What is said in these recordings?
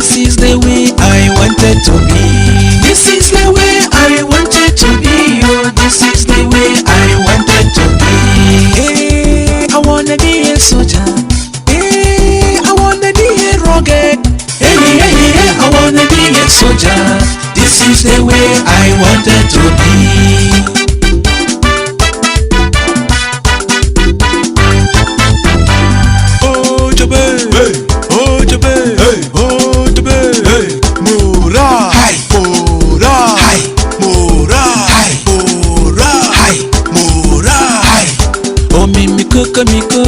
This is the way I wanted to be. This is the way I wanted to be. Oh, this is the way I wanted to be. Hey, I wanna be a soldier. Hey, I wanna be a rugged. Hey, hey, hey, I wanna be a soldier. This is the way I wanted to be. Miko,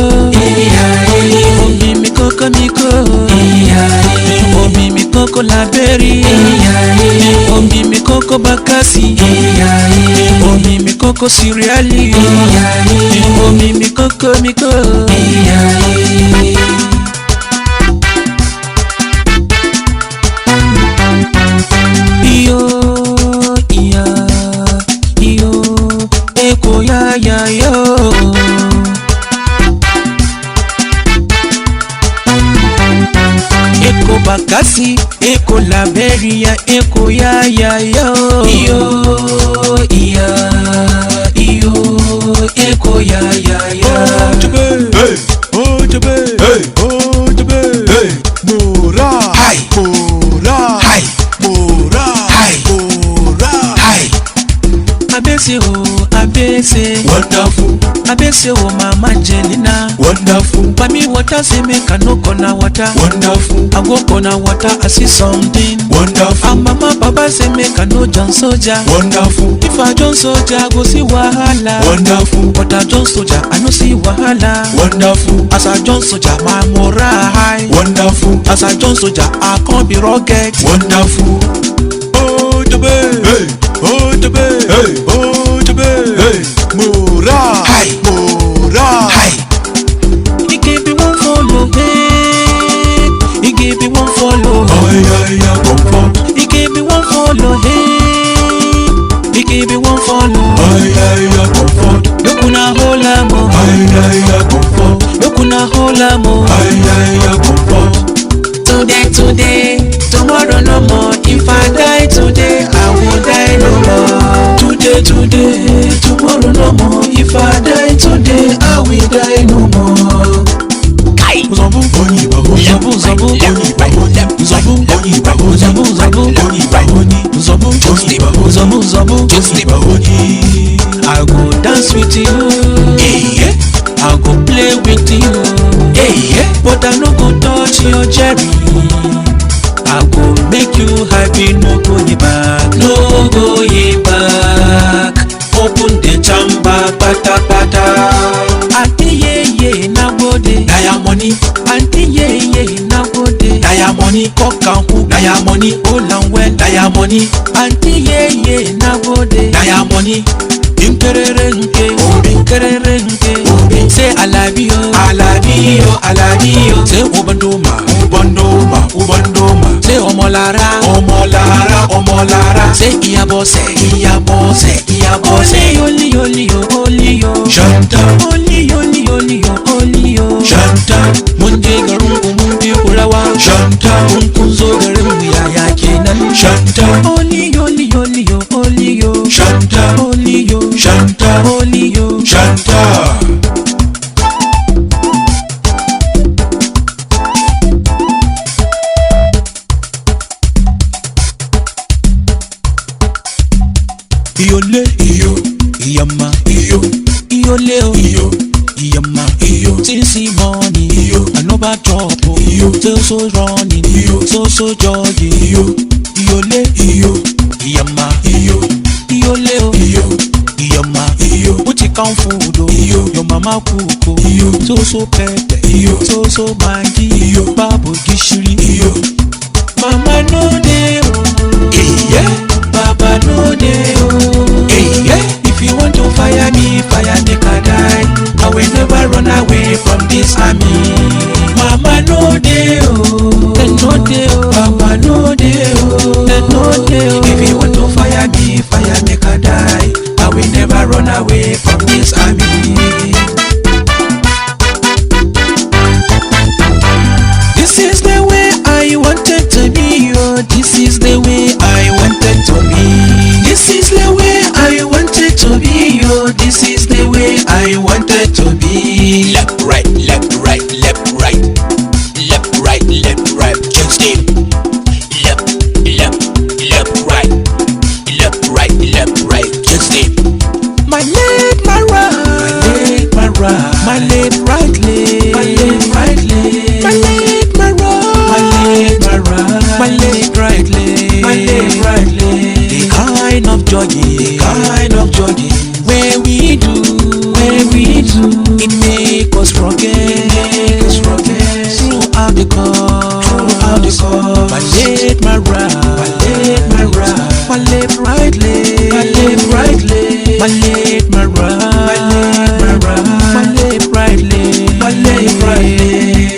omi miko komiko, omi miko kolaberi, omi miko bakasi, omi miko siriali, omi miko komiko. Iyo, eko ya yo. Eko bakasi, eko Liberia, eko ya yo. Iyo, eko ya yo. Oh, Jabe, hey, oh, Jabe, hey, Mora, hi, Mora, hi, Mora, hi, Mora, hi. Abese oh, abese, wonderful, abese oh, Mama Angelina, wonderful, Mami water say make I no corner water, wonderful, I go corner water, I see something, wonderful, and Mama Papa say make I no John Soldier, wonderful, if I John Soldier I go see wahala, wonderful, but I John Soldier I no see wahala, wonderful, as I John Soldier my morale high, wonderful, as I John Soldier I can't be rugged, wonderful. Oh, Jabe, hey, oh, Jabe, hey, oh, Jabe, hey, Mora, hi, Mora, hi. He gave me one follow, hey. He gave me one follow. yeah, comfort. He gave me one follow, hey. He gave me one follow. yeah, comfort. Lokuna hola mo. yeah, comfort. Lokuna hola mo. yeah, comfort. Today, tomorrow no more. If I die today, I will die no more. Today, tomorrow no more. If I die today, I will die no more. Kai. Zambu, oni bahoni. Zambu, Oni bahoni. Zambu, Oni bahoni. Zambu, Oni bahoni. Zambu, Oni bahoni. Zambu, Oni bahoni. I go dance with you, Yeah. I go play with you, Yeah. but I no go touch your cherry. I go make you happy, no going back, no going back. Open the chamber, pata pata. Auntie ye na go de, Diamond, auntie ye na go de. diamond, Cock and hook, diamond, all and well. diamond, Auntie ye na go de. diamond. Inkererenke, inkererenke. Say I love you, Aladio. say ubandoma, Ubandoma. say omolara, say iyabose, only yo, Shanta, only yo. Shanta, Munje garungu mumbi kulawa, Shanta, munkunzo garingu ya kenan. Shanta, Only yo, Shanta, only yo, Shanta, only yo. Shanta. Iyole, iyama, iyole o, iyama, tinsi money, another drop o, so running, so jogging, iyole, iyama, iyole o, iyama, what you count food o, your mama cook o, so pepper, so maggi, babu gishiri, mama no dey o, Baba no dey o. If you want to fire me, fire make I die. I will never run away from this army. Mama no dey o, no dey o. Baba no dey o, no dey o. If you want to fire me, fire make I die. I will never run away from this army. This is the way I wanted wanted to be, oh, this is the way I wanted to be. This is the way I wanted to be, oh, this is the way I wanted to be. Left, right, left, right, left, right. Left, right, left, right. Just stay. Left, left, left, right. Left, right, left, right. Just stay. My left, my right. My left, my right. My left, right leg. My left, right leg. My left, my right. My left, my right. My left, right leg. My left, right leg. The kind of jogging, where we do, it make us forget, throughout the course, my left, my right, my left, right leg, my left, right leg, my left, my right, my left, right leg, my left, right leg.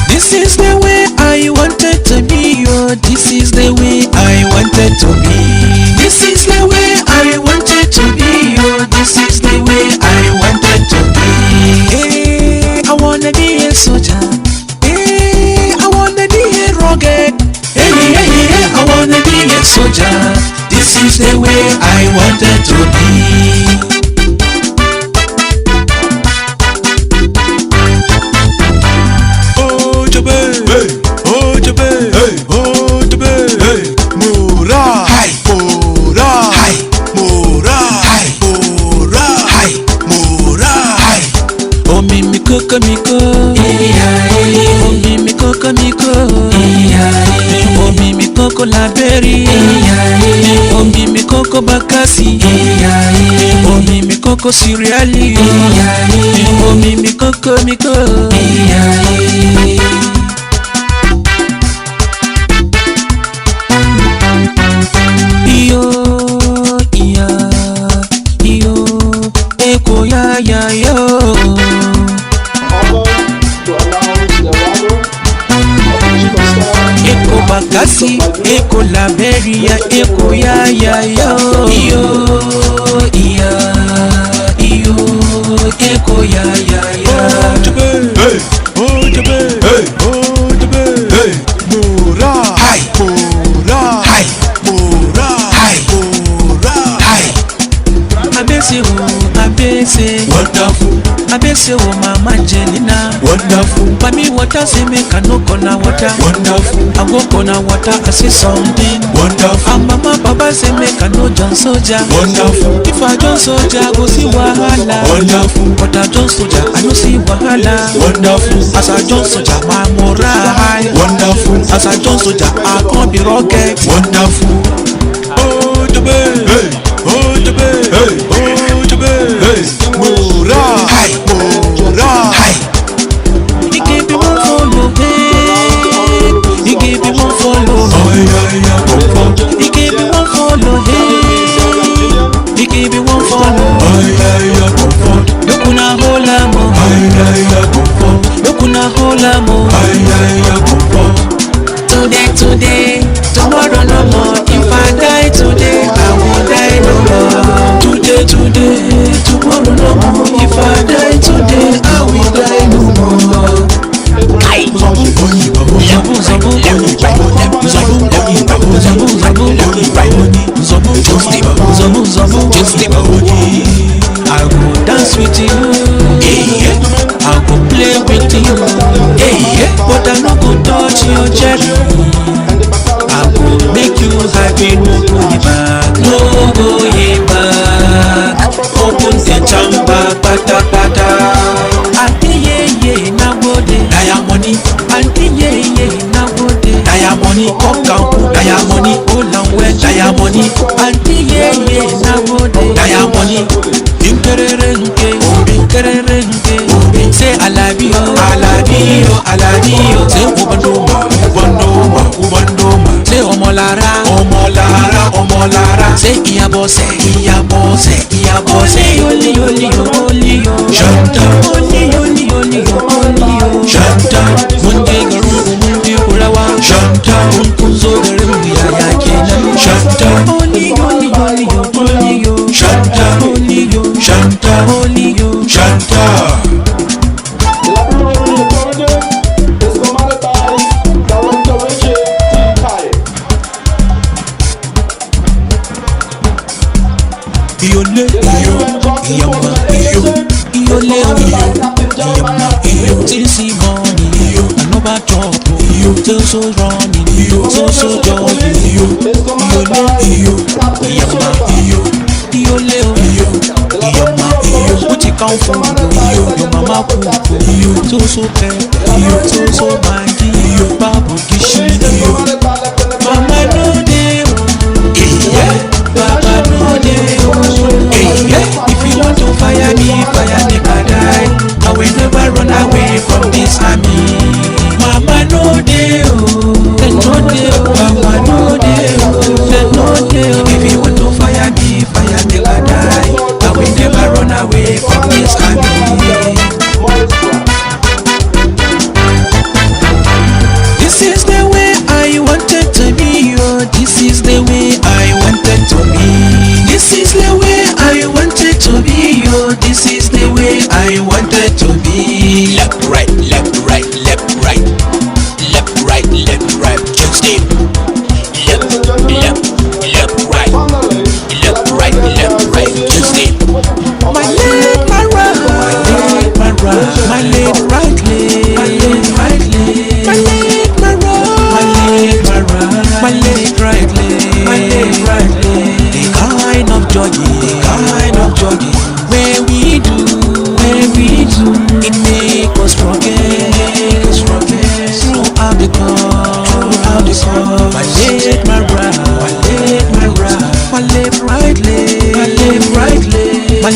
This is the way I wanted to be, oh, this is the way I wanted to be. This is the way I wanted to be, oh, this is the way I wanted to be. Hey, I wanna be a soldier. Hey, I wanna be a rugged. Hey, I wanna be a soldier. This is the way I wanted to be. Miko, omi mi koko miko, omi mi koko laberi, omi mi koko bakasi, omi mi koko siriali, omi mi koko miko. Iyo, eko ya yo. Eko bakasi, eko laberia, eko ya yo. Iyo, eko ya yo. Abese, wonderful. Abese, oh mama Angelina, wonderful. For me water say make I no gonna water, wonderful. I go gonna water, I see something, wonderful. And mama papa say make I no John soldier, wonderful. If I John soldier, I go see wahala, wonderful. But I John soldier, I no see wahala, wonderful. As I John soldier, my morale high, wonderful. As I John soldier, I can't be rocket, wonderful. Oh, the bay, hey. Oh, the bay, hey. Oh, the bay, hey. Mora, mora, he gave me one follow, hey. He gave me one follow, he gave me one follow, hey. He gave me one follow, look on a whole amo, look on a whole amo. Today, tomorrow no more. If I die today, I won't die no more. Today, tomorrow no more. If I die today, I will die no more. I will dance with you, I will play with you, but I no go touch your cherry. I will make you happy, no go back, no go back. Open the chamber, pata pata. Auntie ye na go de, diamond. Auntie ye na go de, diamond. Come down, diamond. Hold on, well, diamond. Auntie ye na go de, diamond. Inkerenke, say I love you, say open Shanta, Shanta, munje garin munje kulawa. Shanta, mun kunzo garin biya ya kenan. Shanta, Shanta, Shanta, Shanta. Iyole, iyama, iyole, iyama, tinsi money, another job, so running, so jogging. Iyole, iyama, iyole, iyama, put it down for your mama cook, so pepper, so mighty, babu gishi, mama no dey, Baba no dey. If you want to fire me, die. I will never run away from this army. Mama no dey, no dey, Mama no dey, no dey. If you want to fire me, die. I will never run away from this army. This is the way I wanted to be, oh. This is the way I wanted to be. This is the way I wanted to be, oh. This is the way I wanted to be. Left, right, left, right, left, right. Left, right, left, right. Just stay. Left, right. Left, right, left, right. Just stay. My left, my right, my left, right leg, my left, right leg, my left, my right, my left, right leg, my left, right leg. The kind of jogging where we do, it make us forget throughout the call. My left, my right, my left, right leg, my left, right leg, my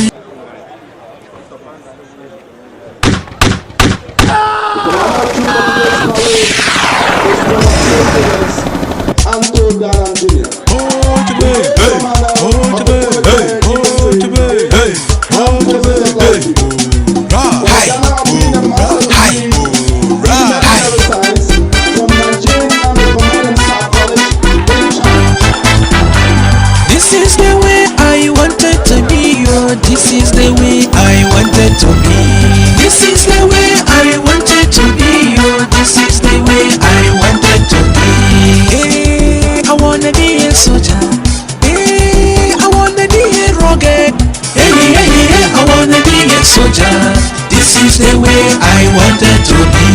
This is the way I wanted to be, oh. This is the way I wanted to be. This is the way I wanted to be, oh. This is the way I wanted to be. Hey, I wanna be a soldier. Hey, I wanna be a rugged. Hey, I wanna be a soldier. This is the way I wanted to be.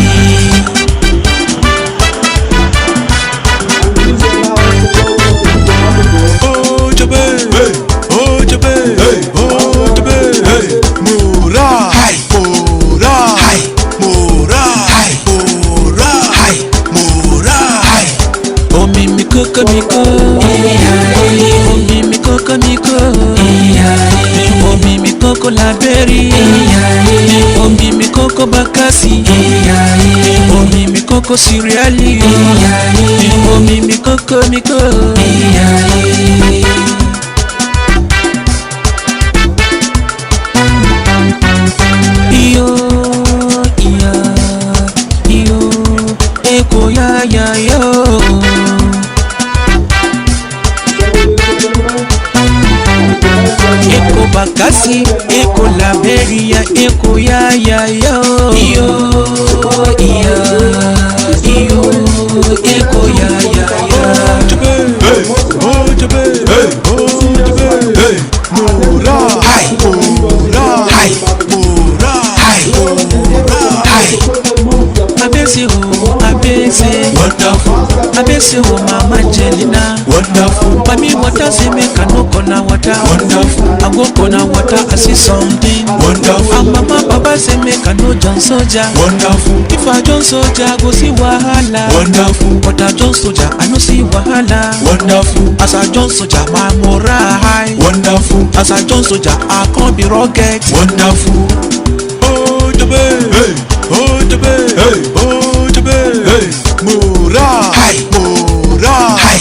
Omi mi koko laberi, omi mi koko bakasi, omi mi koko siriali, omi mi koko miko. Iyo, eko ya yo. Eko bakasi, eko laberia, eko ya yo. Iyo, eko ya yo. Abese ho mama Jelina, wonderful. Mami water say make I no kona water, wonderful. I go kona water I see something, wonderful. And mama baba say make I no John Soldier, wonderful. If I John Soldier I go see wahala, wonderful. But I John Soldier I no see wahala, wonderful. As I John Soldier my morale high, wonderful. As I John Soldier I can't be rocket, wonderful. Oh the baby, hey. Oh the baby, hey. Oh the baby, hey. Mora, hi, Mora, hi.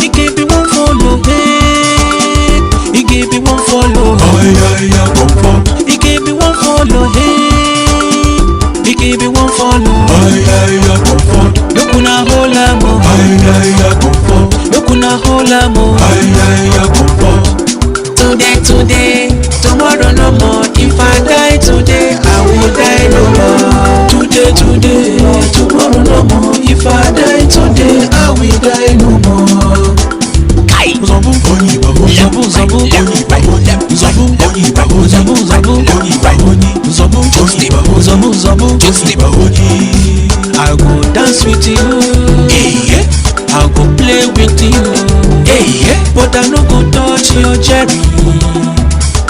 He can't be one follow, hey. Olamo. Today, tomorrow no more. If I die today, I will die no more. Today, tomorrow no more. If I die today, I will die no more. Zabu, I go dance with you, I go play with you, but I no go touch your cherry.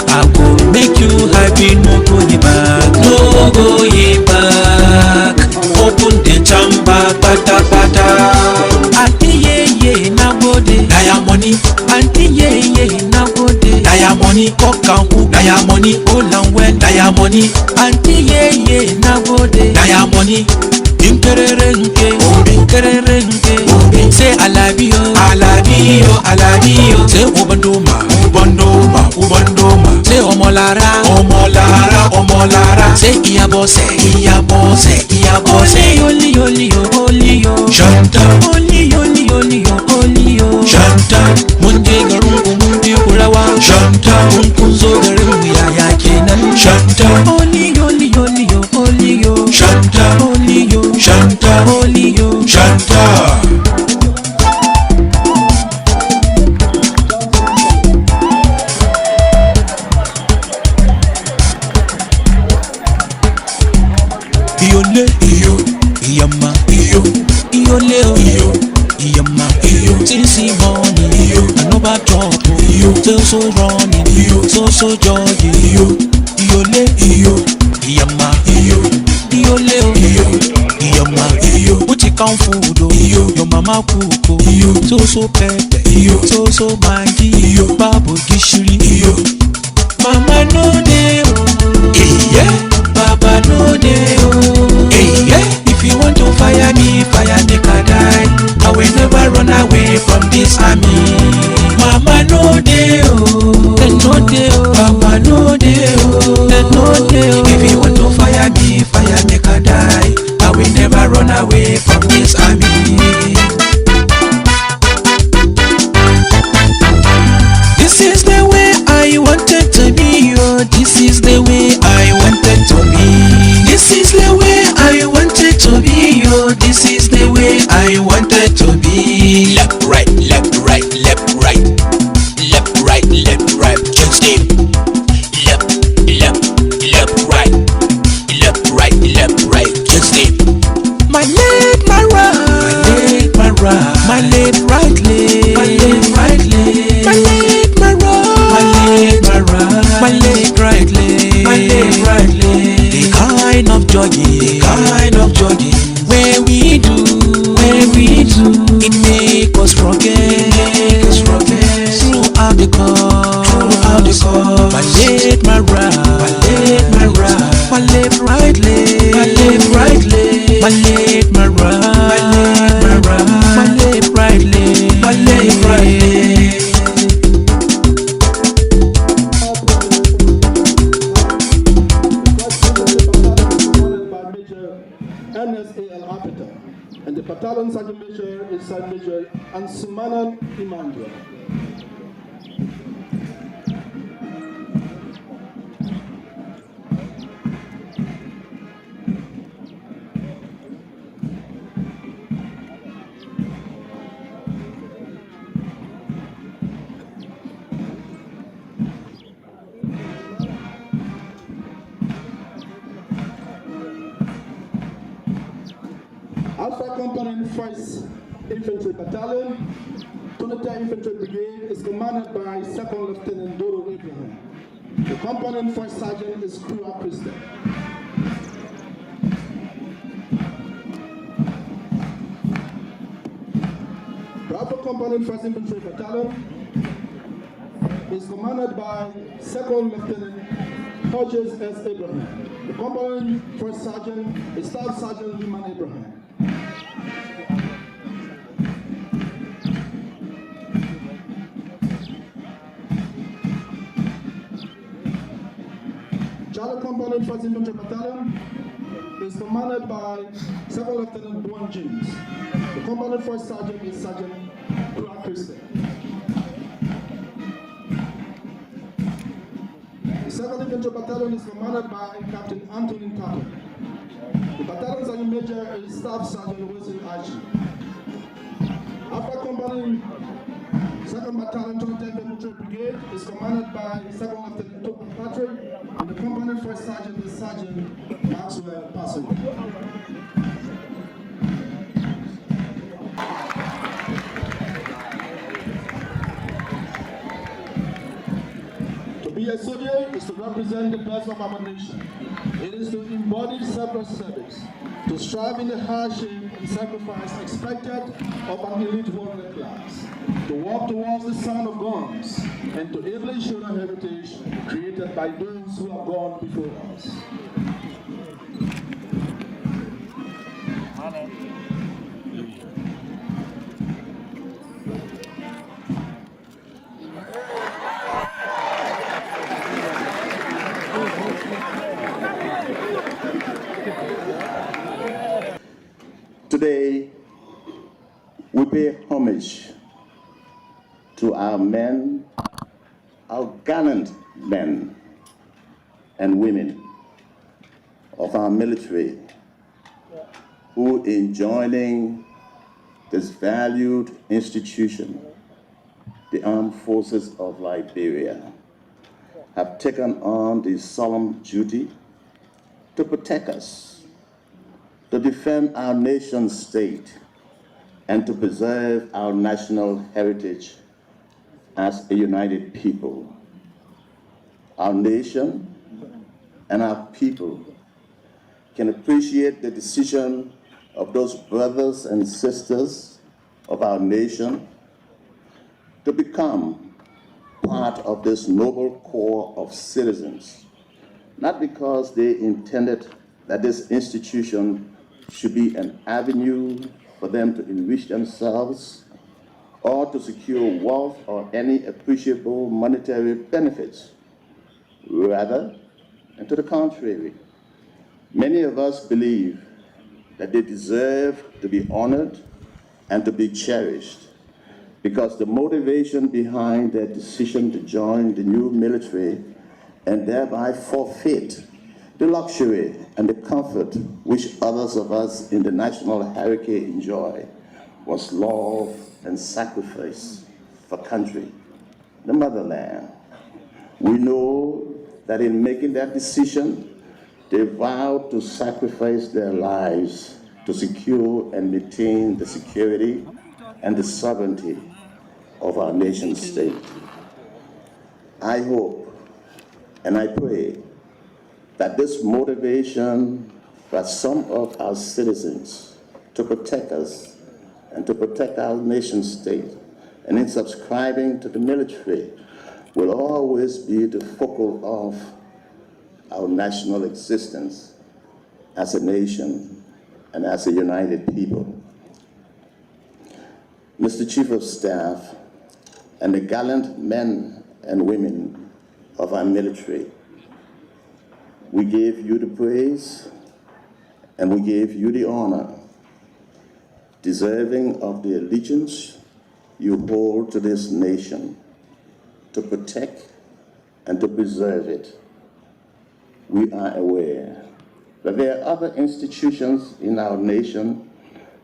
I go make you happy, no go back, no go back. Open the chamber, pata pata. Auntie na go de, daya money. Auntie na go de, daya money. Cock and hook, daya money. All and well, daya money. Auntie na go de, daya money. Inkerenke, say alabio, say ubandoma, say omolara, say iyabose, oli yo, shanta, oli yo, shanta, munje garungu mundi kulawa, shanta, unkunzo garingu ya kenan, shanta, oli yo, shanta, oli yo, shanta. Iyama, iyama, tinsi money, another drop, so running, so jogging, iyama, iyama, what you count food, your mama cook, so pepper, so maggi, babu gishiri, mama no de, baba no de, if you want to fire me, make I die. I will never run away from this army. Mama no de no de Papa no de no de. If you want to fire me, make I die. I will never run away from this army. This is the way I wanted to be, oh. This is the way I wanted to be. This is the way I wanted to be, oh. This is the way I wanted to be. Left, right, left, right, left, right, left, right, left, right. Just stay. Left, right, left, right, left, right. Just stay. My left, my right, my left, right leg, my left, right leg, my left, my right, my left, right leg, my left, right leg. The kind of jogging, where we do, it make us rocket, throughout the course, my left, my right, my left, right leg, my left, right leg, my left, my right, my left, right leg, my left, right leg. And the battalion sergeant major is Sergeant Major Ansumana Imandra. Alpha Company 1st Infantry Battalion, 23rd Infantry Brigade is commanded by 2nd Lieutenant Doro Abraham. The company 1st Sergeant is Kura Christian. Bravo Company 1st Infantry Battalion is commanded by 2nd Lieutenant Hodges S. Abraham. The company 1st Sergeant is Staff Sergeant Liman Abraham. Charlie Company 1st Infantry Battalion is commanded by 2nd Lieutenant Duan James. The company 1st Sergeant is Sergeant Kura Christian. 2nd Infantry Battalion is commanded by Captain Anthony Tato. The battalion sergeant major is Staff Sergeant Wilson Archie. After Company 2nd Battalion 210th Infantry Brigade is commanded by 2nd Lieutenant Topan Patrick, and the company first sergeant is Sergeant Maxwell Passenger. To be a soldier is to represent the best of our nation. It is to embody selfless service, to strive in the hardship and sacrifice expected of an elite warrior class, to walk towards the sound of guns, and to ably show the heritage created by those who have gone before us. Today, we pay homage to our men, our gallant men and women of our military who, in joining this valued institution, the Armed Forces of Liberia, have taken on the solemn duty to protect us, to defend our nation state, and to preserve our national heritage as a united people. Our nation and our people can appreciate the decision of those brothers and sisters of our nation to become part of this noble corps of citizens, not because they intended that this institution should be an avenue for them to enrich themselves or to secure wealth or any appreciable monetary benefits. Rather, and to the contrary, many of us believe that they deserve to be honored and to be cherished because the motivation behind their decision to join the new military and thereby forfeit the luxury and the comfort which others of us in the national hierarchy enjoy was love and sacrifice for country, the motherland. We know that in making that decision, they vowed to sacrifice their lives to secure and maintain the security and the sovereignty of our nation state. I hope and I pray that this motivation by some of our citizens to protect us and to protect our nation state, and in subscribing to the military, will always be the focal of our national existence as a nation and as a united people. Mr. Chief of Staff and the gallant men and women of our military, we gave you the praise and we gave you the honor, deserving of the allegiance you hold to this nation, to protect and to preserve it. We are aware that there are other institutions in our nation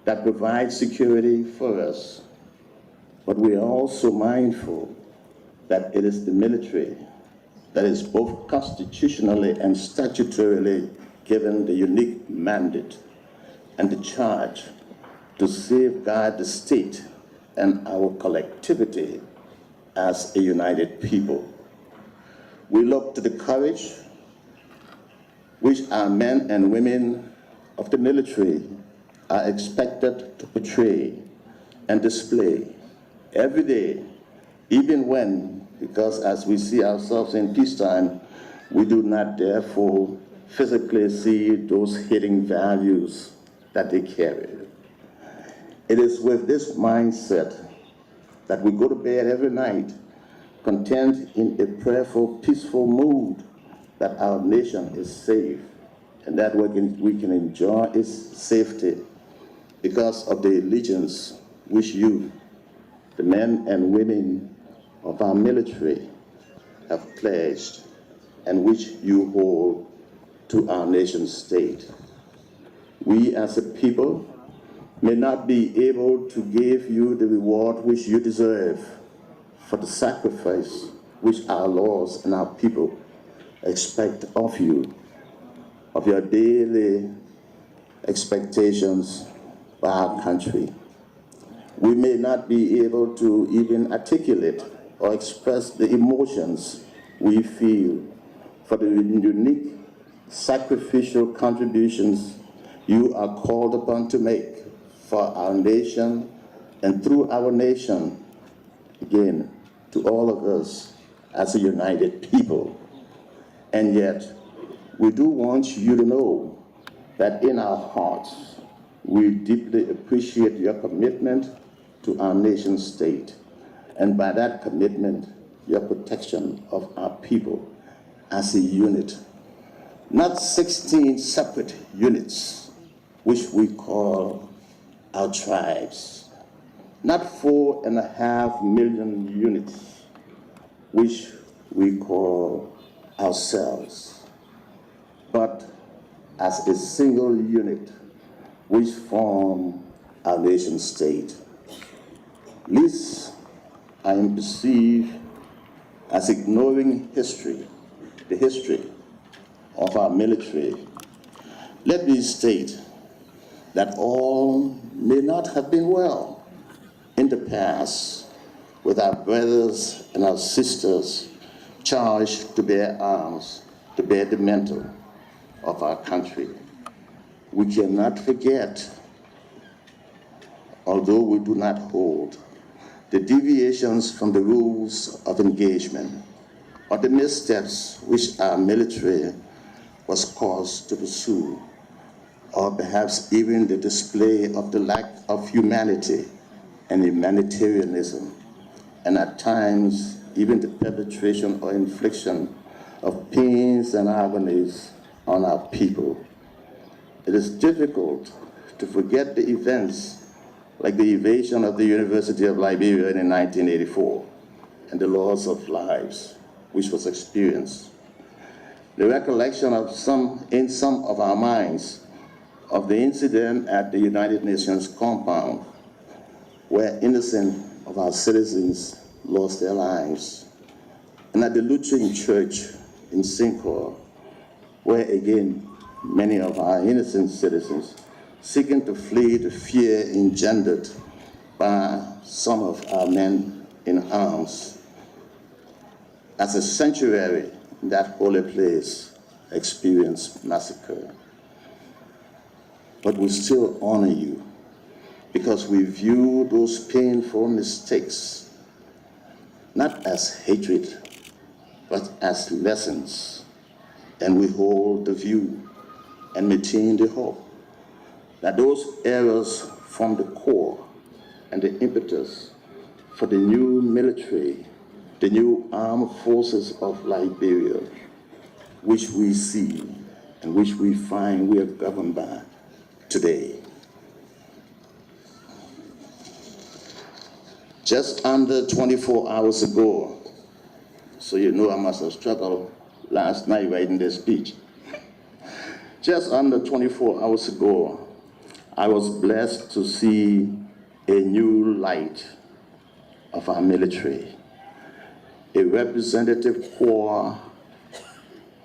that provide security for us, but we are also mindful that it is the military that is both constitutionally and statutorily given the unique mandate and the charge to safeguard the state and our collectivity as a united people. We look to the courage which our men and women of the military are expected to portray and display every day, even when, because as we see ourselves in peacetime, we do not therefore physically see those hidden values that they carry. It is with this mindset that we go to bed every night, content in a prayerful, peaceful mood that our nation is safe and that we can enjoy its safety because of the allegiance which you, the men and women of our military, have pledged and which you hold to our nation state. We as a people may not be able to give you the reward which you deserve for the sacrifice which our laws and our people expect of you, of your daily expectations for our country. We may not be able to even articulate or express the emotions we feel for the unique sacrificial contributions you are called upon to make for our nation and through our nation, again, to all of us as a united people. And yet, we do want you to know that in our hearts, we deeply appreciate your commitment to our nation state, and by that commitment, your protection of our people as a unit. Not 16 separate units, which we call our tribes. Not 4.5 million units, which we call ourselves, but as a single unit, which form our nation state. This I am perceived as ignoring history, the history of our military. Let me state that all may not have been well in the past with our brothers and our sisters charged to bear arms, to bear the mantle of our country. We cannot forget, although we do not hold, the deviations from the rules of engagement or the missteps which our military was caused to pursue, or perhaps even the display of the lack of humanity and humanitarianism, and at times even the perpetration or infliction of pains and agonies on our people. It is difficult to forget the events like the invasion of the University of Liberia in 1984 and the loss of lives which was experienced. The recollection of in some of our minds of the incident at the United Nations compound where innocent of our citizens lost their lives, and at the Lutheran Church in Sincor, where again many of our innocent citizens seeking to flee the fear engendered by some of our men in arms. As a sanctuary, that holy place experienced massacre. But we still honor you because we view those painful mistakes not as hatred, but as lessons. And we hold the view and maintain the hope that those errors form the core and the impetus for the new military, the new Armed Forces of Liberia, which we see and which we find we are governed by today. Just under 24 hours ago, so you know I must have struggled last night writing this speech. Just under 24 hours ago, I was blessed to see a new light of our military. A representative corps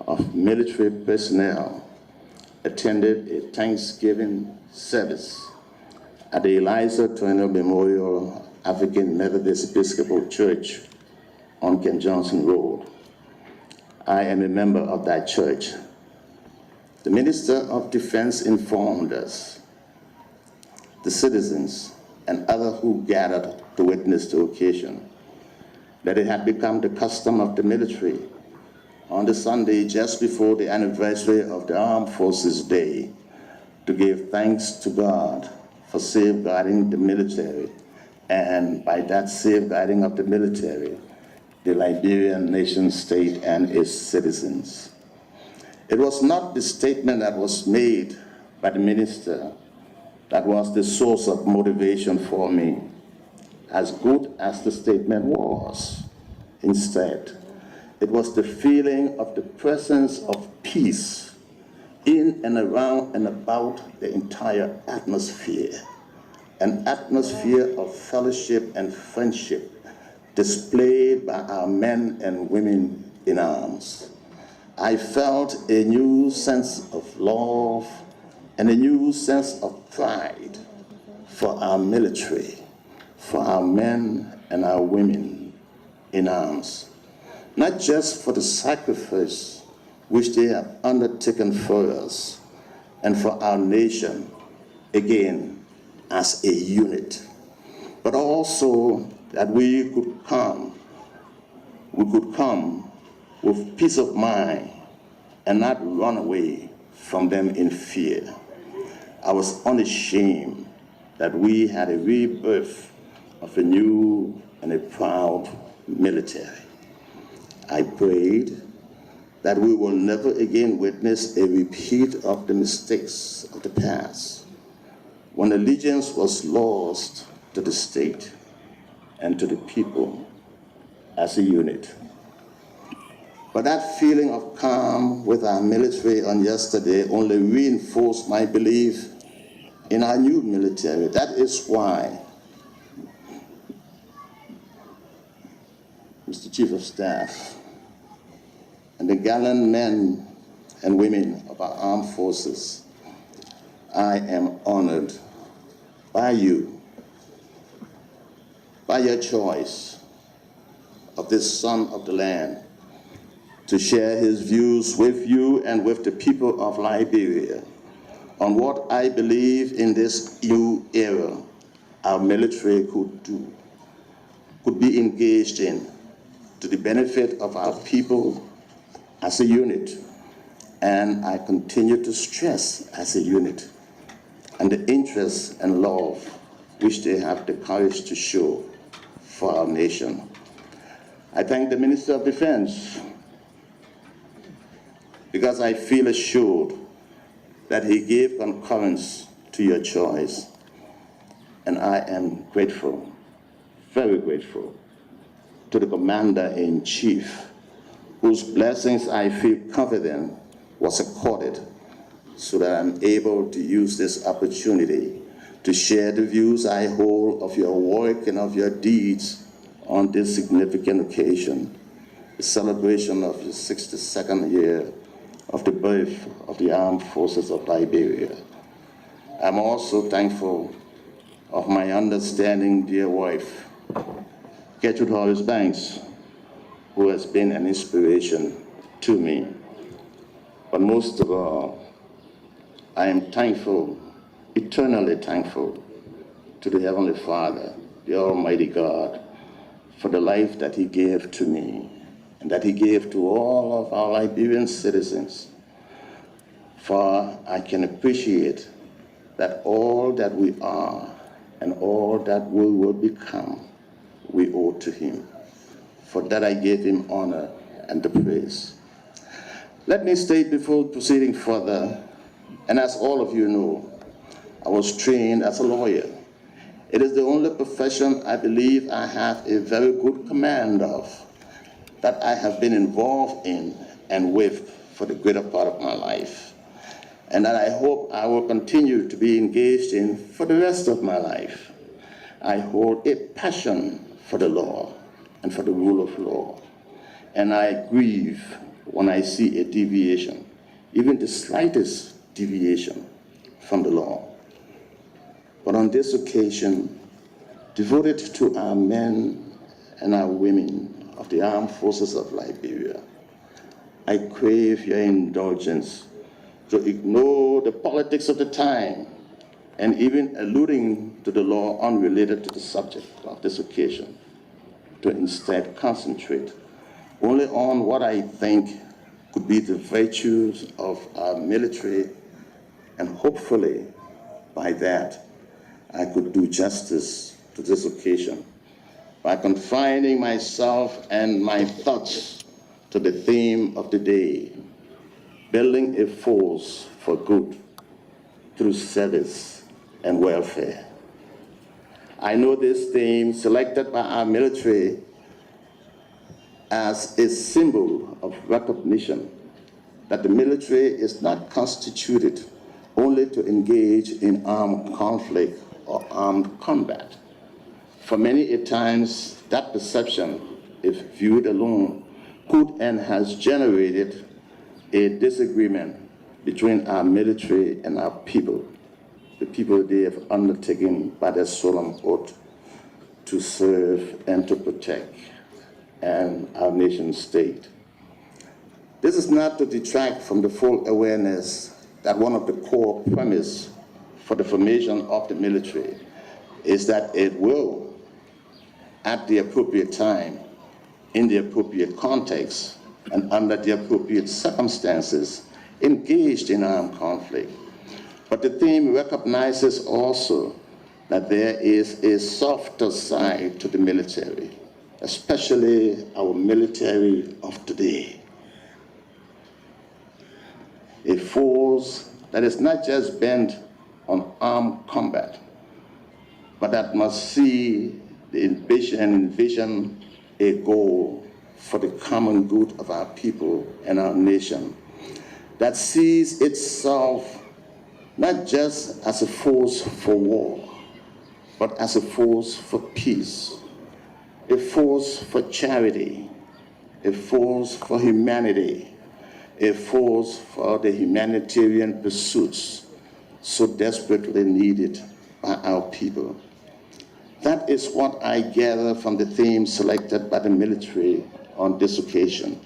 of military personnel attended a Thanksgiving service at the Eliza Turner Memorial African Methodist Episcopal Church on Ken Johnson Road. I am a member of that church. The Minister of Defense informed us, the citizens and others who gathered to witness the occasion, that it had become the custom of the military on the Sunday just before the anniversary of the Armed Forces Day to give thanks to God for safeguarding the military, and by that safeguarding of the military, the Liberian nation state and its citizens. It was not the statement that was made by the minister that was the source of motivation for me, as good as the statement was. Instead, It was the feeling of the presence of peace in and around and about the entire atmosphere, an atmosphere of fellowship and friendship displayed by our men and women in arms. I felt a new sense of love and a new sense of pride for our military, for our men and our women in arms, not just for the sacrifice which they have undertaken for us and for our nation, again, as a unit, but also that we could come with peace of mind and not run away from them in fear. I was unashamed that we had a rebirth of a new and a proud military. I prayed that we will never again witness a repeat of the mistakes of the past, when allegiance was lost to the state and to the people as a unit. But that feeling of calm with our military on yesterday only reinforced my belief in our new military. That is why, Mr. Chief of Staff, and the gallant men and women of our armed forces, I am honored by you, by your choice of this son of the land, to share his views with you and with the people of Liberia on what I believe in this new era our military could be engaged in to the benefit of our people as a unit. And I continue to stress as a unit and the interest and love which they have the courage to show for our nation. I thank the Minister of Defense because I feel assured that he gave concurrence to your choice. And I am grateful, very grateful, to the Commander-in-Chief, whose blessings I feel confident was accorded, so that I'm able to use this opportunity to share the views I hold of your work and of your deeds on this significant occasion, the celebration of the 62nd year of the birth of the Armed Forces of Liberia. I'm also thankful of my understanding dear wife, Gertrude Horace Banks, who has been an inspiration to me. But most of all, I am thankful, eternally thankful, to the Heavenly Father, the Almighty God, for the life that he gave to me and that he gave to all of our Liberian citizens. For I can appreciate that all that we are and all that we will become, we owe to him. For that I gave him honor and the praise. Let me state before proceeding further, and as all of you know, I was trained as a lawyer. It is the only profession I believe I have a very good command of, that I have been involved in and with for the greater part of my life, and that I hope I will continue to be engaged in for the rest of my life. I hold a passion for the law and for the rule of law, and I grieve when I see a deviation, even the slightest deviation from the law. But on this occasion, devoted to our men and our women of the Armed Forces of Liberia, I crave your indulgence to ignore the politics of the time and even alluding to the law unrelated to the subject of this occasion, to instead concentrate only on what I think could be the virtues of our military, and hopefully by that I could do justice to this occasion by confining myself and my thoughts to the theme of the day, building a force for good through service and welfare. I know this theme, selected by our military, as a symbol of recognition that the military is not constituted only to engage in armed conflict or armed combat. For many a times, that perception, if viewed alone, could and has generated a disagreement between our military and our people, the people they have undertaken by their solemn oath to serve and to protect and our nation's state. This is not to detract from the full awareness that one of the core premises for the formation of the military is that it will, at the appropriate time, in the appropriate context, and under the appropriate circumstances, engaged in armed conflict. But the theme recognizes also that there is a softer side to the military, especially our military of today. A force that is not just bent on armed combat, but that must see the envision a goal for the common good of our people and our nation, that sees itself not just as a force for war, but as a force for peace, a force for charity, a force for humanity, a force for the humanitarian pursuits so desperately needed by our people. That is what I gather from the theme selected by the military on this occasion.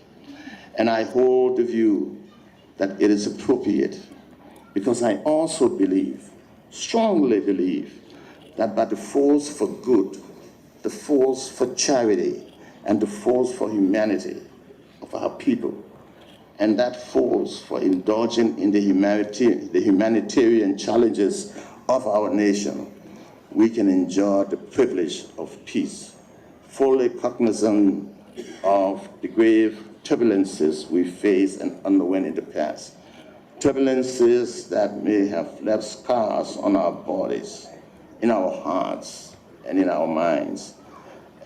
And I hold the view that it is appropriate because I also believe, strongly believe, that by the force for good, the force for charity, and the force for humanity of our people, and that force for indulging in the humanitarian challenges of our nation, we can enjoy the privilege of peace, fully cognizant of the grave turbulences we faced and underwent in the past, turbulences that may have left scars on our bodies, in our hearts, and in our minds,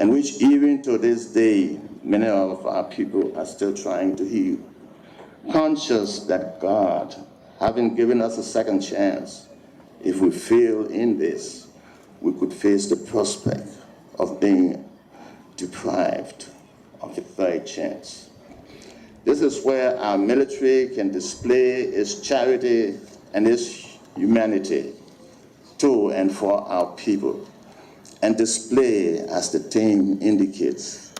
and which even to this day, many of our people are still trying to heal. Conscious that God, having given us a second chance, if we fail in this, we could face the prospect of being deprived of a third chance. This is where our military can display its charity and its humanity to and for our people, and display, as the theme indicates,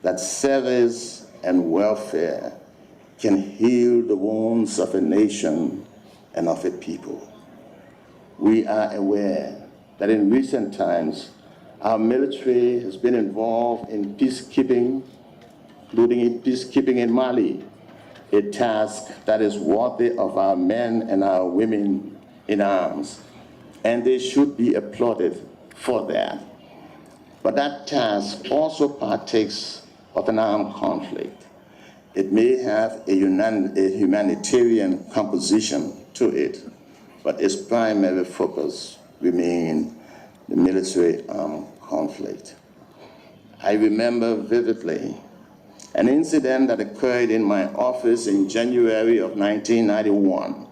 that service and welfare can heal the wounds of a nation and of a people. We are aware that in recent times, our military has been involved in peacekeeping, including peacekeeping in Mali, a task that is worthy of our men and our women in arms, and they should be applauded for that. But that task also partakes of an armed conflict. It may have a humanitarian composition to it, but its primary focus remains the military armed conflict. I remember vividly an incident that occurred in my office in January of 1991,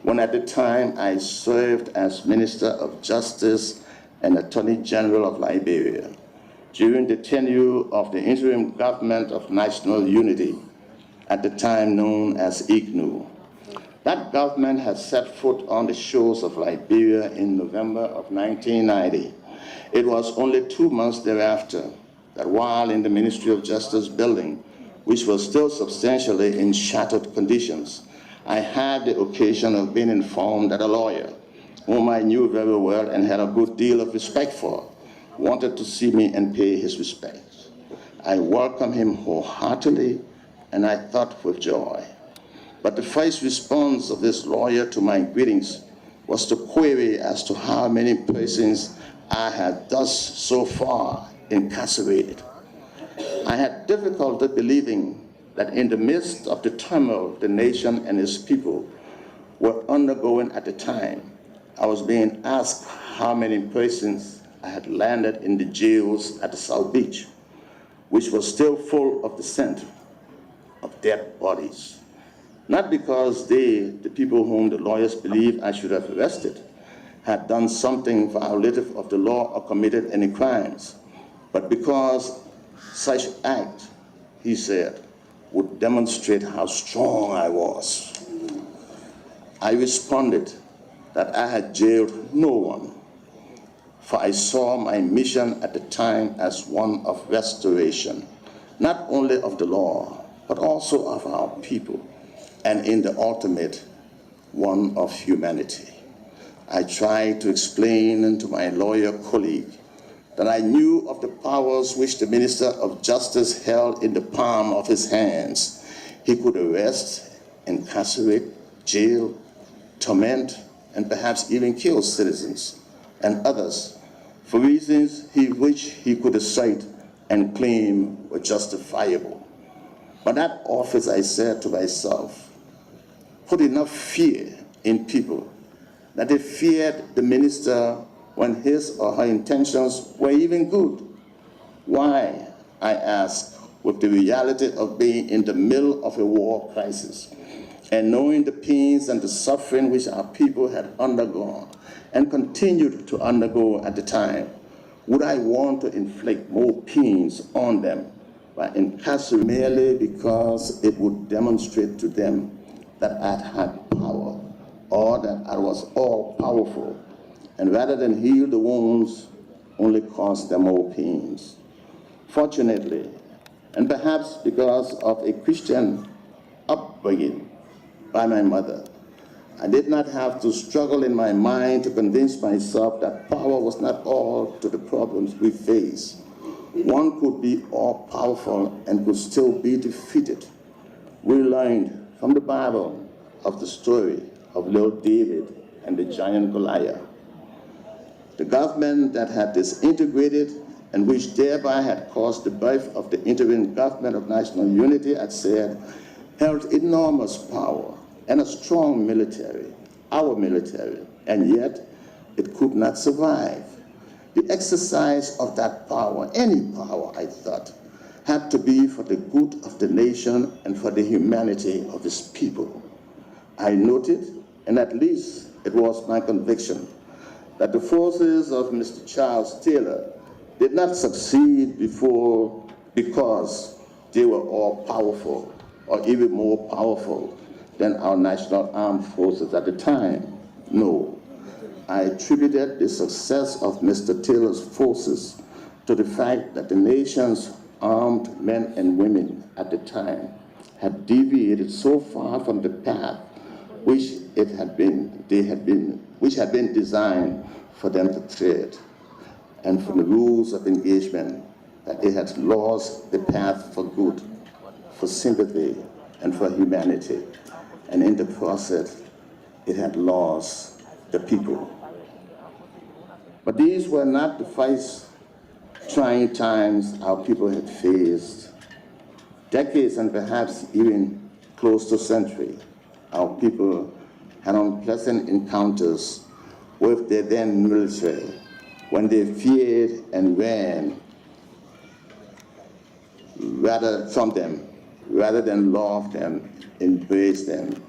when at the time I served as Minister of Justice and Attorney General of Liberia during the tenure of the interim government of national unity, at the time known as IGNU. That government had set foot on the shores of Liberia in November of 1990. It was only 2 months thereafter that while in the Ministry of Justice building, which was still substantially in shattered conditions, I had the occasion of being informed that a lawyer, whom I knew very well and had a good deal of respect for, wanted to see me and pay his respects. I welcomed him wholeheartedly, and I thought with joy. But the first response of this lawyer to my greetings was to query as to how many persons I had thus so far incarcerated. I had difficulty believing that in the midst of the turmoil the nation and its people were undergoing at the time, I was being asked how many persons I had landed in the jails at the South Beach. which was still full of the scent of dead bodies. Not because they, the people whom the lawyers believe I should have arrested, had done something violative of the law or committed any crimes, but because such act, he said, would demonstrate how strong I was. I responded that I had jailed no one, for I saw my mission at the time as one of restoration, not only of the law, but also of our people, and in the ultimate, one of humanity. I tried to explain to my lawyer colleague that I knew of the powers which the Minister of Justice held in the palm of his hands. He could arrest, incarcerate, jail, torment, and perhaps even kill citizens and others for reasons which he could cite and claim were justifiable. But that office, I said to myself, put enough fear in people that they feared the minister when his or her intentions were even good. Why, I ask, with the reality of being in the middle of a war crisis and knowing the pains and the suffering which our people had undergone and continued to undergo at the time, would I want to inflict more pains on them by incarcerating merely because it would demonstrate to them that I had power or that I was all-powerful, and rather than heal the wounds, only cause them more pains? Fortunately, and perhaps because of a Christian upbringing by my mother, I did not have to struggle in my mind to convince myself that power was not all to the problems we face. One could be all-powerful and could still be defeated. We learned from the Bible of the story of little David and the giant Goliath. The government that had disintegrated and which thereby had caused the birth of the interim government of national unity, I said, held enormous power and a strong military, our military, and yet it could not survive. The exercise of that power, any power, I thought, had to be for the good of the nation and for the humanity of its people. I noted, and at least it was my conviction, that the forces of Mr. Charles Taylor did not succeed because they were all powerful or even more powerful than our national armed forces at the time. No, I attributed the success of Mr. Taylor's forces to the fact that the nation's armed men and women at the time had deviated so far from the path which had been designed for them to tread, and from the rules of engagement, that it had lost the path for good, for sympathy, and for humanity. And in the process, it had lost the people. But these were not the first trying times our people had faced. Decades and perhaps even close to a century, our people had unpleasant encounters with their then military when they feared and ran rather than love them, embrace them,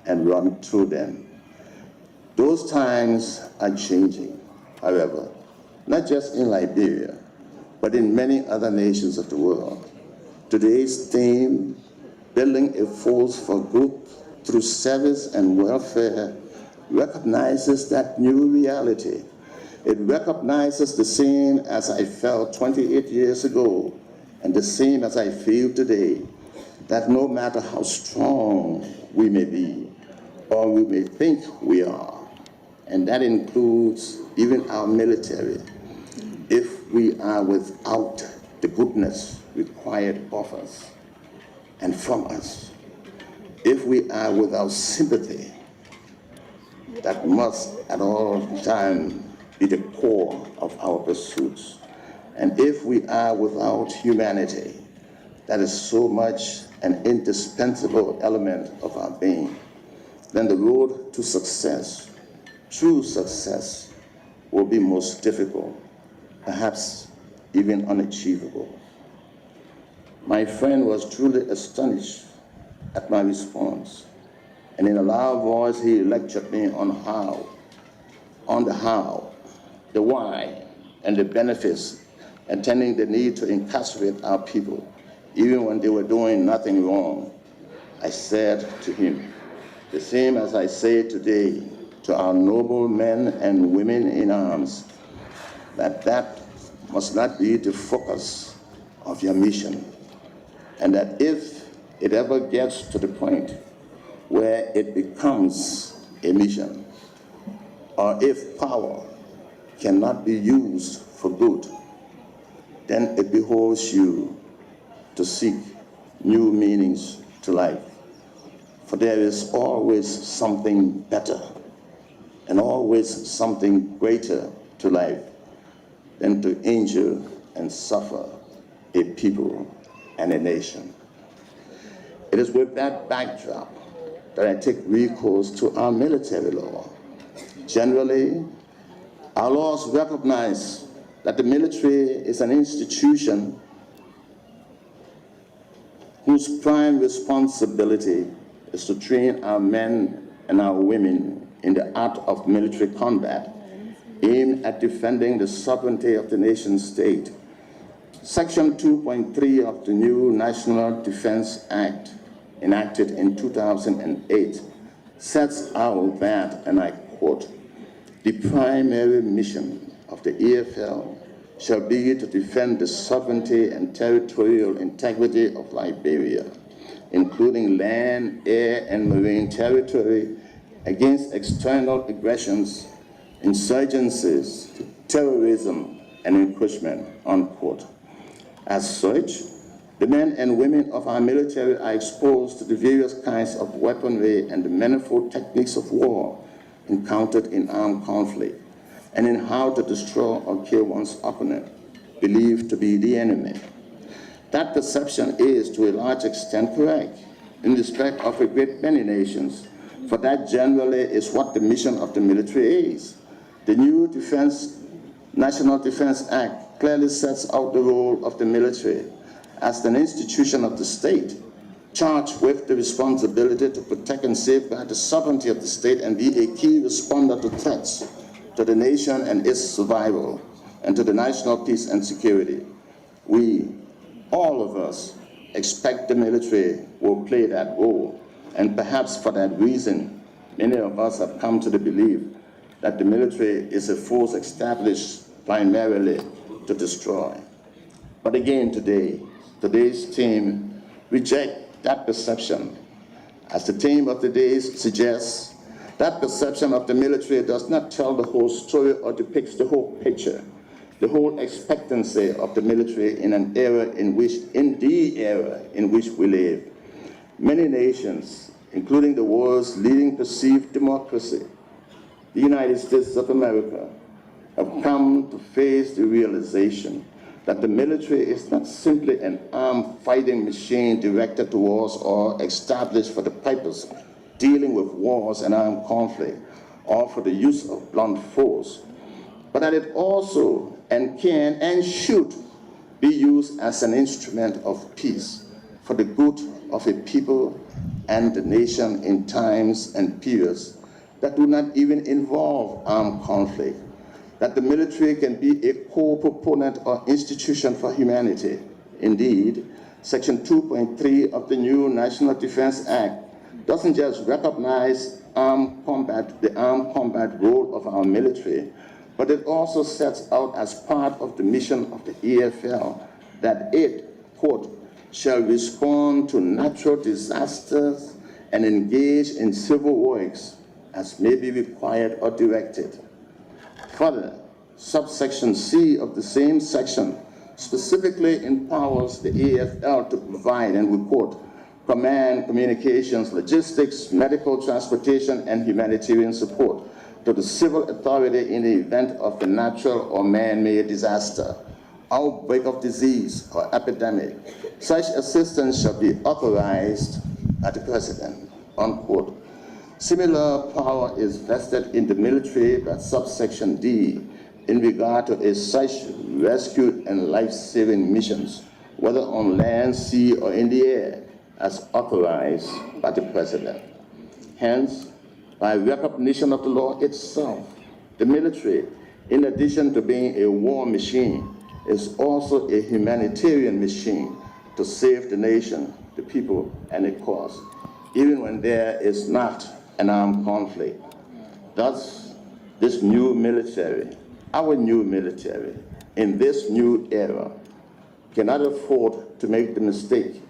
and run through them. Those times are changing, however, not just in Liberia, but in many other nations of the world. Today's theme, building a force for good through service and welfare, recognizes that new reality. It recognizes the same as I felt 28 years ago and the same as I feel today, that no matter how strong we may be or we may think we are, and that includes even our military, if we are without the goodness required of us and from us, if we are without sympathy, that must at all times be the core of our pursuits. And if we are without humanity, that is so much an indispensable element of our being, then the road to success, true success, will be most difficult, perhaps even unachievable. My friend was truly astonished at my response, and in a loud voice he lectured me on the how, the why, and the benefits, attending the need to incarcerate our people, even when they were doing nothing wrong. I said to him, the same as I say today to our noble men and women in arms, that must not be the focus of your mission, and that if it ever gets to the point where it becomes a mission, or if power cannot be used for good, then it behoves you to seek new meanings to life. For there is always something better and always something greater to life than to injure and suffer a people and a nation. It is with that backdrop that I take recourse to our military law. Generally, our laws recognize that the military is an institution whose prime responsibility is to train our men and our women in the art of military combat, aimed at defending the sovereignty of the nation state. Section 2.3 of the new National Defense Act, enacted in 2008, sets out that, and I quote, "The primary mission of the EFL shall be to defend the sovereignty and territorial integrity of Liberia, including land, air, and marine territory, against external aggressions, insurgencies, terrorism, and encroachment," unquote. As such, the men and women of our military are exposed to the various kinds of weaponry and the manifold techniques of war encountered in armed conflict, and in how to destroy or kill one's opponent, believed to be the enemy. That perception is, to a large extent, correct in respect of a great many nations, for that generally is what the mission of the military is. The new National Defense Act clearly sets out the role of the military as an institution of the state, charged with the responsibility to protect and safeguard the sovereignty of the state and be a key responder to threats to the nation and its survival, and to the national peace and security. We, all of us, expect the military will play that role, and perhaps for that reason, many of us have come to the belief that the military is a force established primarily to destroy. But again today's theme rejects that perception. As the theme of the day suggests, that perception of the military does not tell the whole story or depicts the whole picture, the whole expectancy of the military in the era in which we live. Many nations, including the world's leading perceived democracy, the United States of America, have come to face the realization that the military is not simply an armed fighting machine directed towards or established for the purpose of dealing with wars and armed conflict, or for the use of blunt force, but that it also can and should be used as an instrument of peace for the good of a people and the nation in times and periods that do not even involve armed conflict, that the military can be a core proponent or institution for humanity. Indeed, Section 2.3 of the new National Defense Act doesn't just recognize the armed combat role of our military, but it also sets out as part of the mission of the EFL that it, quote, shall respond to natural disasters and engage in civil works as may be required or directed. Further, subsection C of the same section specifically empowers the EFL to provide, and we quote, command, communications, logistics, medical, transportation, and humanitarian support to the civil authority in the event of a natural or man-made disaster, outbreak of disease, or epidemic. Such assistance shall be authorized by the President, unquote. Similar power is vested in the military by subsection D in regard to such rescue and life-saving missions, whether on land, sea, or in the air, as authorized by the President. Hence, by recognition of the law itself, the military, in addition to being a war machine, is also a humanitarian machine to save the nation, the people, and the cause, even when there is not an armed conflict. Thus, this new military, our new military, in this new era, cannot afford to make the mistake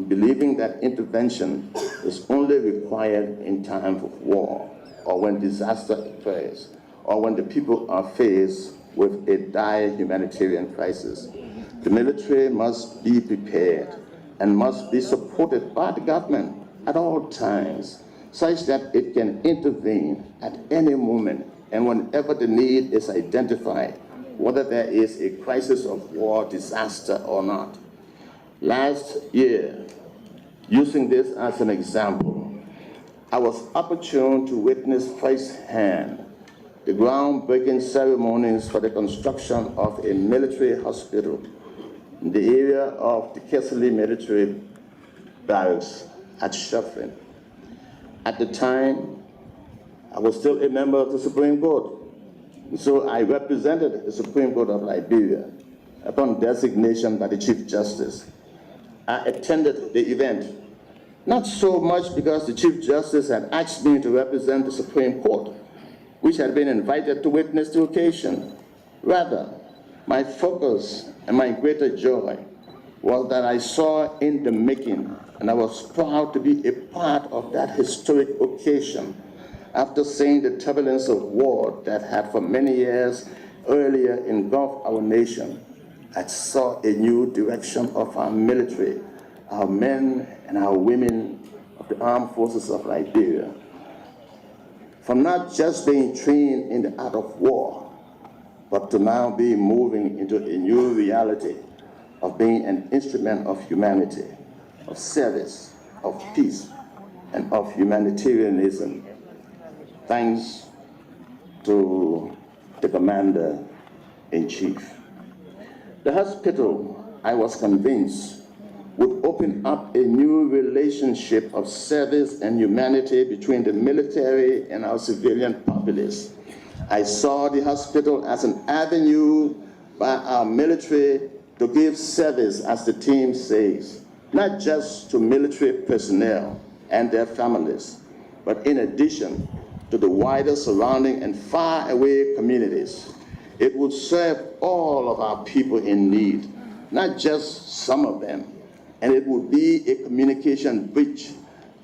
believing that intervention is only required in time of war, or when disaster occurs, or when the people are faced with a dire humanitarian crisis. The military must be prepared and must be supported by the government at all times, such that it can intervene at any moment and whenever the need is identified, whether there is a crisis of war, disaster, or not. Last year, using this as an example, I was opportune to witness firsthand the groundbreaking ceremonies for the construction of a military hospital in the area of the Kessley military barracks at Shufflin. At the time, I was still a member of the Supreme Court, and so I represented the Supreme Court of Liberia upon designation by the Chief Justice. I attended the event, not so much because the Chief Justice had asked me to represent the Supreme Court, which had been invited to witness the occasion. Rather, my focus and my greater joy was that I saw in the making, and I was proud to be a part of that historic occasion after seeing the turbulence of war that had for many years earlier engulfed our nation. I saw a new direction of our military, our men and our women of the Armed Forces of Liberia, from not just being trained in the art of war, but to now be moving into a new reality of being an instrument of humanity, of service, of peace, and of humanitarianism, thanks to the Commander-in-Chief. The hospital, I was convinced, would open up a new relationship of service and humanity between the military and our civilian populace. I saw the hospital as an avenue by our military to give service, as the team says, not just to military personnel and their families, but in addition to the wider surrounding and far away communities. It would serve all of our people in need, not just some of them. And it would be a communication bridge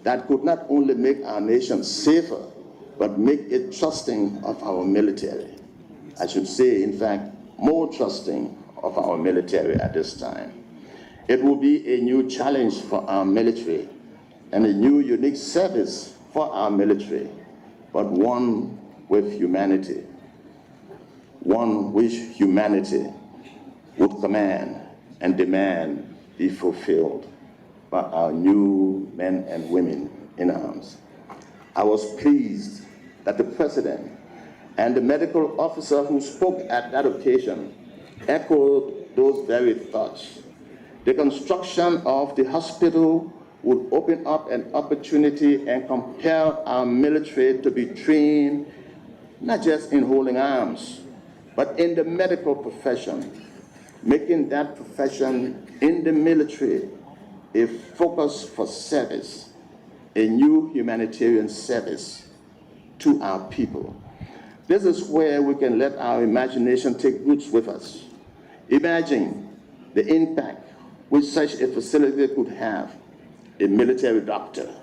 that could not only make our nation safer, but make it trusting of our military. I should say, in fact, more trusting of our military at this time. It will be a new challenge for our military and a new unique service for our military, but one with humanity, one which humanity would command and demand be fulfilled by our new men and women in arms. I was pleased that the President and the medical officer who spoke at that occasion echoed those very thoughts. The construction of the hospital would open up an opportunity and compel our military to be trained not just in holding arms, but in the medical profession, making that profession in the military a focus for service, a new humanitarian service to our people. This is where we can let our imagination take roots with us. Imagine the impact which such a facility could have. A military doctor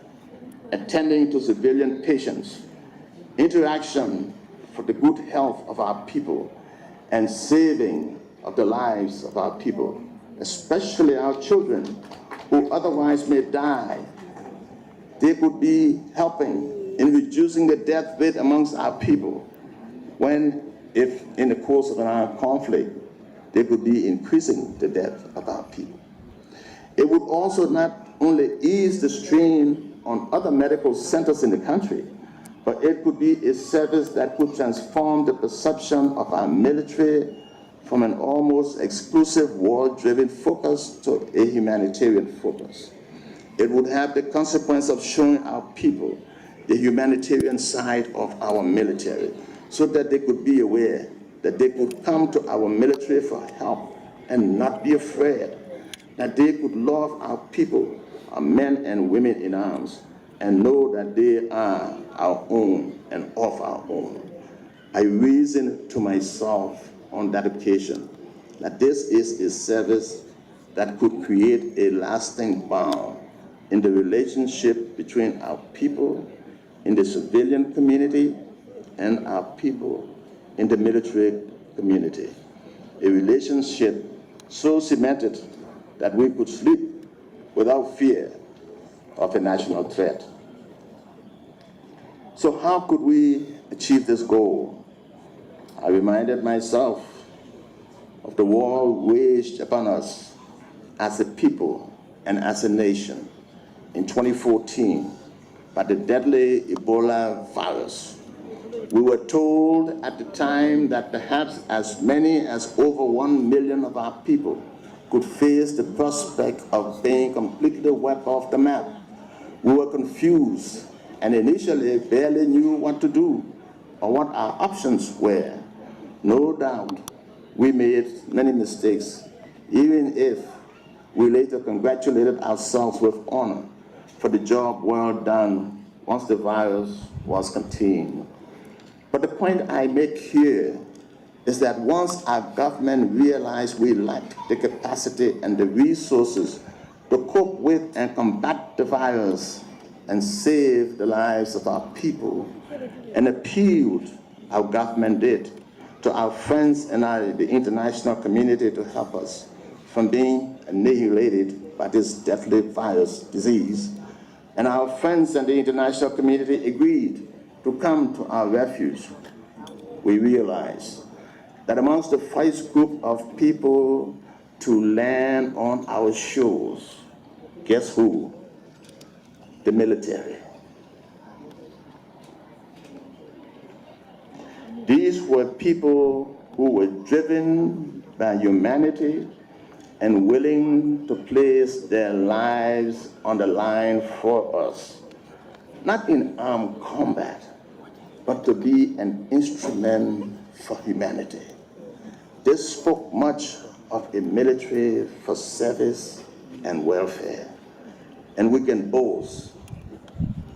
attending to civilian patients, interaction for the good health of our people, and saving of the lives of our people, especially our children who otherwise may die. They could be helping in reducing the death rate amongst our people when, if in the course of an armed conflict, they could be increasing the death of our people. It would also not only ease the strain on other medical centers in the country, but it could be a service that could transform the perception of our military from an almost exclusive war-driven focus to a humanitarian focus. It would have the consequence of showing our people the humanitarian side of our military, so that they could be aware that they could come to our military for help and not be afraid, that they could love our people, our men and women in arms, and know that they are our own and of our own. I reasoned to myself on that occasion that this is a service that could create a lasting bond in the relationship between our people in the civilian community and our people in the military community. A relationship so cemented that we could sleep without fear of a national threat. So how could we achieve this goal? I reminded myself of the war waged upon us as a people and as a nation in 2014 by the deadly Ebola virus. We were told at the time that perhaps as many as over 1 million of our people could face the prospect of being completely wiped off the map. We were confused and initially barely knew what to do or what our options were. No doubt we made many mistakes, even if we later congratulated ourselves with honor for the job well done once the virus was contained. But the point I make here is that once our government realized we lacked the capacity and the resources to cope with and combat the virus and save the lives of our people, and appealed, our government did, to our friends and the international community to help us from being annihilated by this deadly virus disease. And our friends and the international community agreed to come to our refuge. We realized that amongst the first group of people to land on our shores, guess who? The military. These were people who were driven by humanity and willing to place their lives on the line for us, not in armed combat, but to be an instrument for humanity. This spoke much of a military for service and welfare, and we can boast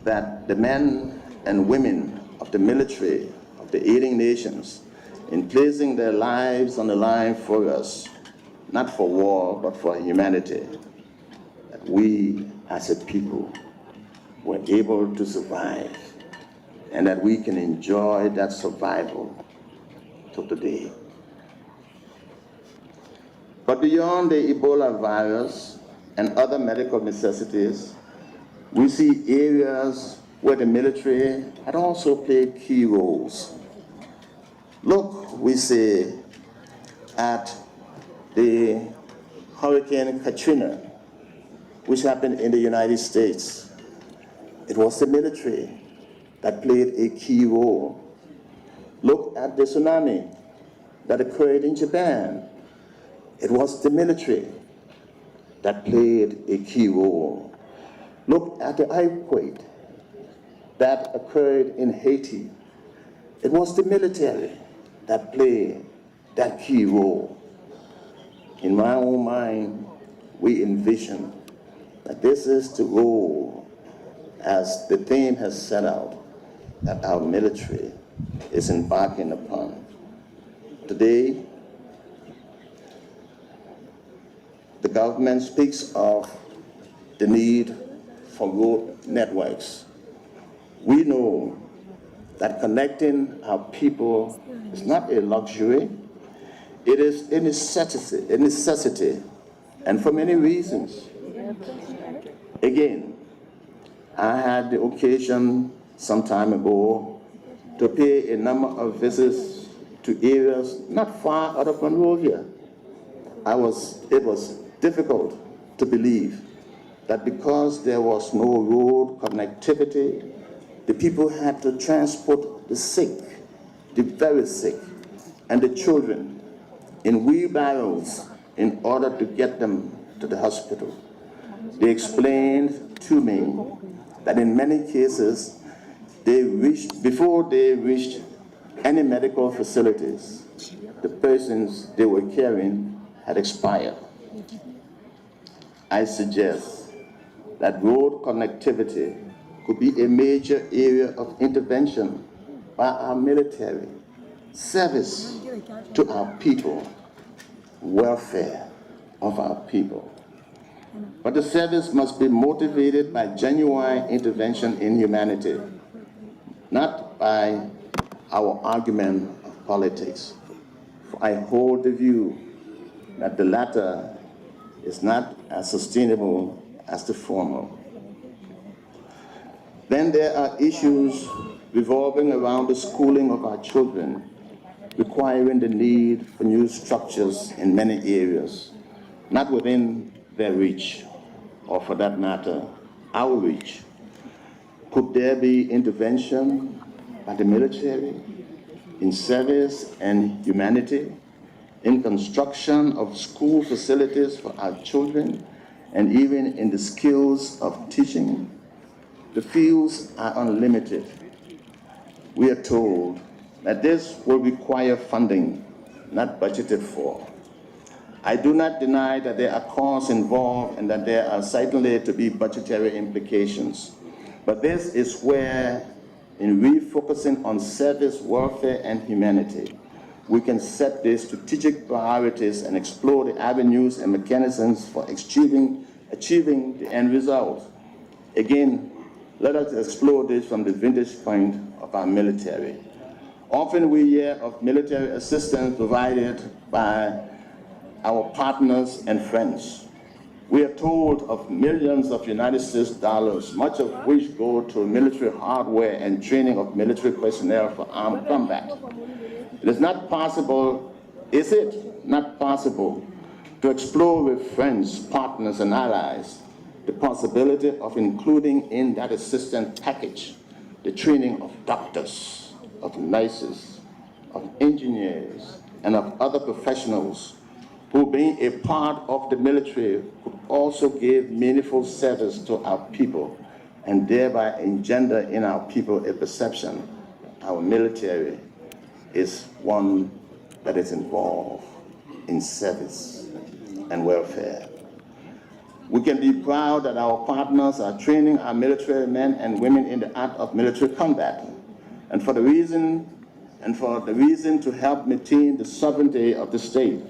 that the men and women of the military of the aiding nations, in placing their lives on the line for us, not for war, but for humanity, that we as a people were able to survive, and that we can enjoy that survival to today. But beyond the Ebola virus and other medical necessities, we see areas where the military had also played key roles. Look, we say, at the Hurricane Katrina, which happened in the United States. It was the military that played a key role. Look at the tsunami that occurred in Japan. It was the military that played a key role. Look at the earthquake that occurred in Haiti. It was the military that played that key role. In my own mind, we envision that this is the role, as the theme has set out, that our military is embarking upon. Today, the government speaks of the need for road networks. We know that connecting our people is not a luxury, it is a necessity, and for many reasons. Again, I had the occasion some time ago to pay a number of visits to areas not far out of Monrovia. It was difficult to believe that because there was no road connectivity, the people had to transport the sick, the very sick, and the children in wheelbarrows in order to get them to the hospital. They explained to me that in many cases, before they reached any medical facilities, the persons they were caring had expired. I suggest that road connectivity could be a major area of intervention by our military, service to our people, welfare of our people. But the service must be motivated by genuine intervention in humanity, not by our argument of politics. For I hold the view that the latter is not as sustainable as the former. Then there are issues revolving around the schooling of our children, requiring the need for new structures in many areas, not within their reach, or for that matter, our reach. Could there be intervention by the military in service and humanity, in construction of school facilities for our children, and even in the skills of teaching? The fields are unlimited. We are told that this will require funding, not budgeted for. I do not deny that there are costs involved and that there are certainly to be budgetary implications. But this is where, in refocusing on service, welfare, and humanity, we can set the strategic priorities and explore the avenues and mechanisms for achieving the end result. Again, let us explore this from the vantage point of our military. Often we hear of military assistance provided by our partners and friends. We are told of millions of United States dollars, much of which go to military hardware and training of military personnel for armed combat. It is not possible, is it not possible, to explore with friends, partners, and allies the possibility of including in that assistance package the training of doctors, of nurses, of engineers, and of other professionals who, being a part of the military, could also give meaningful service to our people and thereby engender in our people a perception our military is one that is involved in service and welfare. We can be proud that our partners are training our military men and women in the art of military combat, and for the reason to help maintain the sovereignty of the state.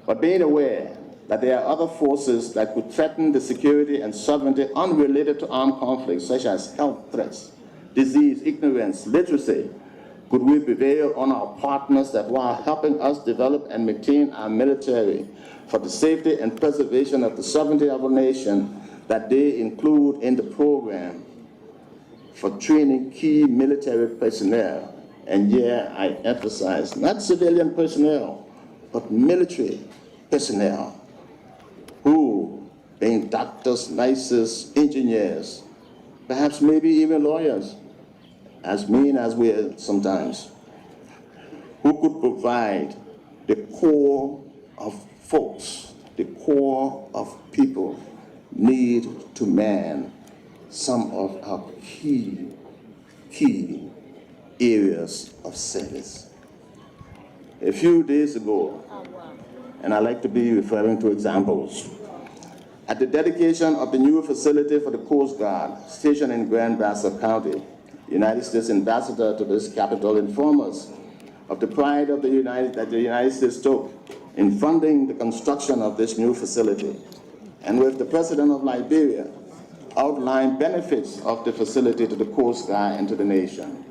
But being aware that there are other forces that could threaten the security and sovereignty unrelated to armed conflicts, such as health threats, disease, ignorance, literacy, could we prevail on our partners that while helping us develop and maintain our military for the safety and preservation of the sovereignty of our nation, that they include in the program for training key military personnel, and here I emphasize, not civilian personnel, but military personnel, who, being doctors, nurses, engineers, perhaps maybe even lawyers, as mean as we are sometimes, who could provide the core of folks, the core of people need to man some of our key areas of service. A few days ago, and I like to be referring to examples, at the dedication of the new facility for the Coast Guard stationed in Grand Bassa County, the United States ambassador to this capital informed us of the pride that the United States took in funding the construction of this new facility, and with the President of Liberia outlined benefits of the facility to the Coast Guard and to the nation.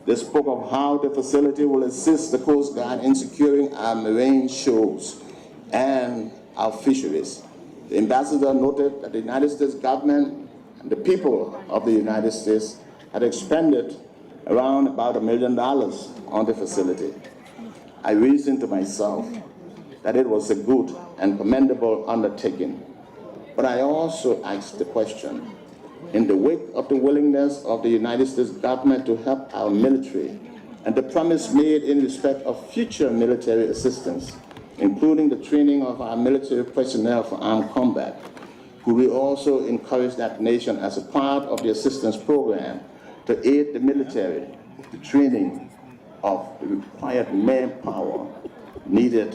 They spoke of how the facility will assist the Coast Guard in securing our marine shoals and our fisheries. The ambassador noted that the United States government and the people of the United States had expended around about $1 million on the facility. I reasoned to myself that it was a good and commendable undertaking. But I also asked the question, in the wake of the willingness of the United States government to help our military, and the promise made in respect of future military assistance, including the training of our military personnel for armed combat, could we also encourage that nation as a part of the assistance program to aid the military with the training of the required manpower needed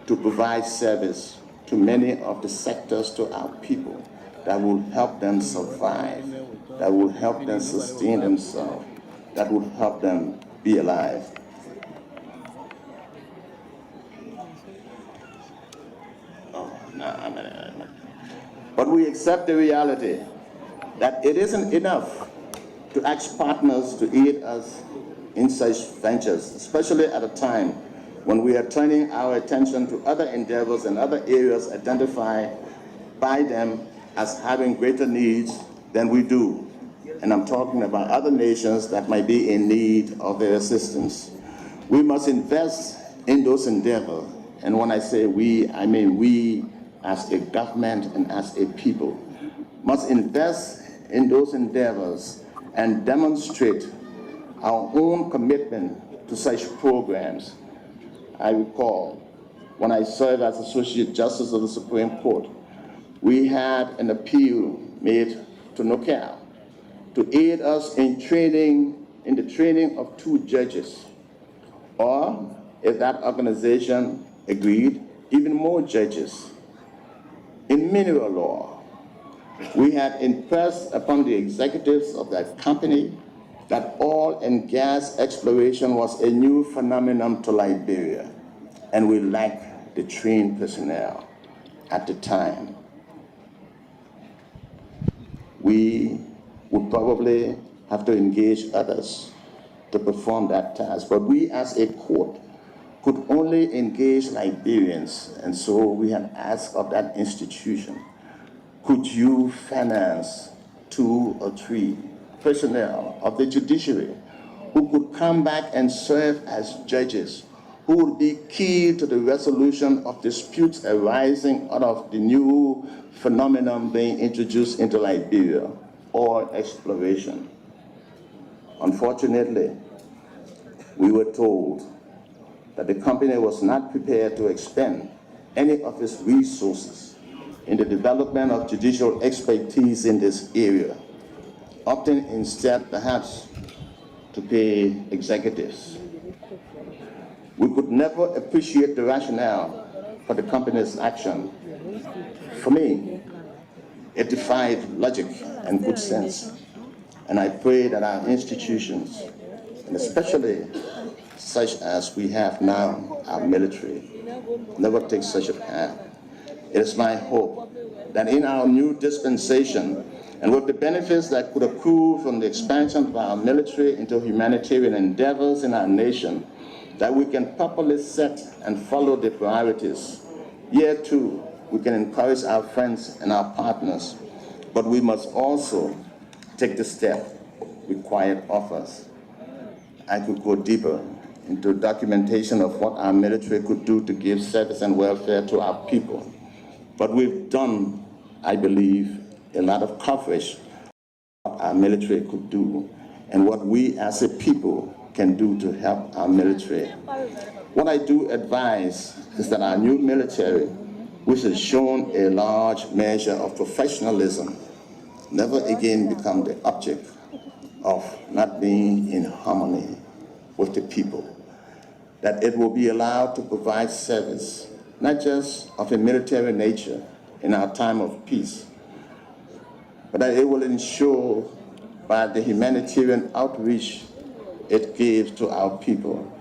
to provide service to many of the sectors to our people that will help them survive, that will help them sustain themselves, that will help them be alive. But we accept the reality that it isn't enough to ask partners to aid us in such ventures, especially at a time when we are turning our attention to other endeavors and other areas identified by them as having greater needs than we do. And I'm talking about other nations that might be in need of their assistance. We must invest in those endeavors. And when I say we, I mean we as a government and as a people must invest in those endeavors and demonstrate our own commitment to such programs. I recall when I served as Associate Justice of the Supreme Court, we had an appeal made to NOCAL to aid us in the training of 2 judges, or if that organization agreed, even more judges. In mineral law, we had impressed upon the executives of that company that oil and gas exploration was a new phenomenon to Liberia, and we lacked the trained personnel at the time. We would probably have to engage others to perform that task, but we as a court could only engage Liberians, and so we had asked of that institution, could you finance 2 or 3 personnel of the judiciary who could come back and serve as judges, who would be key to the resolution of disputes arising out of the new phenomenon being introduced into Liberia, oil exploration. Unfortunately, we were told that the company was not prepared to expend any of its resources in the development of judicial expertise in this area, opting instead perhaps to pay executives. We could never appreciate the rationale for the company's action. For me, it defied logic and good sense, and I pray that our institutions, and especially such as we have now, our military, never take such a path. It is my hope that in our new dispensation, and with the benefits that could accrue from the expansion of our military into humanitarian endeavors in our nation, that we can properly set and follow the priorities. Here too, we can encourage our friends and our partners, but we must also take the step required of us. I could go deeper into documentation of what our military could do to give service and welfare to our people. But we've done, I believe, a lot of coverage of what our military could do and what we as a people can do to help our military. What I do advise is that our new military, which has shown a large measure of professionalism, never again become the object of not being in harmony with the people. That it will be allowed to provide service, not just of a military nature in our time of peace, but that it will ensure by the humanitarian outreach it gives to our people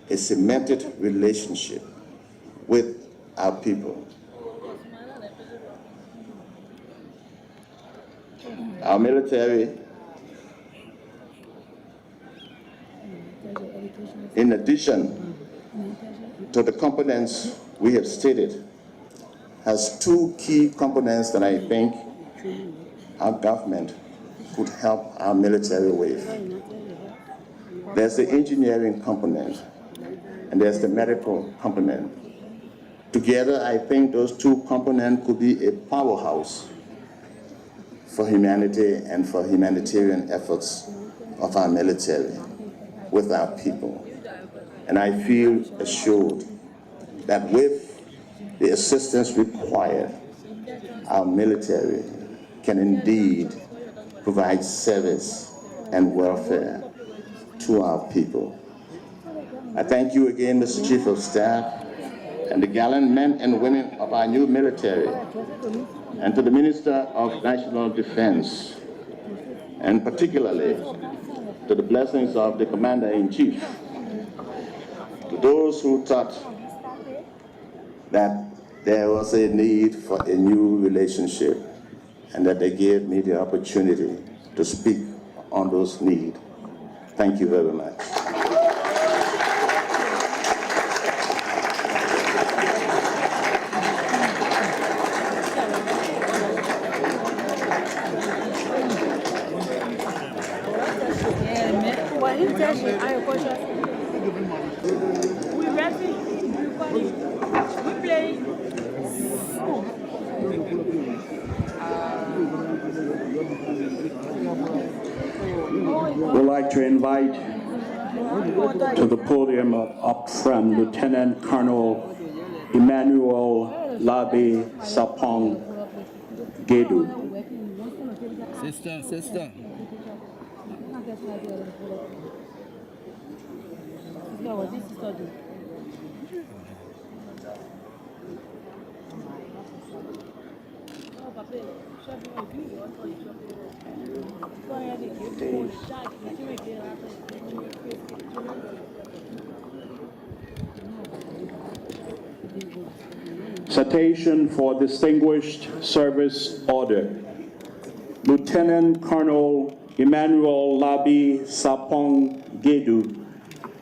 a cemented relationship with our people. Our military, in addition to the components we have stated, has 2 key components that I think our government could help our military with. There's the engineering component and there's the medical component. Together, I think those 2 components could be a powerhouse for humanity and for humanitarian efforts of our military. with our people. And I feel assured that with the assistance required, our military can indeed provide service and welfare to our people. I thank you again, Mr. Chief of Staff, and the gallant men and women of our new military, and to the Minister of National Defense, and particularly to the blessings of the Commander-in-Chief, to those who thought that there was a need for a new relationship and that they gave me the opportunity to speak on those needs. Thank you very much. We'd like to invite to the podium up front Lieutenant Colonel Emmanuel Labi Sapong Gedu. Sister. Citation for Distinguished Service Order. Lieutenant Colonel Emmanuel Labi Sapong Gedu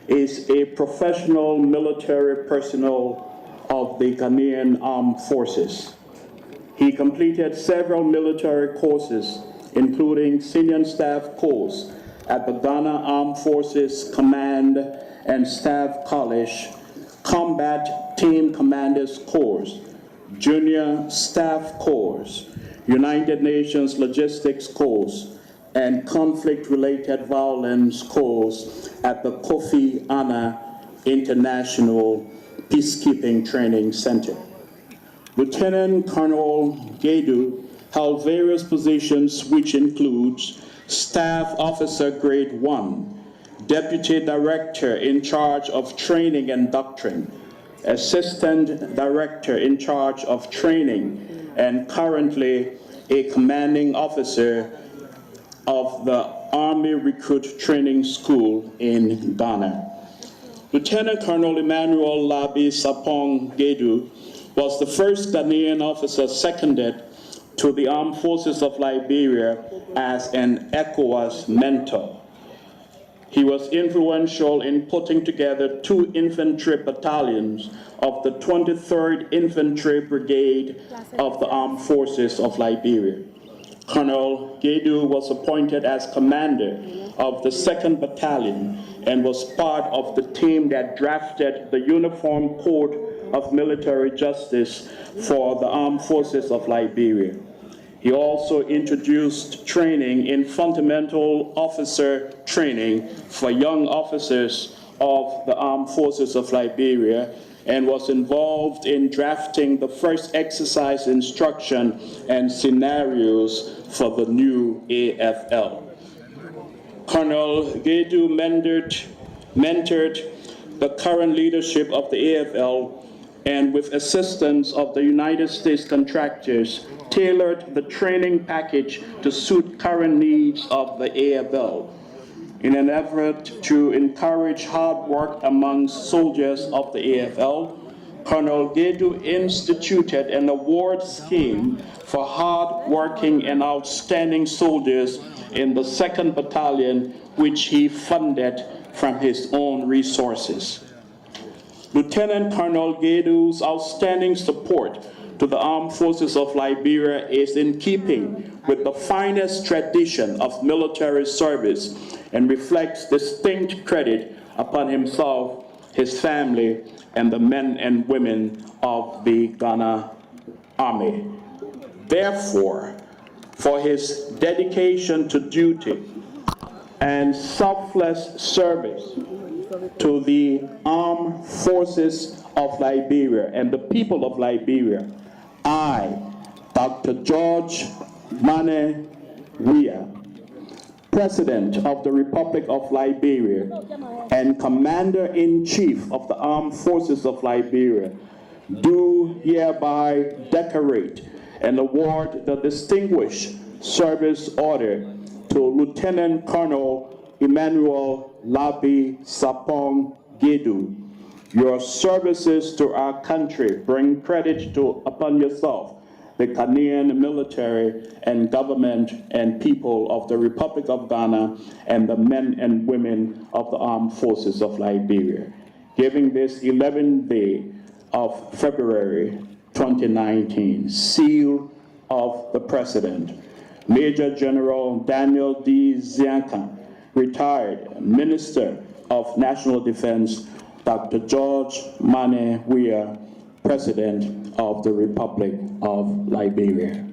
is a professional military personnel of the Ghanaian Armed Forces. He completed several military courses, including Senior Staff Course at the Ghana Armed Forces Command and Staff College, Combat Team Commanders Course, Junior Staff Course, United Nations Logistics Course, and Conflict-Related Violence Course at the Kofi Annan International Peacekeeping Training Center. Lieutenant Colonel Gedu held various positions which includes Staff Officer Grade 1, Deputy Director in charge of Training and Doctrine, Assistant Director in charge of Training, and currently a Commanding Officer of the Army Recruit Training School in Ghana. Lieutenant Colonel Emmanuel Labi Sapong Gedu was the first Ghanaian officer seconded to the Armed Forces of Liberia as an ECOWAS mentor. He was influential in putting together 2 infantry battalions of the 23rd Infantry Brigade of the Armed Forces of Liberia. Colonel Gedu was appointed as commander of the 2nd Battalion and was part of the team that drafted the Uniform Code of Military Justice for the Armed Forces of Liberia. He also introduced training in fundamental officer training for young officers of the Armed Forces of Liberia and was involved in drafting the first exercise instruction and scenarios for the new AFL. Colonel Gedu mentored the current leadership of the AFL and with assistance of the United States contractors, tailored the training package to suit current needs of the AFL. In an effort to encourage hard work among soldiers of the AFL, Colonel Gedu instituted an award scheme for hard-working and outstanding soldiers in the 2nd Battalion, which he funded from his own resources. Lieutenant Colonel Gedu's outstanding support to the Armed Forces of Liberia is in keeping with the finest tradition of military service and reflects distinct credit upon himself, his family, and the men and women of the Ghana Army. Therefore, for his dedication to duty, and selfless service to the Armed Forces of Liberia and the people of Liberia, I, Dr. George Mane Weah, President of the Republic of Liberia and Commander-in-Chief of the Armed Forces of Liberia, do hereby decorate and award the Distinguished Service Order to Lieutenant Colonel Emmanuel Labi Sapong Gedu. Your services to our country bring credit upon yourself, the Ghanaian military and government and people of the Republic of Ghana, and the men and women of the Armed Forces of Liberia. Giving this 11th day of February 2019, seal of the President, Major General Daniel D. Zianka, retired Minister of National Defense, Dr. George Mane Weah, President of the Republic of Liberia.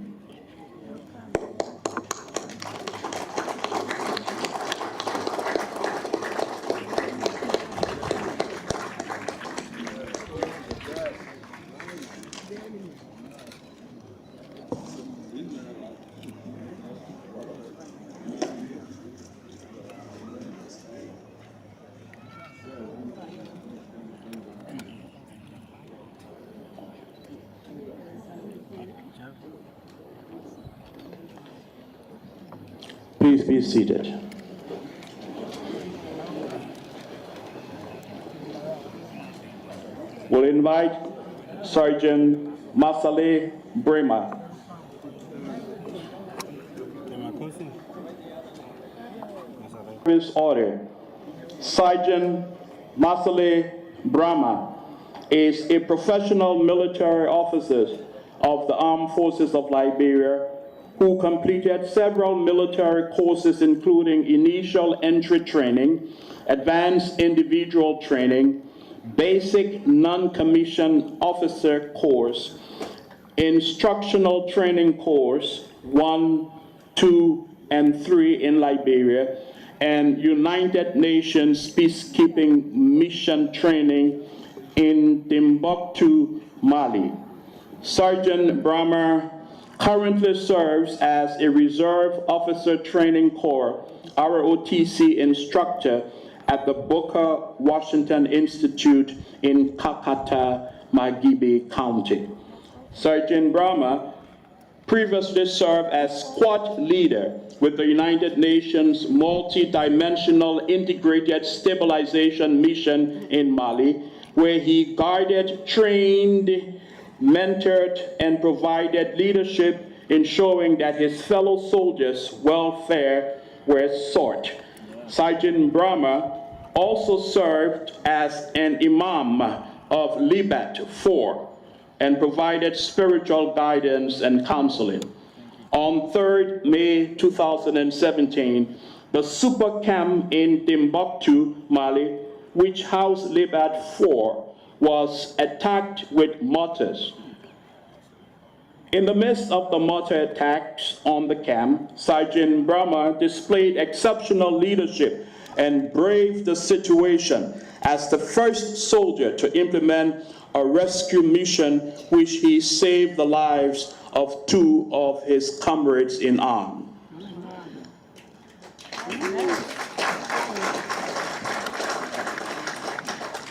Please be seated. We'll invite Sergeant Masale Brema. Service order. Sergeant Masale Brahma is a professional military officer of the Armed Forces of Liberia who completed several military courses, including initial entry training, advanced individual training, basic non-commissioned officer course, instructional training course 1, 2, and 3 in Liberia, and United Nations peacekeeping mission training in Timbuktu, Mali. Sergeant Brahma currently serves as a Reserve Officer Training Corps, ROTC instructor at the Booker Washington Institute in Kakata, Magibe County. Sergeant Brahma previously served as squad leader with the United Nations Multi-Dimensional Integrated Stabilization Mission in Mali, where he guided, trained, mentored, and provided leadership, ensuring that his fellow soldiers' welfare were sought. Sergeant Brahma also served as an imam of Libat 4 and provided spiritual guidance and counseling. On 3rd May 2017, the super camp in Timbuktu, Mali, which housed Libat 4, was attacked with mortars. In the midst of the mortar attacks on the camp, Sergeant Brahma displayed exceptional leadership and braved the situation as the first soldier to implement a rescue mission, which he saved the lives of 2 of his comrades in arms.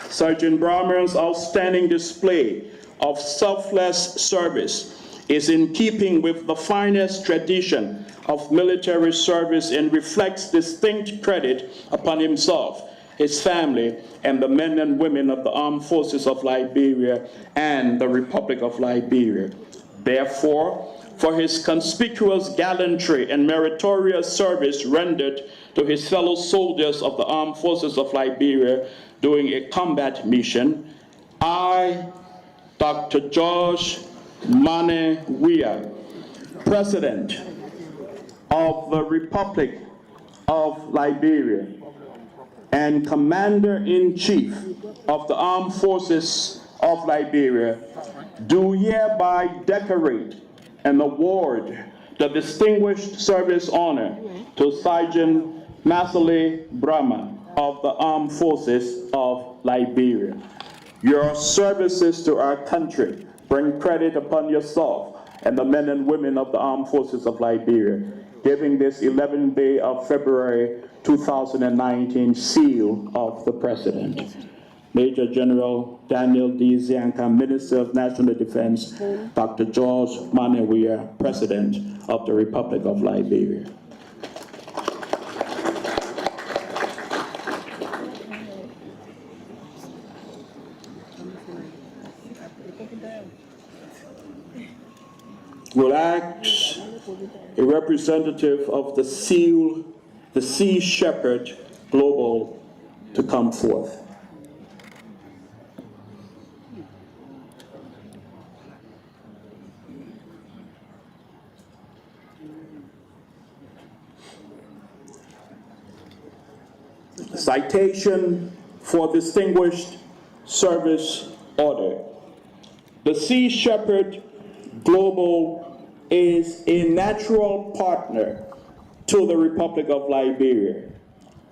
Sergeant Brahma's outstanding display of selfless service is in keeping with the finest tradition of military service and reflects distinct credit upon himself, his family, and the men and women of the Armed Forces of Liberia and the Republic of Liberia. Therefore, for his conspicuous gallantry and meritorious service rendered to his fellow soldiers of the Armed Forces of Liberia during a combat mission, I, Dr. George Mane Weah, President of the Republic of Liberia and Commander-in-Chief of the Armed Forces of Liberia, do hereby decorate and award the Distinguished Service Honor to Sergeant Masole Brahma of the Armed Forces of Liberia. Your services to our country bring credit upon yourself and the men and women of the Armed Forces of Liberia, giving this 11th day of February 2019 seal of the President. Major General Daniel D. Zianka, Minister of National Defense, Dr. George Manewia, President of the Republic of Liberia. Will ask a representative of the Sea Shepherd Global to come forth. Citation for Distinguished Service Order. The Sea Shepherd Global is a natural partner to the Republic of Liberia.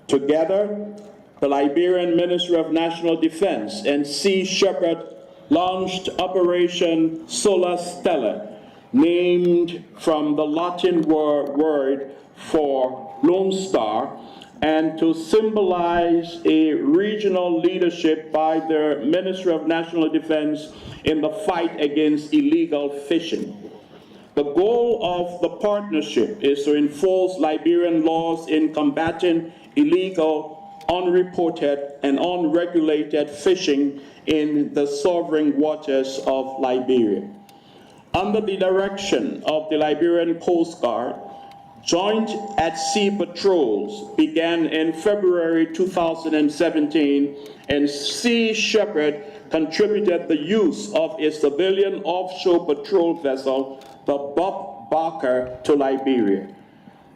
Together, the Liberian Ministry of National Defense and Sea Shepherd launched Operation Sola Stella, named from the Latin word for Lone Star, and to symbolize a regional leadership by the Ministry of National Defense in the fight against illegal fishing. The goal of the partnership is to enforce Liberian laws in combating illegal, unreported, and unregulated fishing in the sovereign waters of Liberia. Under the direction of the Liberian Coast Guard, joint at-sea patrols began in February 2017, and Sea Shepherd contributed the use of a civilian offshore patrol vessel, the Bob Barker, to Liberia.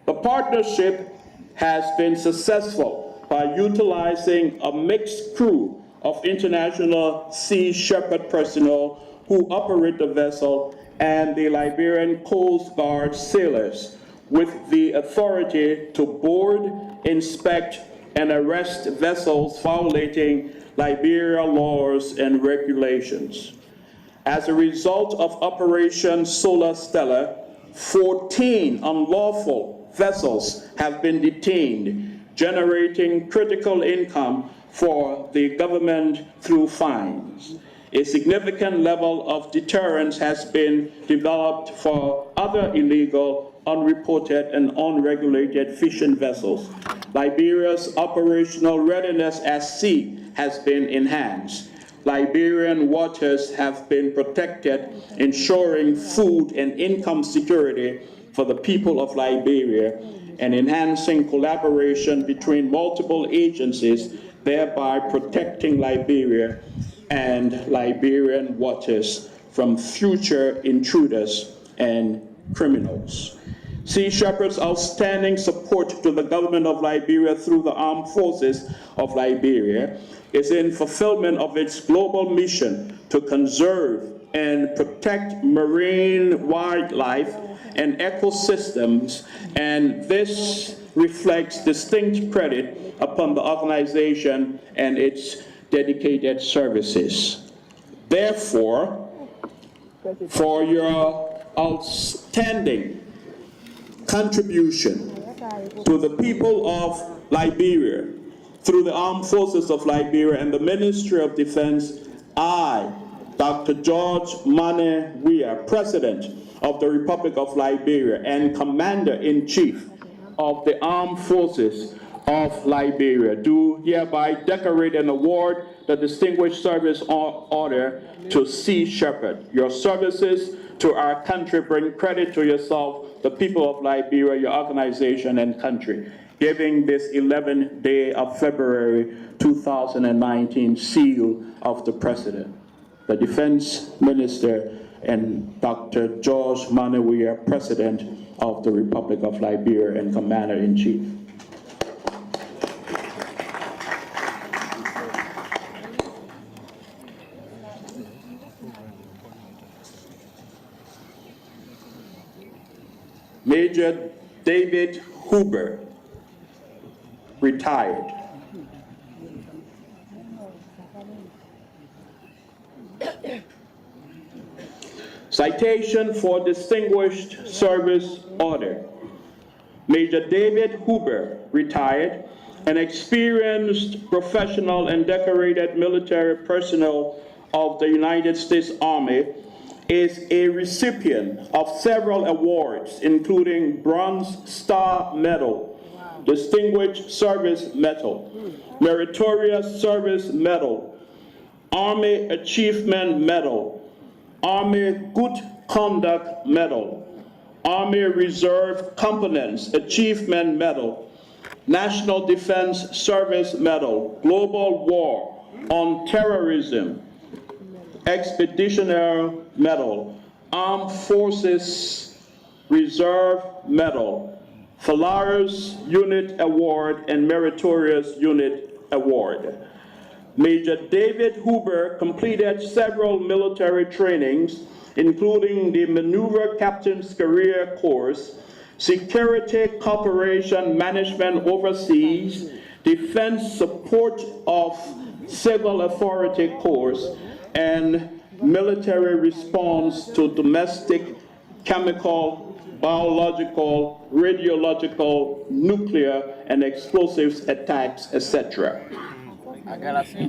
The partnership has been successful by utilizing a mixed crew of international Sea Shepherd personnel who operate the vessel and the Liberian Coast Guard sailors, with the authority to board, inspect, and arrest vessels violating Liberia laws and regulations. As a result of Operation Sola Stella, 14 unlawful vessels have been detained, generating critical income for the government through fines. A significant level of deterrence has been developed for other illegal, unreported, and unregulated fishing vessels. Liberia's operational readiness at sea has been enhanced. Liberian waters have been protected, ensuring food and income security for the people of Liberia, and enhancing collaboration between multiple agencies, thereby protecting Liberia and Liberian waters from future intruders and criminals. Sea Shepherd's outstanding support to the government of Liberia through the Armed Forces of Liberia is in fulfillment of its global mission to conserve and protect marine wildlife and ecosystems, and this reflects distinct credit upon the organization and its dedicated services. Therefore, for your outstanding contribution to the people of Liberia through the Armed Forces of Liberia and the Ministry of Defense, I, Dr. George Manewia, President of the Republic of Liberia and Commander-in-Chief of the Armed Forces of Liberia, do hereby decorate and award the Distinguished Service Order to Sea Shepherd. Your services to our country bring credit to yourself, the people of Liberia, your organization, and country, giving this 11th day of February 2019 seal of the President. The Defense Minister and Dr. George Manewia, President of the Republic of Liberia and Commander-in-Chief. Major David Huber, retired. Citation for Distinguished Service Order. Major David Huber, retired, an experienced professional and decorated military personnel of the United States Army, is a recipient of several awards, including Bronze Star Medal, Distinguished Service Medal, Meritorious Service Medal, Army Achievement Medal, Army Good Conduct Medal, Army Reserve Components Achievement Medal, National Defense Service Medal, Global War on Terrorism, Expeditionary Medal, Armed Forces Reserve Medal, Polaris Unit Award, and Meritorious Unit Award. Major David Huber completed several military trainings, including the Maneuver Captain's Career Course, Security Cooperation Management Overseas, Defense Support of Civil Authority Course, and Military Response to Domestic, Chemical, Biological, Radiological, Nuclear, and Explosives Attacks, etc.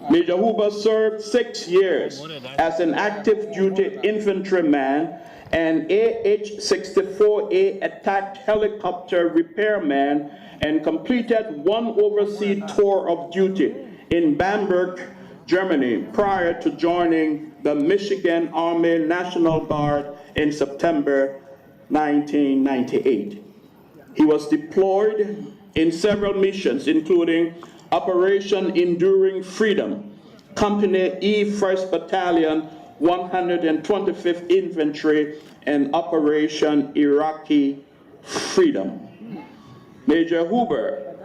Major Huber served 6 years as an active duty infantryman and AH-64A attack helicopter repairman, and completed one overseas tour of duty in Bamberg, Germany, prior to joining the Michigan Army National Guard in September 1998. He was deployed in several missions, including Operation Enduring Freedom, Company E, 1st Battalion, 125th Infantry, and Operation Iraqi Freedom. Major Huber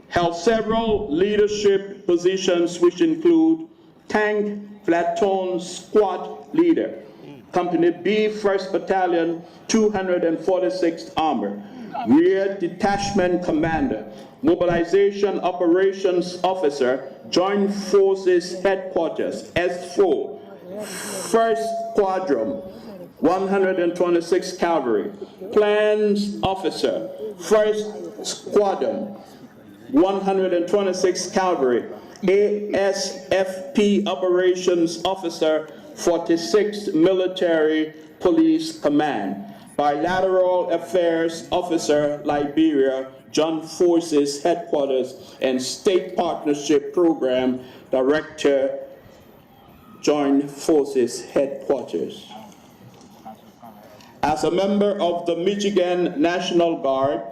held several leadership positions, which include Tank Platoon Squad Leader, Company B, 1st Battalion, 246th Armor, Rear Detachment Commander, Mobilization Operations Officer, Joint Forces Headquarters, S4, 1st Squadron, 126th Cavalry, Plans Officer, 1st Squadron, 126th Cavalry, ASFP Operations Officer, 46th Military Police Command, Bilateral Affairs Officer, Liberia, Joint Forces Headquarters, and State Partnership Program Director, Joint Forces Headquarters. As a member of the Michigan National Guard,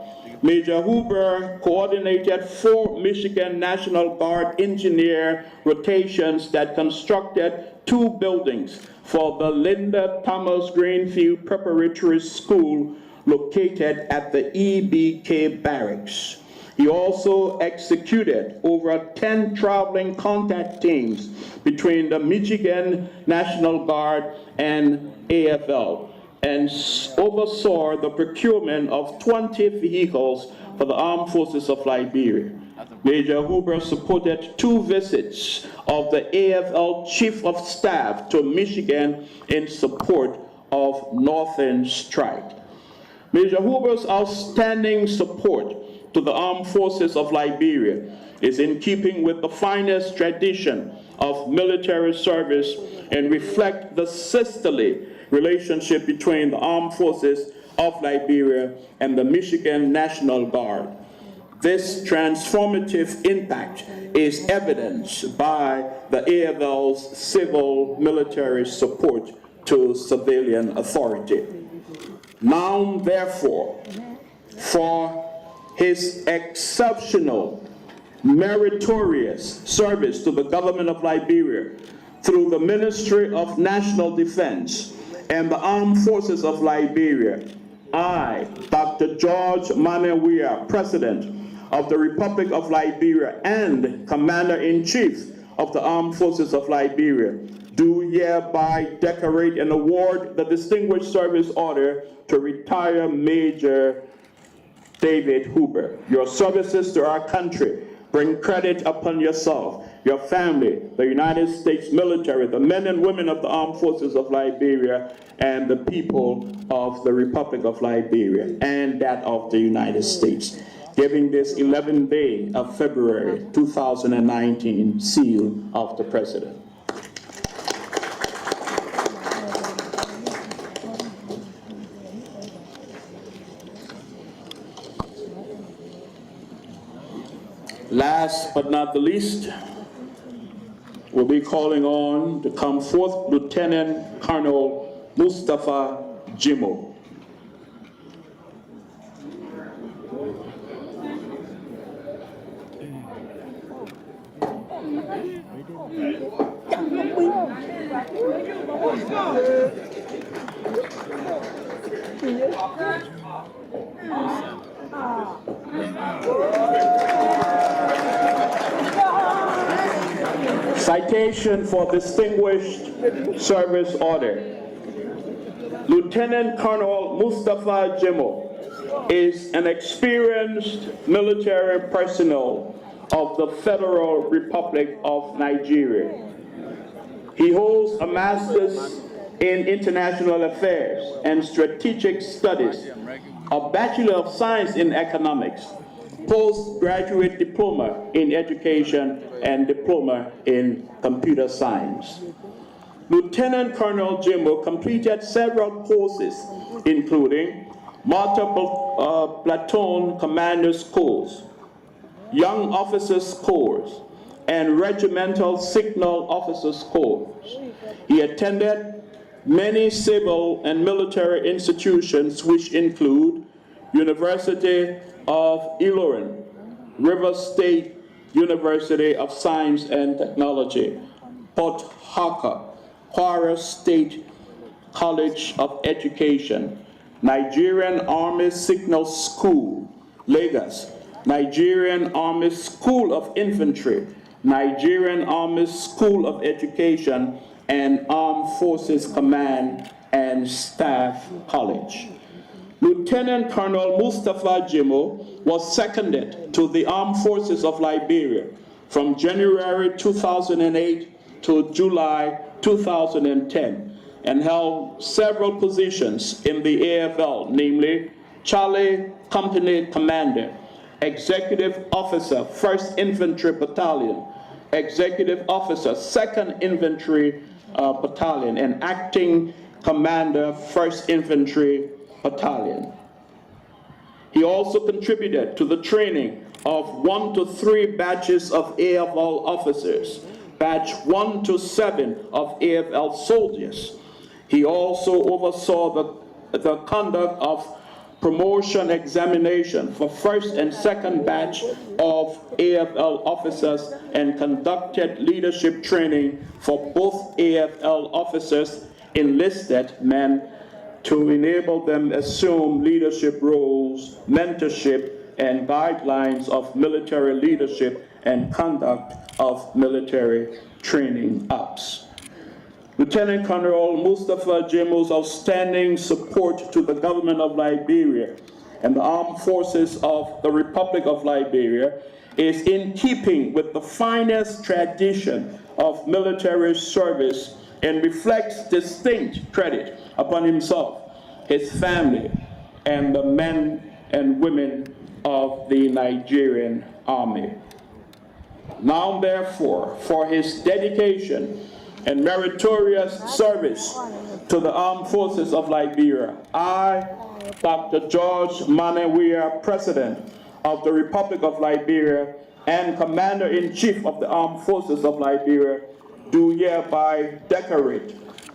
Major Huber coordinated 4 Michigan National Guard engineer rotations that constructed 2 buildings for the Linda Thomas Greenfield Preparatory School located at the EBK Barracks. He also executed over 10 traveling contact teams between the Michigan National Guard and AFL, and oversaw the procurement of 20 vehicles for the Armed Forces of Liberia. Major Huber supported 2 visits of the AFL Chief of Staff to Michigan in support of Northern Strike. Major Huber's outstanding support to the Armed Forces of Liberia is in keeping with the finest tradition of military service and reflect the sisterly relationship between the Armed Forces of Liberia and the Michigan National Guard. This transformative impact is evidenced by the AFL's civil military support to civilian authority. Now, therefore, for his exceptional, meritorious service to the government of Liberia through the Ministry of National Defense and the Armed Forces of Liberia, I, Dr. George Manewia, President of the Republic of Liberia and Commander-in-Chief of the Armed Forces of Liberia, do hereby decorate and award the Distinguished Service Order to retire Major David Huber. Your services to our country bring credit upon yourself, your family, the United States military, the men and women of the Armed Forces of Liberia, and the people of the Republic of Liberia, and that of the United States, giving this 11th day of February 2019 seal of the President. Last but not the least, we'll be calling on to come forth Lieutenant Colonel Mustafa Jimo. Citation for Distinguished Service Order. Lieutenant Colonel Mustafa Jimo is an experienced military personnel of the Federal Republic of Nigeria. He holds a master's in international affairs and strategic studies, a Bachelor of Science in economics, postgraduate diploma in education, and diploma in computer science. Lieutenant Colonel Jimo completed several courses, including multiple platoon commanders course, young officers course, and regimental signal officers course. He attended many civil and military institutions, which include University of Ilorin, River State University of Science and Technology, Port Harcourt, Kwara State College of Education, Nigerian Army Signal School, Lagos, Nigerian Army School of Infantry, Nigerian Army School of Education, and Armed Forces Command and Staff College. Lieutenant Colonel Mustafa Jimo was seconded to the Armed Forces of Liberia from January 2008 to July 2010 and held several positions in the AFL, namely Charlie Company Commander, Executive Officer, 1st Infantry Battalion, Executive Officer, 2nd Infantry Battalion, and Acting Commander, 1st Infantry Battalion. He also contributed to the training of 1 to 3 batches of AFL officers, batch 1 to 7 of AFL soldiers. He also oversaw the conduct of promotion examination for 1st and 2nd batch of AFL officers and conducted leadership training for both AFL officers, enlisted men, to enable them assume leadership roles, mentorship, and guidelines of military leadership and conduct of military training ops. Lieutenant Colonel Mustafa Jimo's outstanding support to the government of Liberia and the Armed Forces of the Republic of Liberia is in keeping with the finest tradition of military service and reflects distinct credit upon himself, his family, and the men and women of the Nigerian Army. Now, therefore, for his dedication and meritorious service to the Armed Forces of Liberia, I, Dr. George Manewia, President of the Republic of Liberia and Commander-in-Chief of the Armed Forces of Liberia, do hereby decorate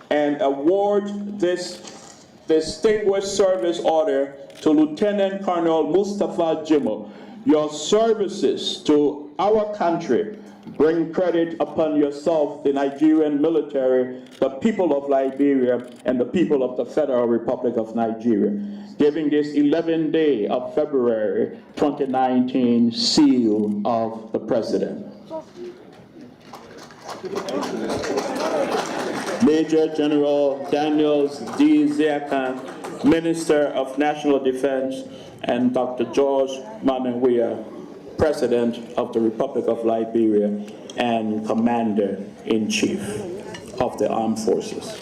and award this Distinguished Service Order to Lieutenant Colonel Mustafa Jimo. Your services to our country bring credit upon yourself, the Nigerian military, the people of Liberia, and the people of the Federal Republic of Nigeria, giving this 11th day of February 2019 seal of the President. Major General Daniels D. Ziakan, Minister of National Defense, and Dr. George Manewia, President of the Republic of Liberia and Commander-in-Chief of the Armed Forces.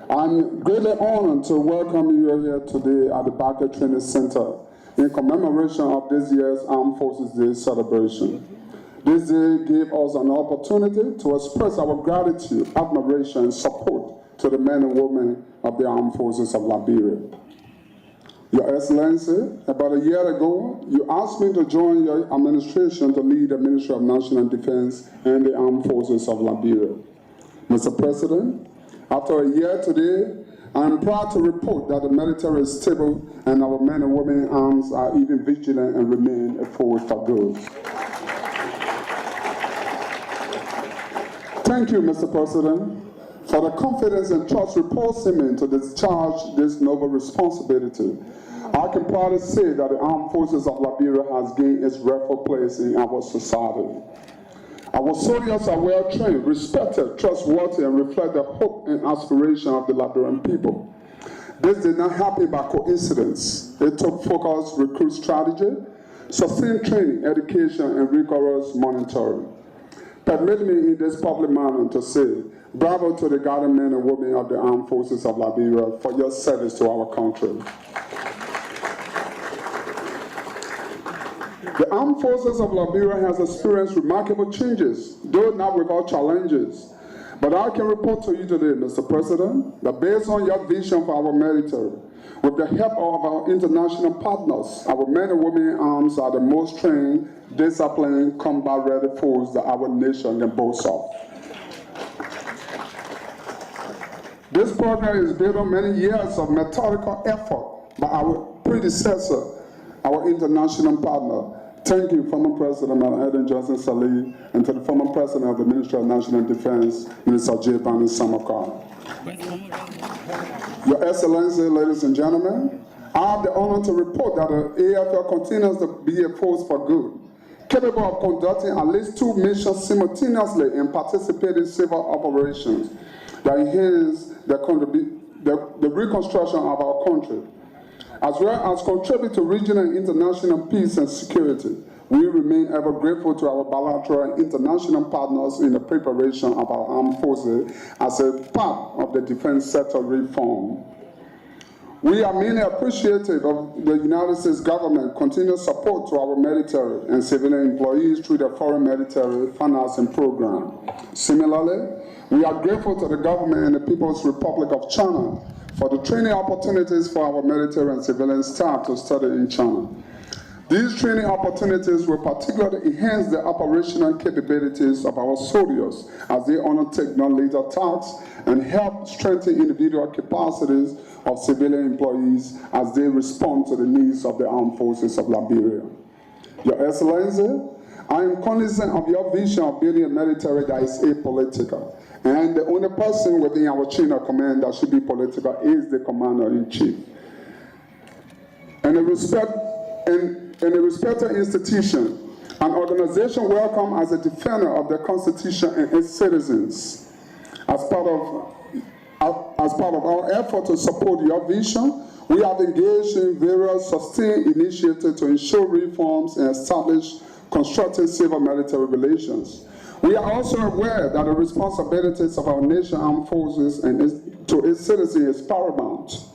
I'm greatly honored to welcome you here today at the Barker Training Center in commemoration of this year's Armed Forces Day celebration. This day gave us an opportunity to express our gratitude, admiration, and support to the men and women of the Armed Forces of Liberia. Your Excellency, about a year ago, you asked me to join your administration to lead the Ministry of National Defense and the Armed Forces of Liberia. Mr. President, after a year today, I am proud to report that the military is stable and our men and women in arms are even vigilant and remain a force for good. Thank you, Mr. President, for the confidence and trust reposed in me to discharge this noble responsibility. I can proudly say that the Armed Forces of Liberia has gained its rightful place in our society. Our soldiers are well trained, respected, trustworthy, and reflect the hope and aspiration of the Liberian people. This did not happen by coincidence. It took focused recruit strategy, sustained training, education, and rigorous monitoring. Permit me in this public manner to say, bravo to the guardian men and women of the Armed Forces of Liberia for your service to our country. The Armed Forces of Liberia has experienced remarkable changes, though not without challenges. But I can report to you today, Mr. President, that based on your vision for our military, with the help of our international partners, our men and women in arms are the most trained, disciplined, combat-ready force that our nation can boast of. This program is built on many years of methodical effort by our predecessor, our international partner. Thank you, former President Eden Johnson Salih, and to the former President of the Ministry of National Defense, Minister J. Bani Samakar. Your Excellency, ladies and gentlemen, I have the honor to report that the AFL continues to be a force for good, capable of conducting at least 2 missions simultaneously and participating in civil operations that enhance the reconstruction of our country, as well as contribute to regional and international peace and security. We remain ever grateful to our bilateral and international partners in the preparation of our armed forces as a part of the defense sector reform. We are mainly appreciative of the United States government continued support to our military and civilian employees through the foreign military financing program. Similarly, we are grateful to the government and the People's Republic of China for the training opportunities for our military and civilian staff to study in China. These training opportunities will particularly enhance the operational capabilities of our soldiers as they undertake non-lethal tasks and help strengthen individual capacities of civilian employees as they respond to the needs of the Armed Forces of Liberia. Your Excellency, I am cognizant of your vision of building a military that is apolitical, and the only person within our chain of command that should be political is the Commander-in-Chief. And a respected institution, an organization welcome as a defender of the Constitution and its citizens. As part of our effort to support your vision, we have engaged in various sustained initiatives to ensure reforms and establish constructive civil-military relations. We are also aware that the responsibilities of our nation's armed forces and to its citizens is paramount.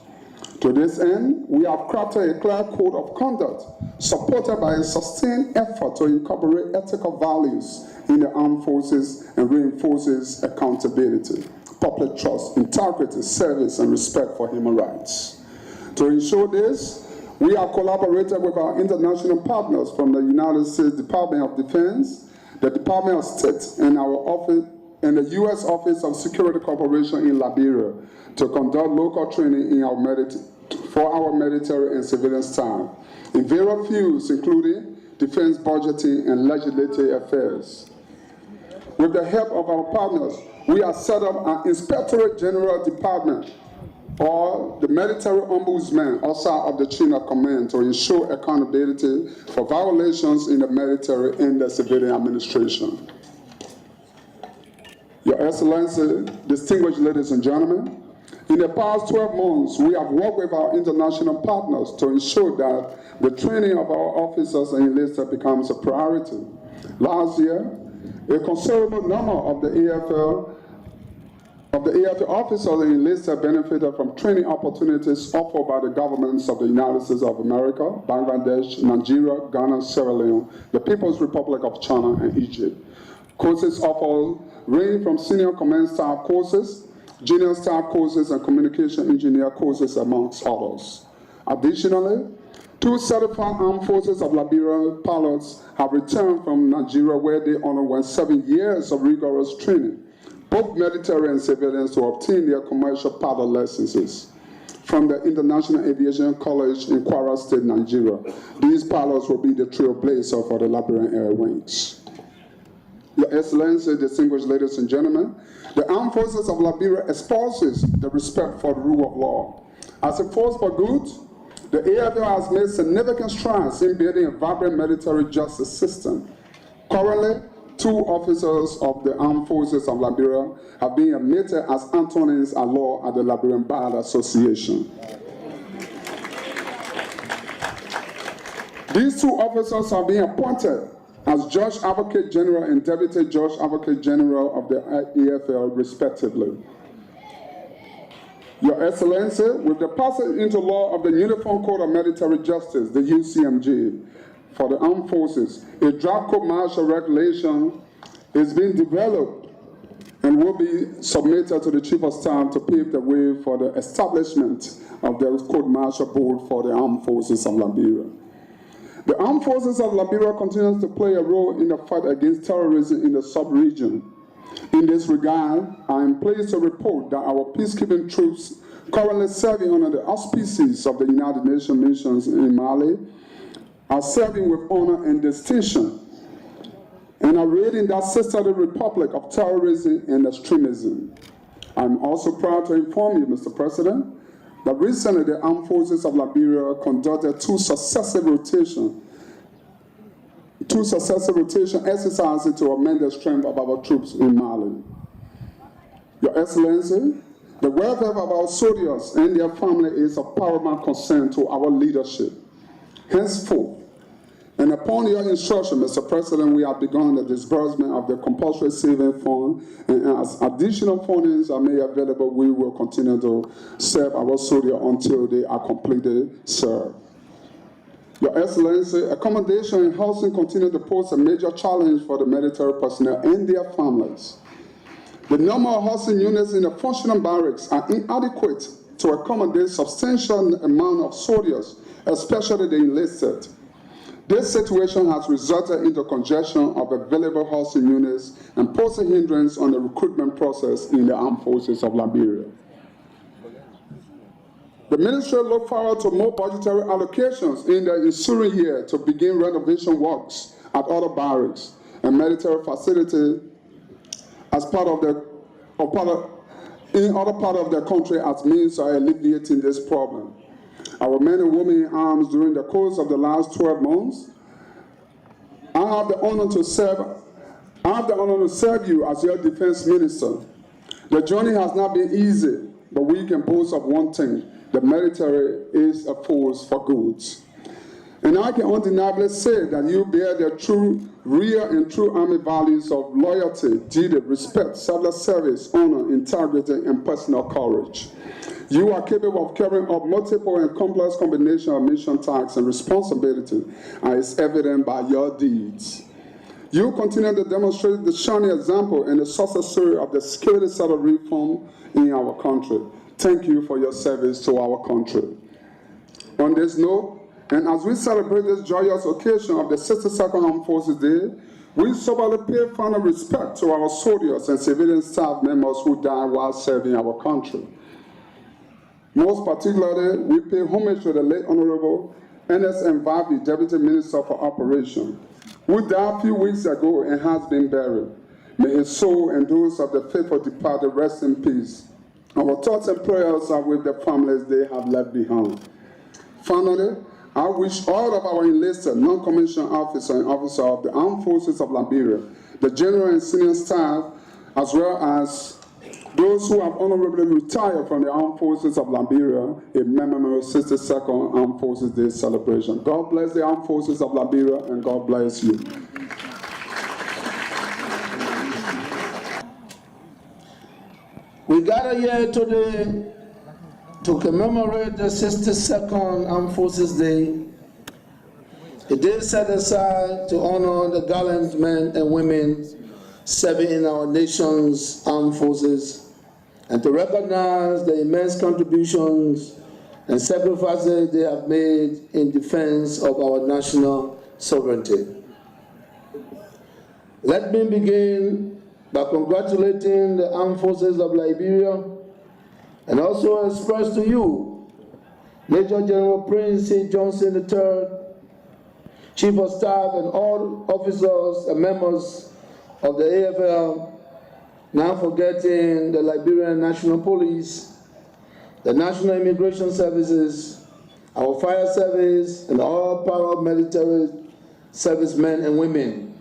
To this end, we have crafted a clear code of conduct supported by a sustained effort to incorporate ethical values in the armed forces and reinforces accountability, public trust, integrity, service, and respect for human rights. To ensure this, we have collaborated with our international partners from the United States Department of Defense, the Department of State, and our office, and the U.S. Office of Security Cooperation in Liberia to conduct local training in for our military and civilian staff in various fields, including defense budgeting and legislative affairs. With the help of our partners, we have set up an Inspectorate General Department, or the Military Ombudsman, outside of the chain of command to ensure accountability for violations in the military and the civilian administration. Your Excellency, distinguished ladies and gentlemen, In the past 12 months, we have worked with our international partners to ensure that the training of our officers and enlisted becomes a priority. Last year, a considerable number of the AFL officers and enlisted benefited from training opportunities offered by the governments of the United States of America, Bangladesh, Nigeria, Ghana, Sierra Leone, the People's Republic of China, and Egypt. Courses offered range from senior command staff courses, junior staff courses, and communication engineer courses, amongst others. Additionally, 2 certified Armed Forces of Liberia pilots have returned from Nigeria, where they underwent 7 years of rigorous training, both military and civilians, to obtain their commercial pilot licenses from the International Aviation College in Kwara State, Nigeria. These pilots will be the trailblazer for the Liberian Air Wings. Your Excellency, distinguished ladies and gentlemen, the Armed Forces of Liberia espouses the respect for the rule of law. As a force for good, the AFL has made significant strides in building a vibrant military justice system. Currently, 2 officers of the Armed Forces of Liberia have been admitted as attorneys at law at the Liberian Bar Association. These 2 officers are being appointed as Judge Advocate General and Deputy Judge Advocate General of the AFL, respectively. Your Excellency, with the passage into law of the Uniform Code of Military Justice, the UCMJ, for the Armed Forces, a draft Code Martial regulation is being developed and will be submitted to the Chief of Staff to pave the way for the establishment of the Code Martial Board for the Armed Forces of Liberia. The Armed Forces of Liberia continues to play a role in the fight against terrorism in the sub-region. In this regard, I am pleased to report that our peacekeeping troops currently serving under the auspices of the United Nations missions in Mali are serving with honor and distinction and are ridding that sisterly republic of terrorism and extremism. I'm also proud to inform you, Mr. President, that recently the Armed Forces of Liberia conducted 2 successive rotation exercises to amend the strength of our troops in Mali. Your Excellency, the welfare of our soldiers and their family is of paramount concern to our leadership. Henceforth, and upon your instruction, Mr. President, we have begun the disbursement of the compulsory saving fund, and as additional fundings are made available, we will continue to serve our soldiers until they are completely served. Your Excellency, accommodation and housing continue to pose a major challenge for the military personnel and their families. The number of housing units in the functional barracks are inadequate to accommodate substantial amount of soldiers, especially the enlisted. This situation has resulted in the congestion of available housing units and posed a hindrance on the recruitment process in the Armed Forces of Liberia. The Ministry looks forward to more budgetary allocations in the ensuing year to begin renovation works at other barracks and military facilities as in other parts of the country as means of alleviating this problem. Our men and women in arms during the course of the last 12 months, I have the honor to serve you as your defense minister. The journey has not been easy, but we can boast of one thing: the military is a force for good. And I can undeniably say that you bear the real and true Army values of loyalty, duty, respect, selfless service, honor, integrity, and personal courage. You are capable of carrying out multiple and complex combinations of mission tasks and responsibility, and it's evident by your deeds. You continue to demonstrate the shining example and the success story of the security sector reform in our country. Thank you for your service to our country. On this note, and as we celebrate this joyous occasion of the 62nd Armed Forces Day, we soberly pay final respect to our soldiers and civilian staff members who died while serving our country. Most particularly, we pay homage to the late Honorable Ernest Mvavi, Deputy Minister for Operations, who died a few weeks ago and has been buried. May his soul and those of the faithful departed rest in peace. Our thoughts and prayers are with the families they have left behind. Finally, I wish all of our enlisted non-commissioned officers and officers of the Armed Forces of Liberia, the general and senior staff, as well as Those who have honorably retired from the Armed Forces of Liberia, a memorial 62nd Armed Forces Day celebration. God bless the Armed Forces of Liberia, and God bless you. We gather here today to commemorate the 62nd Armed Forces Day, a day set aside to honor the gallant men and women serving in our nation's armed forces, and to recognize the immense contributions and sacrifices they have made in defense of our national sovereignty. Let me begin by congratulating the Armed Forces of Liberia and also express to you Major General Prince C. Johnson III, Chief of Staff, and all officers and members of the AFL, not forgetting the Liberian National Police, the National Immigration Services, our fire service, and all paramilitary servicemen and women.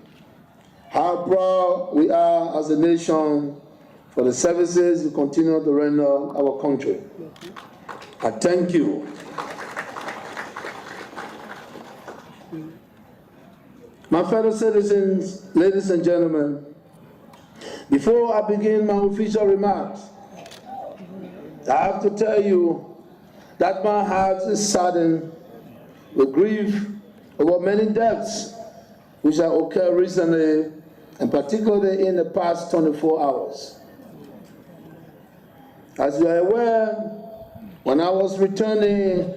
How proud we are as a nation for the services you continue to render our country. I thank you. My fellow citizens, ladies and gentlemen, before I begin my official remarks, I have to tell you that my heart is saddened with grief over many deaths which have occurred recently, and particularly in the past 24 hours. As you are aware, when I was returning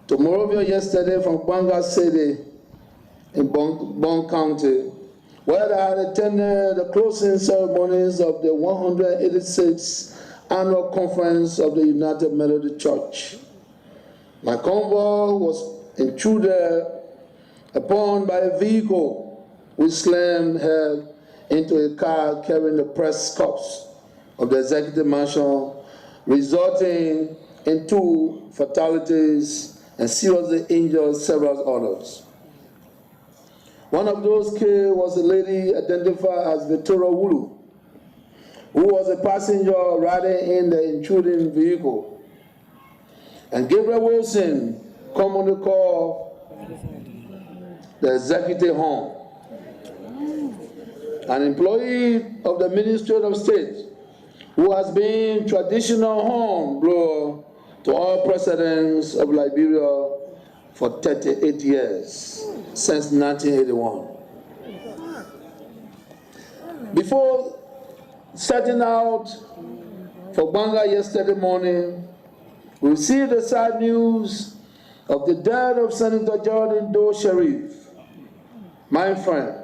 to Monrovia yesterday from Banga City in Bon County, where I had attended the closing ceremonies of the 186th Annual Conference of the United Methodist Church. My convoy was intruded upon by a vehicle which slammed her into a car carrying the press corps of the Executive Mansion, resulting in 2 fatalities and seriously injured several others. One of those killed was a lady identified as Victoria Wulu, who was a passenger riding in the intruding vehicle. And Gabriel Wilson, commonly called the Executive Home, an employee of the Ministry of State, who has been traditional horn blower to all presidents of Liberia for 38 years, since 1981. Before setting out for Banga yesterday morning, we received the sad news of the death of Senator Jordan Doe Sharif, my friend,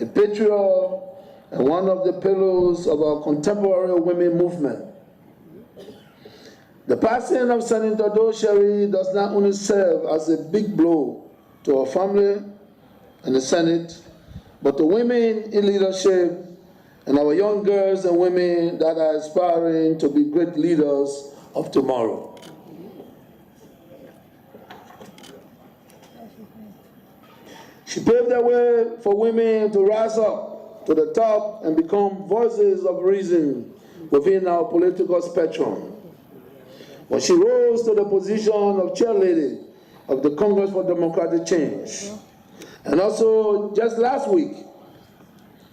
a patriot and one of the pillars of our contemporary women movement. The passing of Senator Doe Sharif does not only serve as a big blow to our family and the Senate, but to women in leadership and our young girls and women that are aspiring to be great leaders of tomorrow. She paved the way for women to rise up to the top and become voices of reason within our political spectrum. When she rose to the position of chairlady of the Congress for Democratic Change. And also, just last week,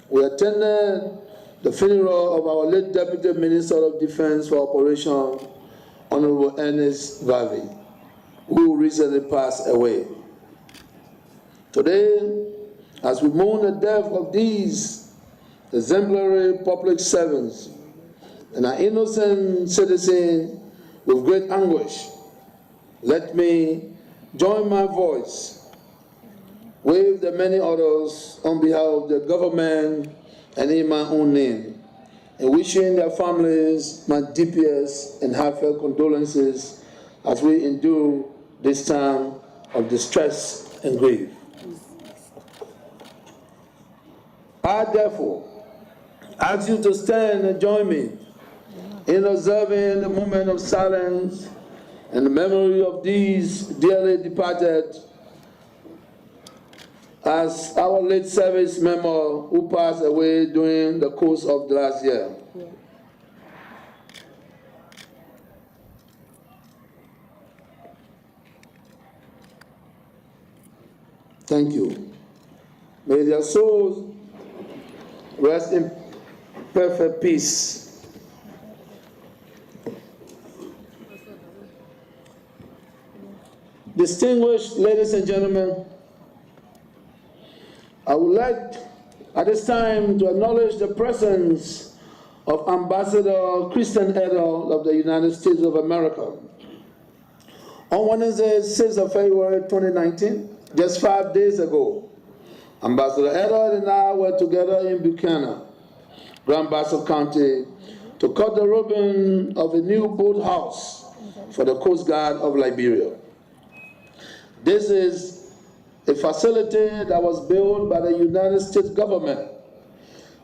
we attended the funeral of our late Deputy Minister of Defense for Operation, Honorable Ernest Vavi, who recently passed away. Today, as we mourn the death of these exemplary public servants and an innocent citizen with great anguish, let me join my voice with the many others on behalf of the government and in my own name, in wishing their families my deepest and heartfelt condolences as we endure this time of distress and grief. I therefore ask you to stand and join me in observing the moment of silence and the memory of these dearly departed, as our late service member who passed away during the course of the last year. Thank you. May their souls rest in perfect peace. Distinguished ladies and gentlemen, I would like at this time to acknowledge the presence of Ambassador Christian Edel of the United States of America. On Wednesday, 6th of February 2019, just 5 days ago, Ambassador Edel and I were together in Buchanan, Grand Bassa County, to cut the ribbon of a new boathouse for the Coast Guard of Liberia. This is a facility that was built by the United States government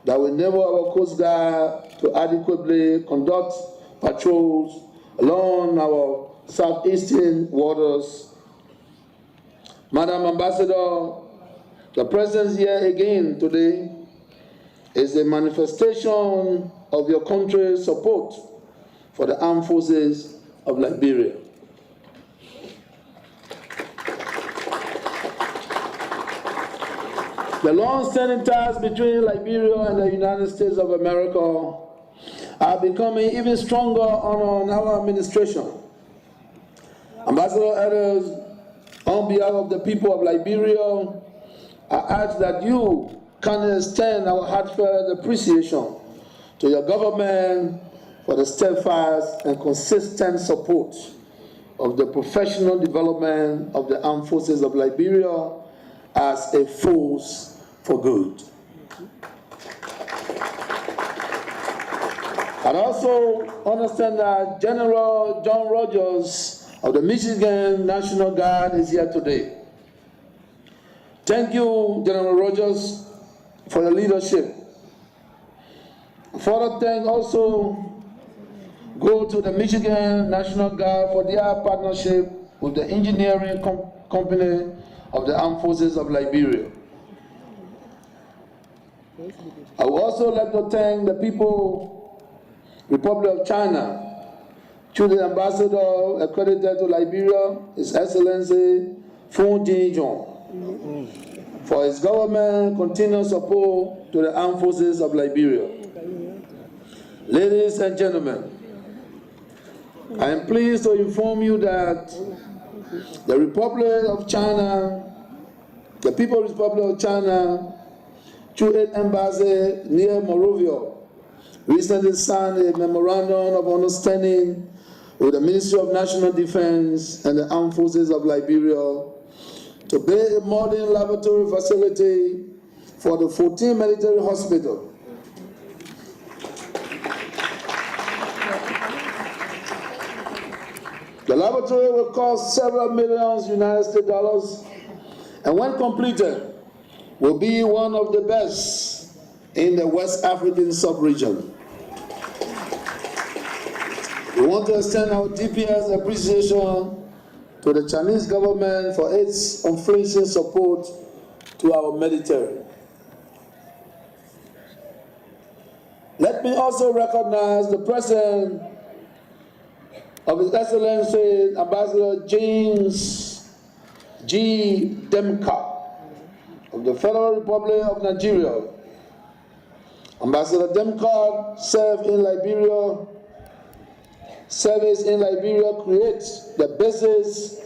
that will enable our Coast Guard to adequately conduct patrols along our southeastern waters. Madam Ambassador, the presence here again today is a manifestation of your country's support for the Armed Forces of Liberia. The long-standing ties between Liberia and the United States of America are becoming even stronger on our administration. Ambassador Edels, on behalf of the people of Liberia, I ask that you can extend our heartfelt appreciation to your government for the steadfast and consistent support of the professional development of the Armed Forces of Liberia as a force for good. I also understand that General John Rogers of the Michigan National Guard is here today. Thank you, General Rogers, for your leadership. Further thanks also go to the Michigan National Guard for their partnership with the engineering company of the Armed Forces of Liberia. I would also like to thank the people, Republic of China, through the ambassador accredited to Liberia, His Excellency Fung Jin-jong, for his government continued support to the Armed Forces of Liberia. Ladies and gentlemen, I am pleased to inform you that the Republic of China, the People's Republic of China, through its embassy near Monrovia, recently signed a memorandum of understanding with the Ministry of National Defense and the Armed Forces of Liberia to build a modern laboratory facility for the 14th Military Hospital. The laboratory will cost several millions United States dollars, and when completed, will be one of the best in the West African sub-region. We want to extend our deepest appreciation to the Chinese government for its unflinching support to our military. Let me also recognize the presence of His Excellency Ambassador James G. Demka of the Federal Republic of Nigeria. Ambassador Demka served in Liberia. Service in Liberia creates the basis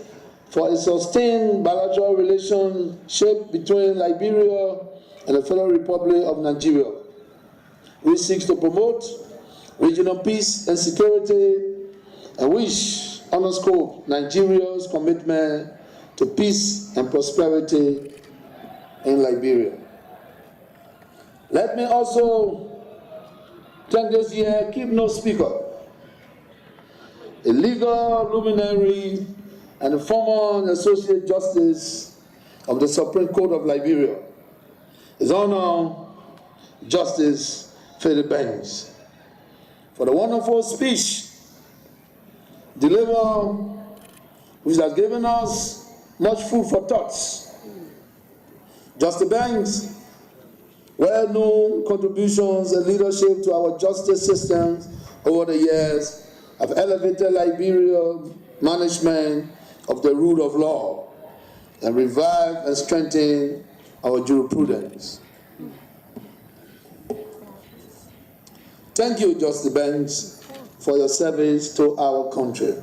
for a sustained bilateral relationship between Liberia and the Federal Republic of Nigeria, which seeks to promote regional peace and security, and which underscores Nigeria's commitment to peace and prosperity in Liberia. Let me also thank this year Keep No Speaker, a legal luminary and a former Associate Justice of the Supreme Court of Liberia, His Honor Justice Philip Banks, for the wonderful speech delivered, which has given us much food for thoughts. Justice Banks' well-known contributions and leadership to our justice systems over the years have elevated Liberia's management of the rule of law, and revive and strengthen our jurisprudence. Thank you, Justice Benz, for your service to our country.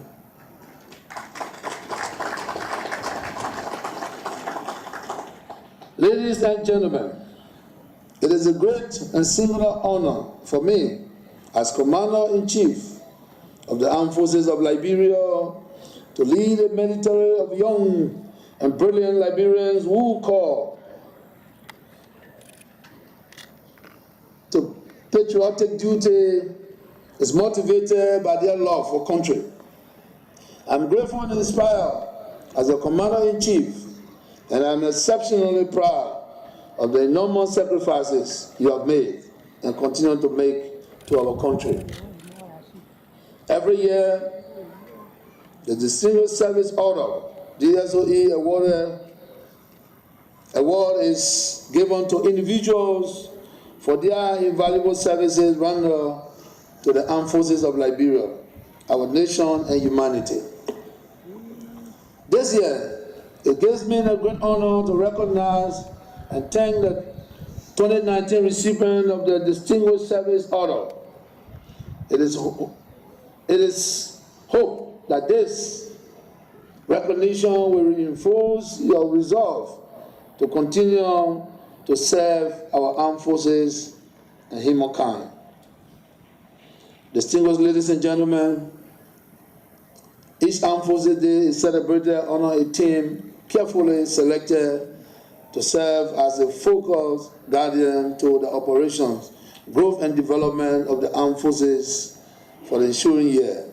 Ladies and gentlemen, it is a great and singular honor for me as Commander-in-Chief of the Armed Forces of Liberia to lead a military of young and brilliant Liberians who call to patriotic duty is motivated by their love for country. I'm grateful and inspired as a Commander-in-Chief, and I'm exceptionally proud of the enormous sacrifices you have made and continue to make to our country. Every year, the Distinguished Service Order, DSOE award is given to individuals for their invaluable services rendered to the Armed Forces of Liberia, our nation and humanity. This year, it gives me a great honor to recognize and thank the 2019 recipient of the Distinguished Service Order. It is hope that this recognition will reinforce your resolve to continue to serve our armed forces and humankind. Distinguished ladies and gentlemen, each Armed Forces Day is celebrated on a team carefully selected to serve as a focused guardian to the operations, growth and development of the armed forces for the ensuing year.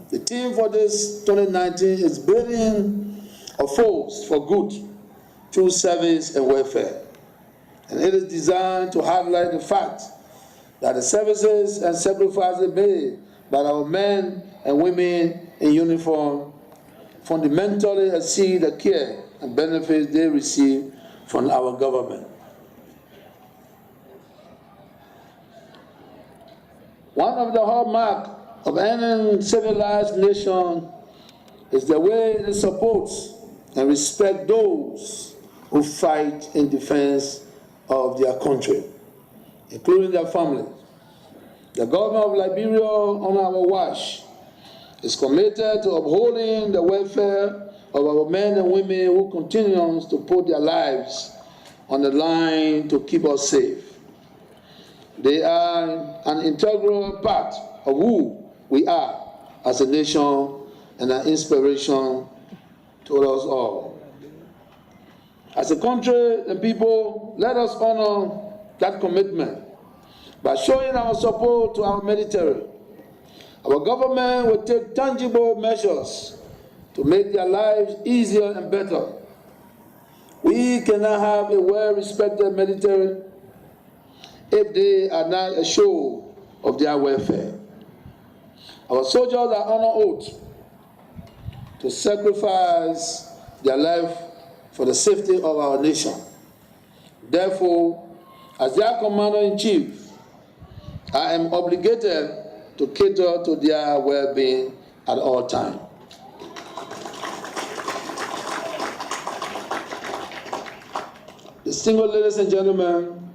The theme for this 2019 is building a force for good through service and welfare. And it is designed to highlight the fact that the services and sacrifices made by our men and women in uniform fundamentally exceed the care and benefits they receive from our government. One of the hallmarks of any civilized nation is the way it supports and respects those who fight in defense of their country, including their families. The government of Liberia, on our watch, is committed to upholding the welfare of our men and women who continue to put their lives on the line to keep us safe. They are an integral part of who we are as a nation and an inspiration to us all. As a country and people, let us honor that commitment by showing our support to our military. Our government will take tangible measures to make their lives easier and better. We cannot have a well-respected military if they are not assured of their welfare. Our soldiers are on oath to sacrifice their life for the safety of our nation. Therefore, as their Commander-in-Chief, I am obligated to cater to their well-being at all times. Distinguished ladies and gentlemen,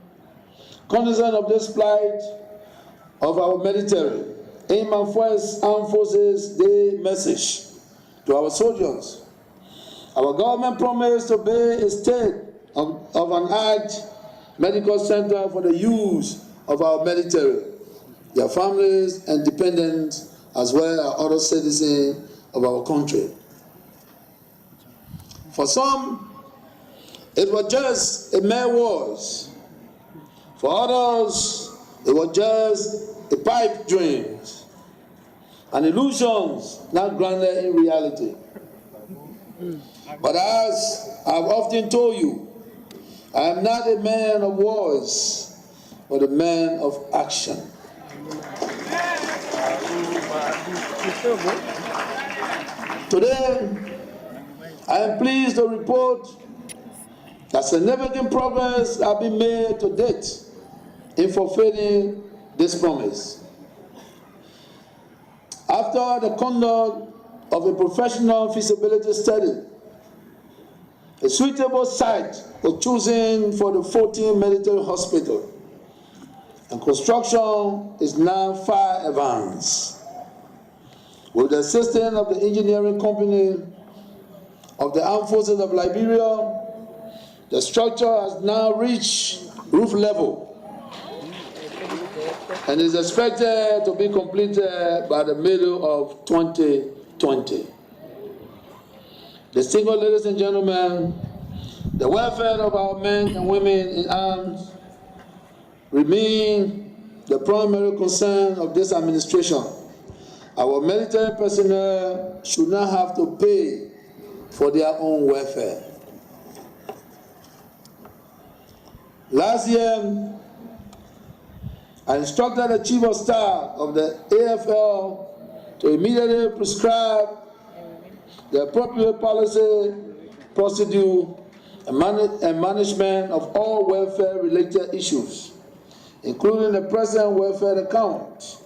cognizant of this plight of our military, in my first Armed Forces Day message to our soldiers, our government promised to build a state of an art medical center for the use of our military, their families and dependents, as well as other citizens of our country. For some, it was just a mere words. For others, it was just a pipe dream, an illusions not grounded in reality. But as I've often told you, I am not a man of words, but a man of action. Today, I am pleased to report that significant progress has been made to date in fulfilling this promise. After the conduct of a professional feasibility study, A suitable site was chosen for the 14th Military Hospital, and construction is now far advanced. With the assistance of the engineering company of the Armed Forces of Liberia, the structure has now reached roof level and is expected to be completed by the middle of 2020. Distinguished ladies and gentlemen, the welfare of our men and women in arms remain the primary concern of this administration. Our military personnel should not have to pay for their own welfare. Last year, I instructed the Chief of Staff of the AFL to immediately prescribe the appropriate policy, procedure, and management of all welfare-related issues, including the present welfare account.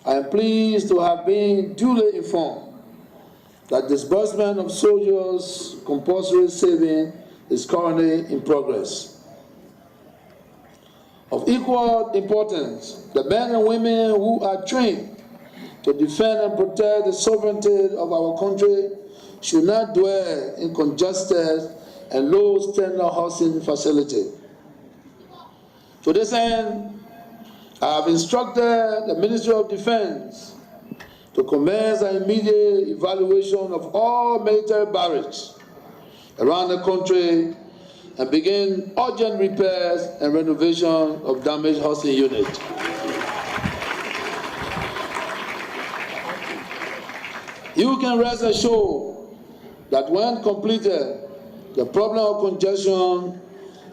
I am pleased to have been duly informed that disbursement of soldiers' compulsory saving is currently in progress. Of equal importance, the men and women who are trained to defend and protect the sovereignty of our country should not dwell in congested and low-standard housing facilities. To this end, I have instructed the Ministry of Defense to commence an immediate evaluation of all military barracks around the country and begin urgent repairs and renovation of damaged housing units. You can rest assured that when completed, the problem of congestion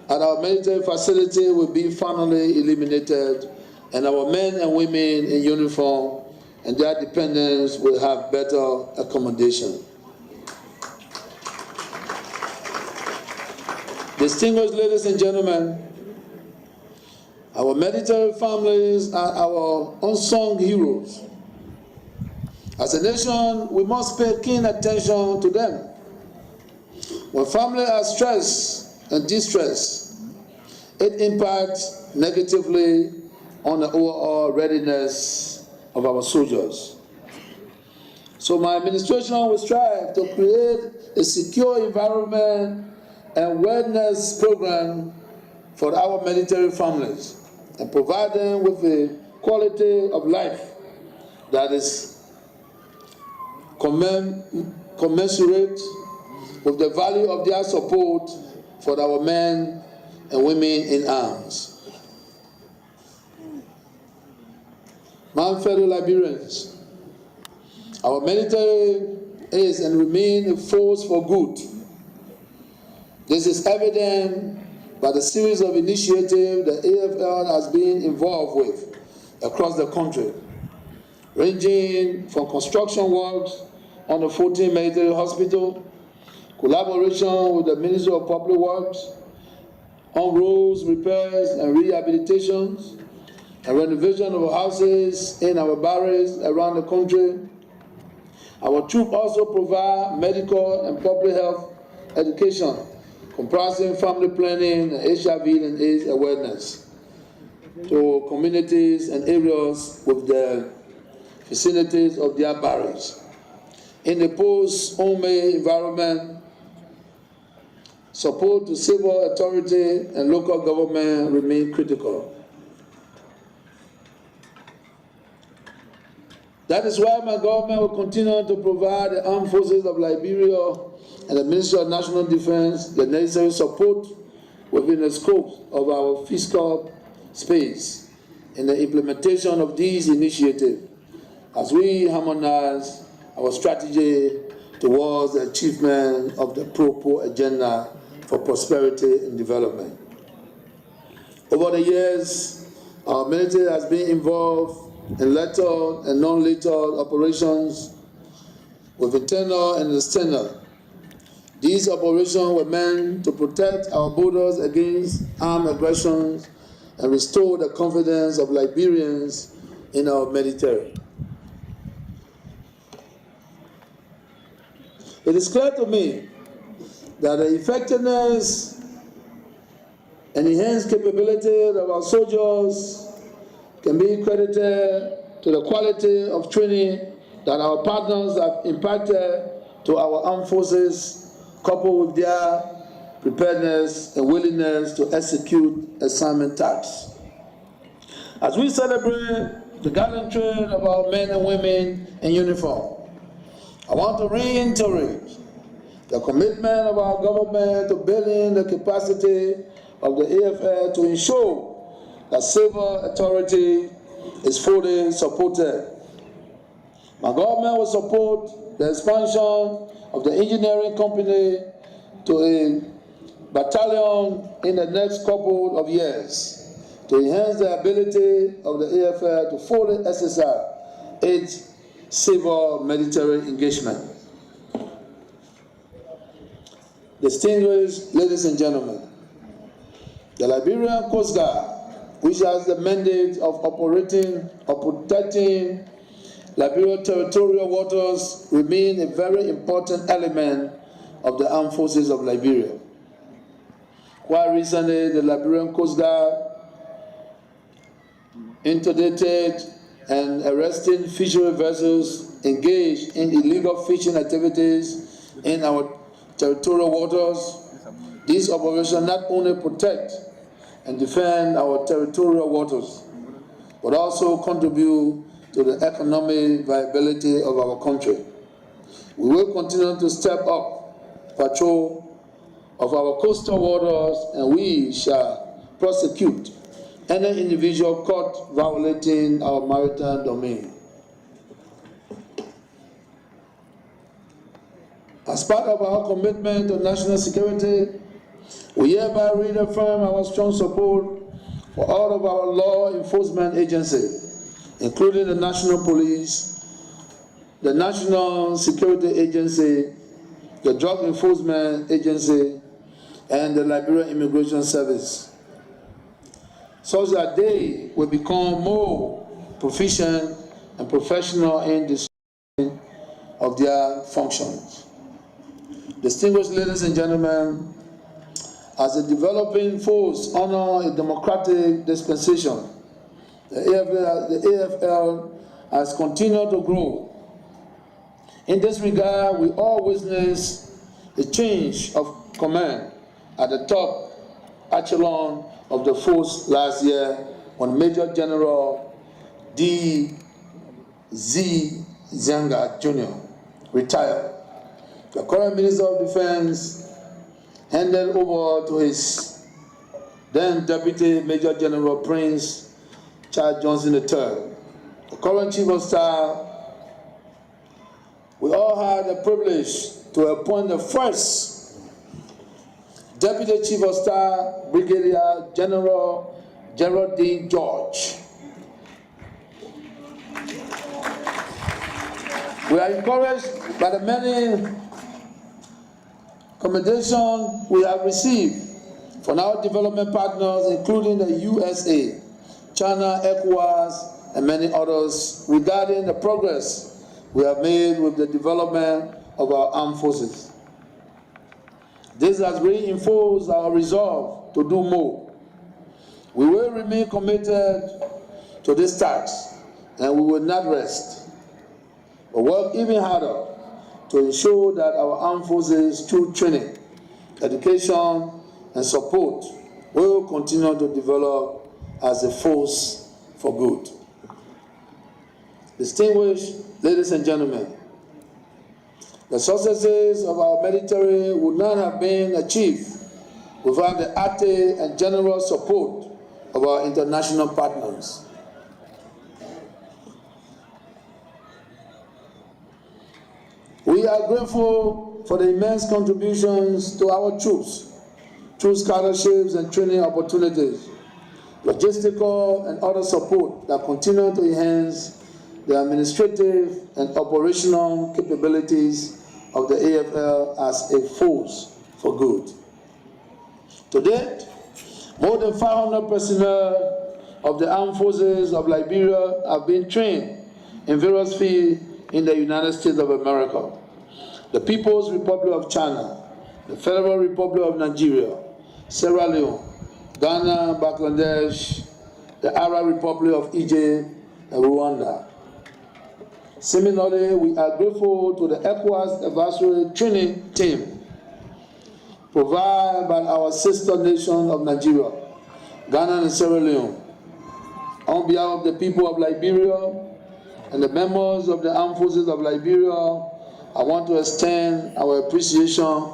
at our military facility will be finally eliminated, and our men and women in uniform and their dependents will have better accommodation. Distinguished ladies and gentlemen, our military families are our unsung heroes. As a nation, we must pay keen attention to them. When families are stressed and distressed, it impacts negatively on the overall readiness of our soldiers. So my administration will strive to create a secure environment and wellness program for our military families and provide them with a quality of life that is commensurate with the value of their support for our men and women in arms. My fellow Liberians, our military is and remains a force for good. This is evident by the series of initiatives the AFL has been involved with across the country, ranging from construction works on the 14th Military Hospital, collaboration with the Ministry of Public Works, on roads, repairs and rehabilitations, and renovation of houses in our barracks around the country. Our troops also provide medical and public health education, comprising family planning and HIV and AIDS awareness to communities and areas with the vicinities of their barracks. In the post-Ome environment, support to civil authority and local government remain critical. That is why my government will continue to provide the Armed Forces of Liberia and the Ministry of National Defense the necessary support within the scope of our fiscal space in the implementation of these initiatives as we harmonize our strategy towards the achievement of the Pro agenda for prosperity and development. Over the years, our military has been involved in lethal and non-lethal operations with internal and external. These operations were meant to protect our borders against armed aggressions and restore the confidence of Liberians in our military. It is clear to me that the effectiveness and enhanced capability of our soldiers can be credited to the quality of training that our partners have imparted to our armed forces, coupled with their preparedness and willingness to execute assignment tasks. As we celebrate the gallantry of our men and women in uniform, I want to reiterate the commitment of our government to building the capacity of the AFL to ensure that civil authority is fully supported. My government will support the expansion of the engineering company to a battalion in the next couple of years to enhance the ability of the AFL to fully exercise its civil military engagement. Distinguished ladies and gentlemen, the Liberian Coast Guard, which has the mandate of operating or protecting Liberian territorial waters, remain a very important element of the Armed Forces of Liberia. Quite recently, the Liberian Coast Guard interdicted and arrested fishery vessels engaged in illegal fishing activities in our territorial waters. These operations not only protect and defend our territorial waters, but also contribute to the economic viability of our country. We will continue to step up patrol of our coastal waters, and we shall prosecute any individual caught violating our maritime domain. As part of our commitment to national security, we hereby reaffirm our strong support for all of our law enforcement agencies, including the National Police, the National Security Agency, the Drug Enforcement Agency, and the Liberian Immigration Service, so that they will become more proficient and professional in the discharge of their functions. Distinguished ladies and gentlemen, as a developing force under a democratic dispensation, the AFL has continued to grow. In this regard, we all witnessed a change of command at the top echelon of the force last year when Major General D.Z. Zanga Jr. retired. The current Minister of Defense handed over to his then Deputy Major General Prince Charles Johnson III. The current Chief of Staff, we all had the privilege to appoint the first Deputy Chief of Staff, Brigadier General Geraldine George. We are encouraged by the many commendations we have received from our development partners, including the USA, China, ECOWAS, and many others, regarding the progress we have made with the development of our armed forces. This has reinforced our resolve to do more. We will remain committed to this task, and we will not rest, but work even harder to ensure that our armed forces, through training, education, and support, will continue to develop as a force for good. Distinguished ladies and gentlemen, the successes of our military would not have been achieved without the active and generous support of our international partners. We are grateful for the immense contributions to our troops through scholarships and training opportunities, logistical and other support that continue to enhance the administrative and operational capabilities of the AFL as a force for good. To date, more than 500 personnel of the Armed Forces of Liberia have been trained in various fields in the United States of America, the People's Republic of China, the Federal Republic of Nigeria, Sierra Leone, Ghana, Bangladesh, the Arab Republic of Egypt, and Rwanda. Similarly, we are grateful to the ECOWAS advisory training team provided by our sister nation of Nigeria, Ghana and Sierra Leone. On behalf of the people of Liberia and the members of the Armed Forces of Liberia, I want to extend our appreciation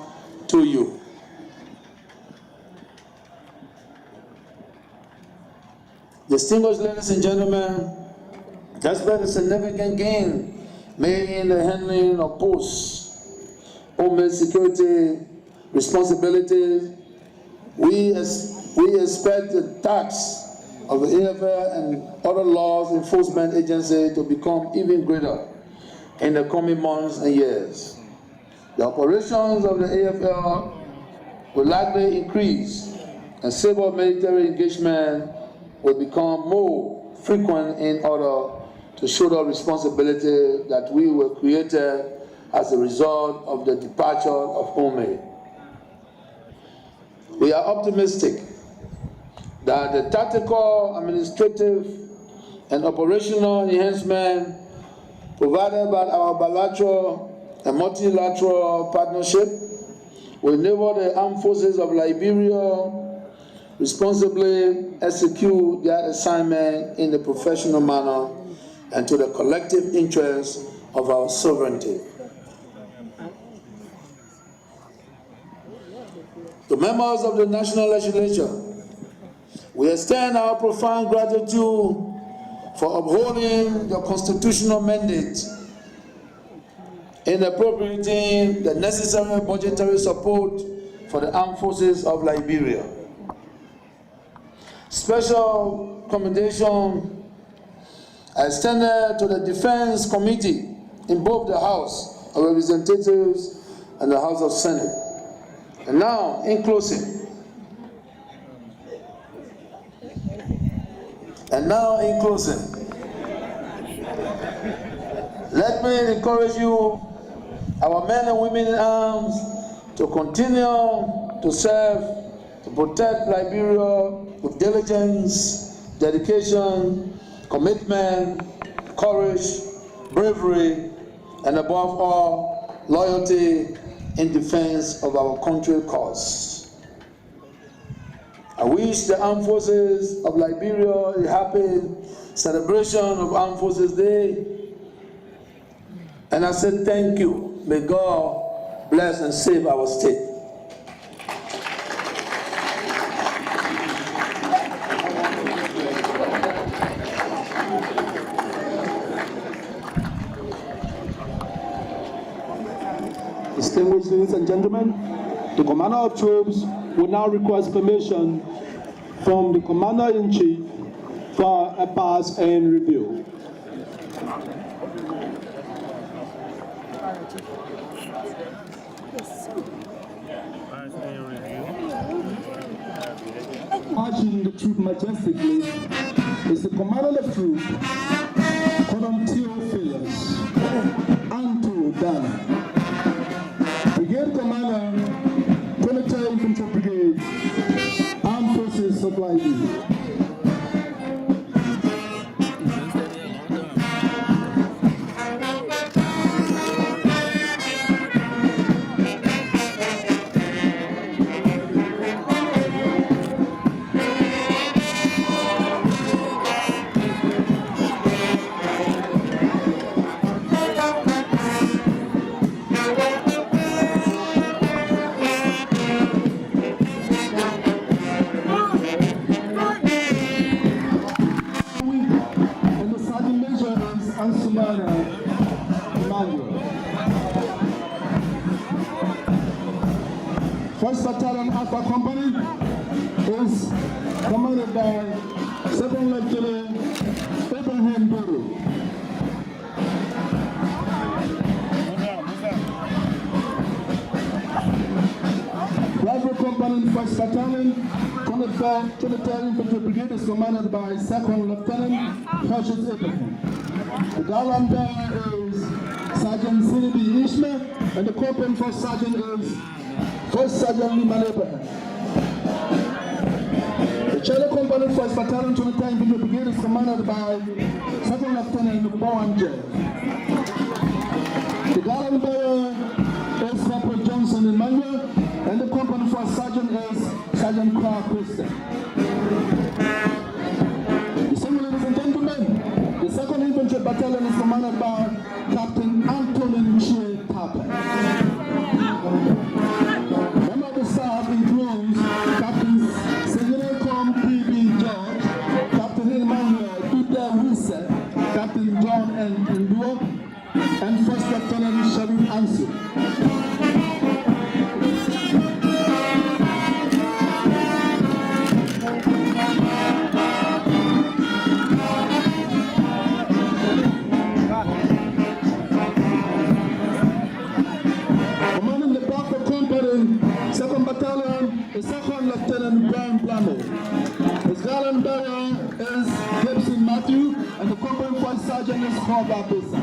to you. Distinguished ladies and gentlemen, despite the significant gain made in the handling of posts, homeland security responsibilities, we expect the tax of the AFL and other laws enforcement agencies to become even greater in the coming months and years. The operations of the AFL will likely increase, and civil military engagement will become more frequent in order to shoulder responsibility that we were created as a result of the departure of Home. We are optimistic that the tactical, administrative, and operational enhancement provided by our bilateral and multilateral partnership will enable the Armed Forces of Liberia responsibly execute their assignment in a professional manner and to the collective interest of our sovereignty. To members of the National Legislature, we extend our profound gratitude for upholding the constitutional mandate in appropriating the necessary budgetary support for the Armed Forces of Liberia. Special commendation are extended to the Defense Committee in both the House of Representatives and the House of Senate. And now, in closing, let me encourage you, our men and women in arms, to continue to serve, to protect Liberia with diligence, dedication, commitment, courage, bravery, and above all, loyalty in defense of our country's cause. I wish the Armed Forces of Liberia a happy celebration of Armed Forces Day. And I said thank you. May God bless and save our state. Distinguished ladies and gentlemen, the Commander of Troops will now request permission from the Commander-in-Chief for a pass and review. Marching the troop majestically is the Commander of Troops, Colonel Theophilus Anto Dana, Brigade Commander, 23rd Infantry Brigade, Armed Forces of Liberia. First Battalion Alpha Company is commanded by 2nd Lieutenant Abraham Buru. Rifle Company 1st Battalion, 23rd Infantry Brigade is commanded by 2nd Lieutenant Cassius Abraham. The Darwan bearer is Sergeant Sinibi Ishmael, and the corporal for Sergeant is First Sergeant Liman Abraham. The Charlie Company 1st Battalion 29th Infantry Brigade is commanded by 2nd Lieutenant Bowen J. The Garland Bearer is Corporal Johnson Emmanuel, and the Company 1st Sergeant is Sergeant Clark Christian. Ladies and gentlemen, the 2nd Infantry Battalion is commanded by Captain Antonin Che Tapper. Member of the staff includes Captain Senator P.B. George, Captain Emmanuel Peter Wilson, Captain John N. Nduo, and First Lieutenant Sharif Ansu. Commanding the Backward Company, 2nd Battalion, is 2nd Lieutenant Brian Plamo. His Garland Bearer is Gibson Matthew, and the Company 1st Sergeant is Horvath Bisa.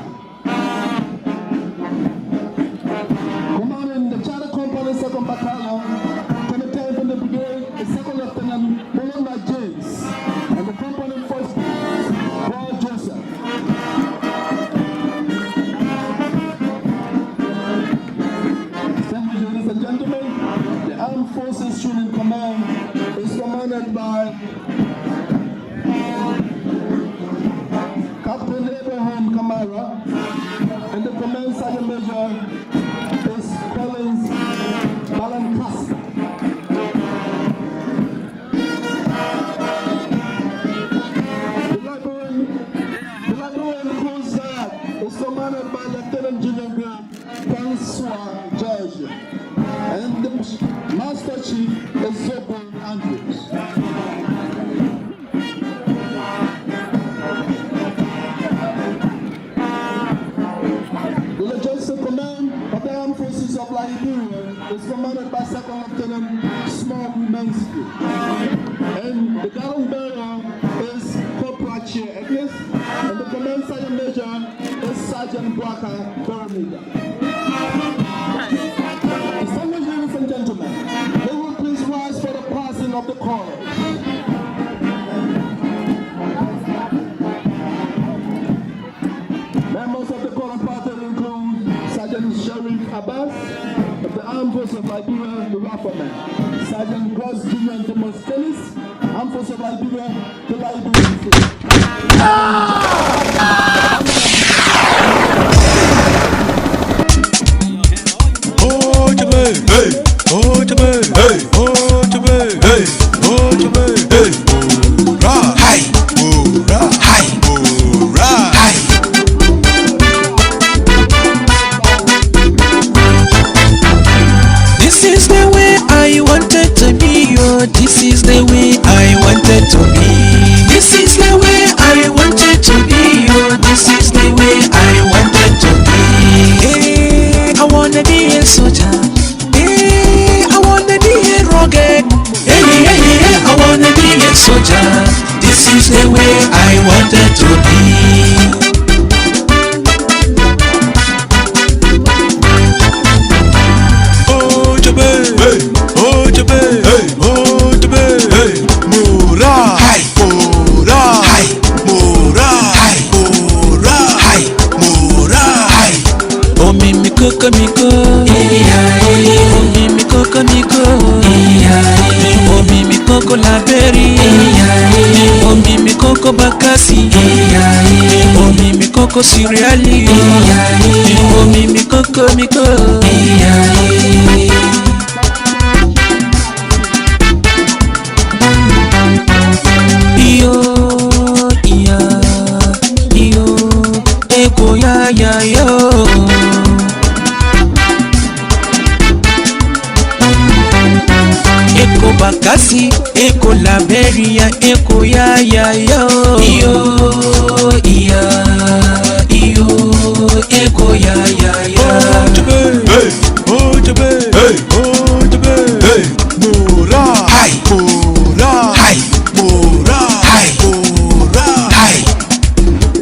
Commanding the Charter Company, 2nd Battalion, 23rd Infantry Brigade, is 2nd Lieutenant Bolonga James, and the Company 1st Paul Joseph. Ladies and gentlemen, the Armed Forces Training Command is commanded by Captain Abraham Kamara, and the Command Sergeant Major is Collins Balancasta. The librarian Coast Guard is commanded by Lieutenant General Grant Francois George, and the Master Chief is Zobon Andrews. The Logistic Command of the Armed Forces of Liberia is commanded by 2nd Lieutenant Small Mansky, and the Garland Bearer is Corporal Chair Agnes, and the Command Sergeant Major is Sergeant Bwaka Baramida. Ladies and gentlemen, they will please rise for the passing of the chorus. Members of the chorus party include Sergeant Sharif Abbas of the Armed Forces of Liberia, the Rafferman, Sergeant Gross Jr. Demosthenes, Armed Forces of Liberia, the Liberian State. Hey, oh, to me, hey, oh, to me, hey, oh, to me, hey, hurrah, hi, hurrah, hi, hurrah, hi. This is the way I wanted to be, oh, this is the way I wanted to be. This is the way I wanted to be, oh, this is the way I wanted to be. Hey, I wanna be a soldier. Rugged. Hey, hey, hey, I wanna be a soldier. This is the way I wanted to be. Oh, Jabe, hey, oh, Jabe, hey, oh, Jabe, hey, Mura, hi, Mura, hi, Mura, hi, Mura, hi, Mura, hi. Oh, Mimi Coco, Miko, oh, Mimi Coco, Miko. Omi mi koko laberi, omi mi koko bakasi, omi mi koko siriali, omi mi koko miko. Iyo, iya, iyo, eko ya ya yo. Eko bakasi, eko Liberia, eko ya ya yo. Iyo, iya, iyo, eko ya ya yo. Oh, Jabe, hey, oh, Jabe, hey, oh, Jabe, hey, Mura, hi, Mura, hi, Mura, hi, Mura, hi.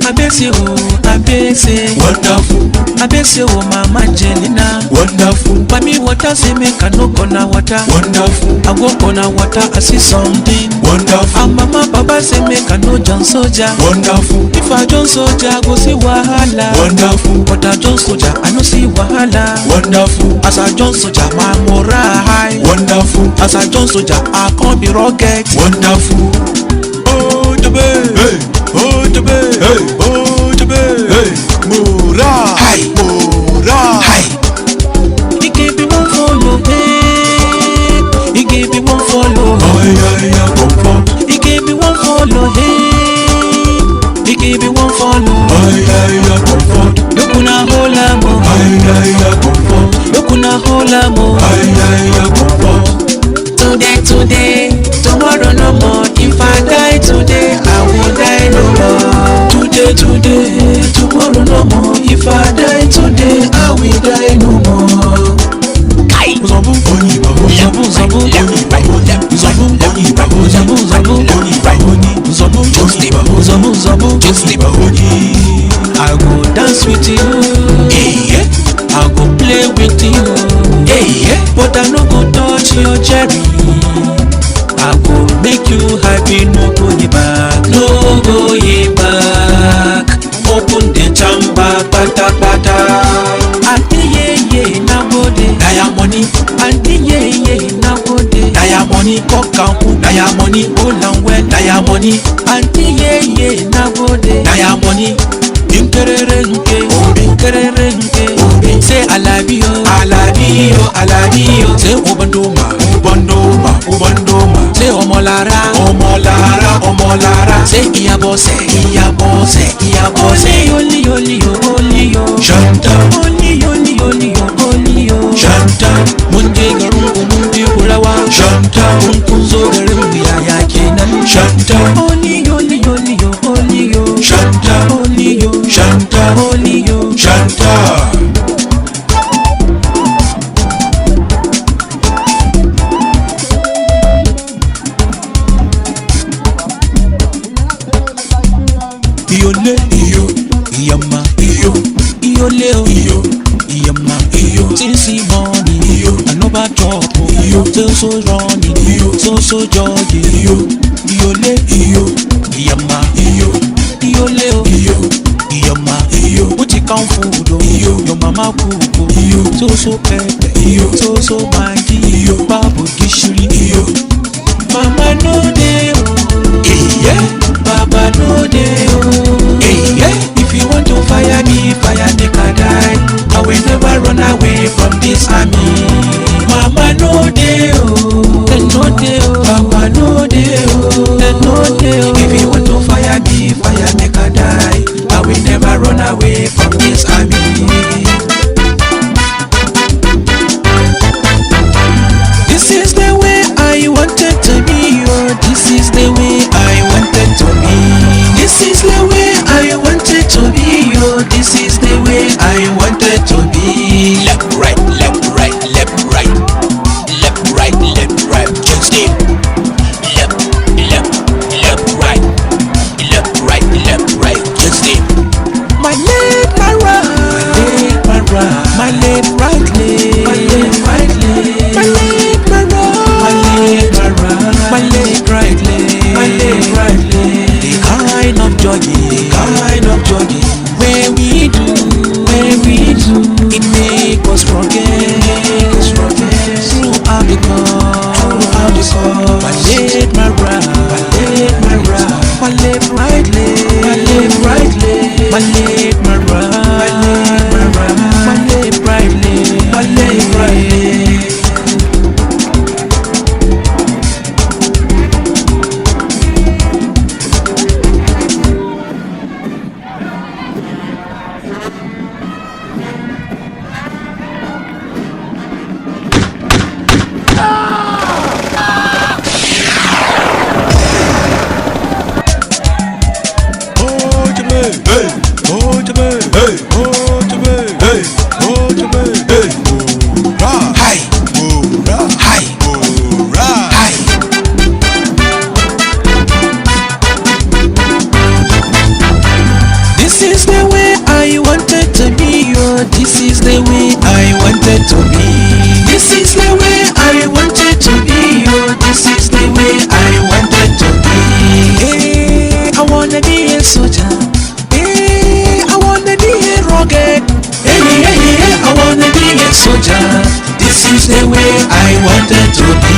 Abesi abese wonderful, abese o mama Jelina, wonderful, mami water say make I no gonna water, wonderful, I go gonna water I see something, wonderful, and mama baba say make I no John soldier, wonderful, if I John soldier I go see wahala, wonderful, but I John soldier I no see wahala, wonderful, as I John soldier my moral high, wonderful, as I John soldier I can't be rocket, wonderful. oh the babe, Hey, oh the babe, hey, oh the babe, hey, Mura, hi, Mura, hi. he gave me one follow, hey, he gave me one follow, he gave me one follow, hey, he gave me one follow, lokuna hola mo, lokuna hola mo, today, tomorrow no more, if I die today, I will die no more, today, tomorrow no more, if I die today, I will die no more. Zabu, I go dance with you, I go play with you, but I no go touch your cherry. I go make you happy, no go ye back, no go ye back. Open the chamber, pata pata. Auntie ye na go de, money. Auntie ye na go de, money. Cock and who, money. Hold and well, money. Auntie ye na go de, money. Inkererenke, say alabio, say ubandoma, say omolara, say iyabose, only yo, Shanta, only yo, Shanta, munje garin munje kulawa, Shanta, kun zo garin biyaya kenan, Shanta, only yo, Shanta, only yo, Shanta, only yo, Shanta. Iyole, iyama, iyole, iyama, since morning, I no bad drop, so running, so jogging, iyole, iyama, iyole, iyama, what you count food, your mama cook, so pepper, so mighty, babu gishiri, mama no dey, Baba no dey, if you want to fire me, fire make I die, I will never run away from this army. Mama no dey, no dey, Baba no dey, no dey, if you want to fire me, fire make I die, I will never run away from this army. This is the way I wanted to be, this is the way I wanted to be. This is the way I wanted to be, this is the way I wanted to be. Left, right, left, right, left, right, left, right, left, right. Just stay. Left, right, left, right, left, right. Just stay. My left, my right, my left, right leg, my left, right leg, my left, my right, my left, right leg, my left, right leg. The kind of jogging, where we do, it make us forget, throughout the call, my left, my right, my left, right leg, my left, right leg, my left, my right, my left, right leg, my left, right leg. Hey, is the way I wanted to be. Oh, this is the way I wanted to be. This is the way I wanted to be. Oh, this is the way I wanted to be. Hey, I wanna be a soldier. Hey, I wanna be a rugged. Hey, hey, hey, I wanna be a soldier. This is the way I wanted to be.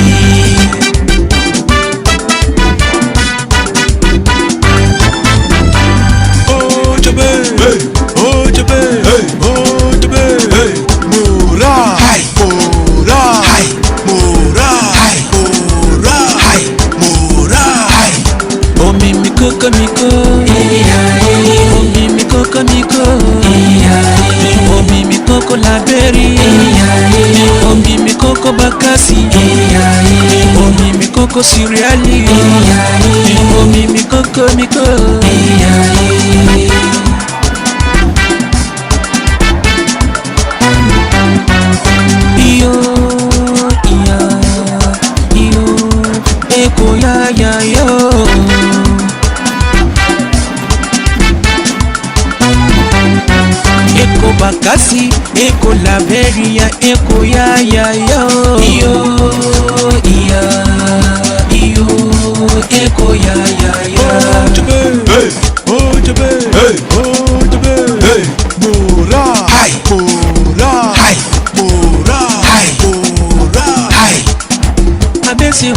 Koko laberi, omi mi koko bakasi, omi mi koko siriali, omi mi koko miko. Iyo, iya, iyo, eko ya ya yo. Eko bakasi, eko laveria, eko ya ya yo. Iyo, iya, iyo, eko ya ya ya. Hey, oh jebe, hey, oh jebe, hey, mora, hi, mora, hi, mora, hi, mora, hi. Abese o,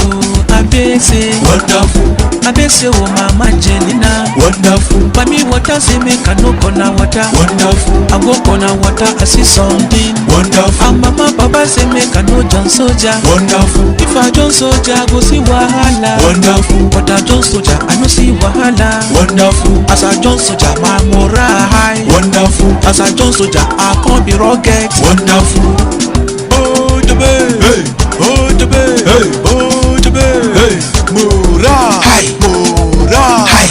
abese, Wonderful. Abese o mama Jelina, Wonderful. Mami water say make I no kona water. Wonderful. I go kona water I see something. Wonderful. And mama papa say make I no John soldier. Wonderful. If I John soldier I go see wahala. Wonderful. But I John soldier I no see wahala. Wonderful. As I John soldier my morale high. Wonderful. As I John soldier I can't be rugged. Wonderful. Oh jebe, hey, oh jebe, hey, oh jebe, hey, mora, hi, mora, hi.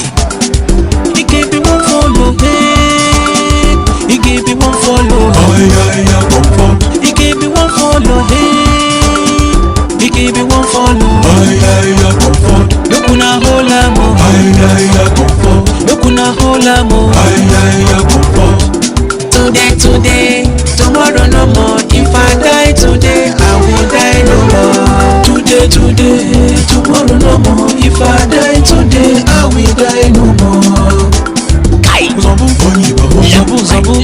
He gave me one follow, hey. He gave me one follow. Comfort. He gave me one follow, hey. He gave me one follow. Comfort. Look una hola mo. Comfort. Look una hola mo. Comfort. Today, tomorrow no more. If I die today, I will die no more. Today, tomorrow no more. If I die today, I will die no more. Zabu, zabu, zabu,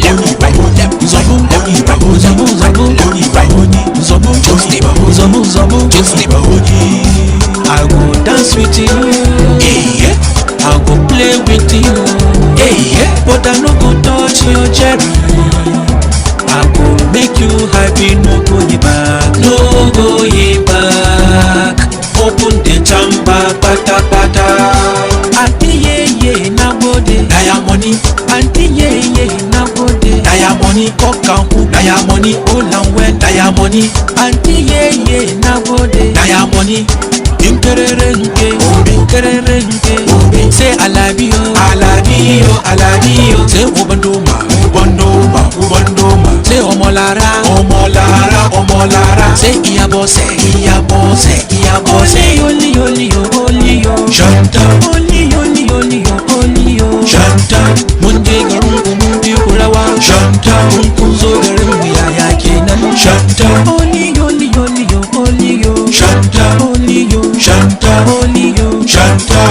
I go dance with you, I go play with you, but I no go touch your cherry. I go make you happy, no go ye back, no go ye back. Open the chamber, pata pata. Auntie ye na go de, Diamond, auntie ye na go de. Diamond, cock and hoop, Diamond, All and well, Diamond, auntie ye na go de. Diamond, Inkererenke, say I love you, Aladio, Aladio, say Ubandoma, Ubandoma, Ubandoma, say Omolara, Omolara, Omolara, say Iyabose, Iyabose, Iyabose, only yo, Shanta, only yo, Shanta, Munje garin mundi kulawa, Shanta, kunzo garin biyaya kenan, Shanta, only yo, Shanta, only yo, Shanta, only yo, Shanta.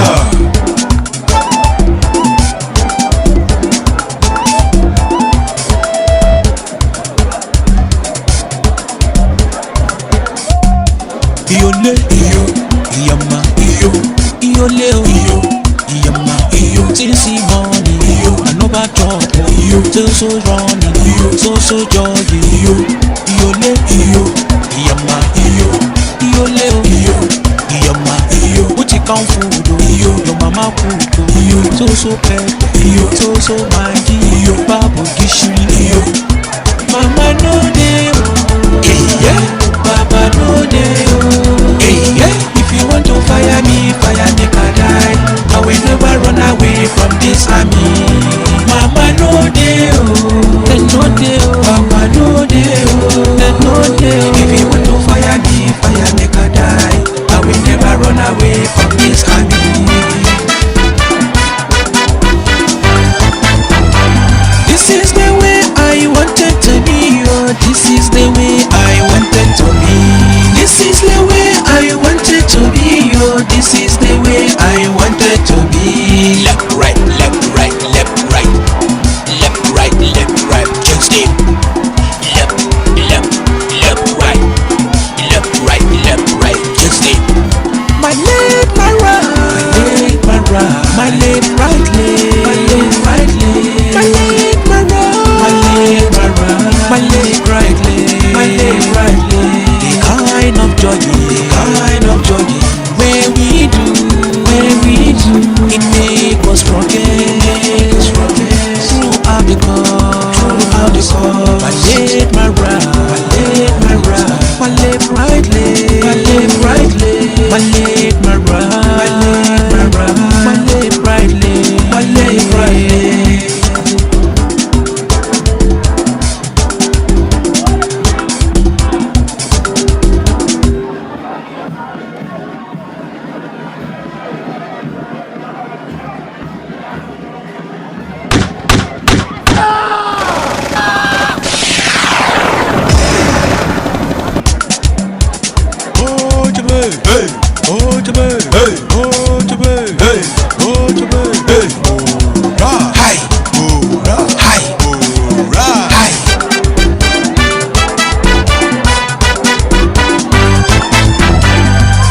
Iyole, iyama, iyole, iyama, since morning, I no back drop, still so running, so jolly, iyole, iyama, iyole, iyama, what you come food, your mama cook, so pepper, so mighty, babu gishiri, mama no dey, Baba no dey, if you want to fire me, fire make I die. I will never run away from this army. Mama no dey, then no dey, Baba no dey, then no dey. If you want to fire me, fire make I die. I will never run away from this army. My left, my right, my left, my right, my left, right leg, my left, right leg, my left, my right, my left, my right, my left, right leg, my left, right leg.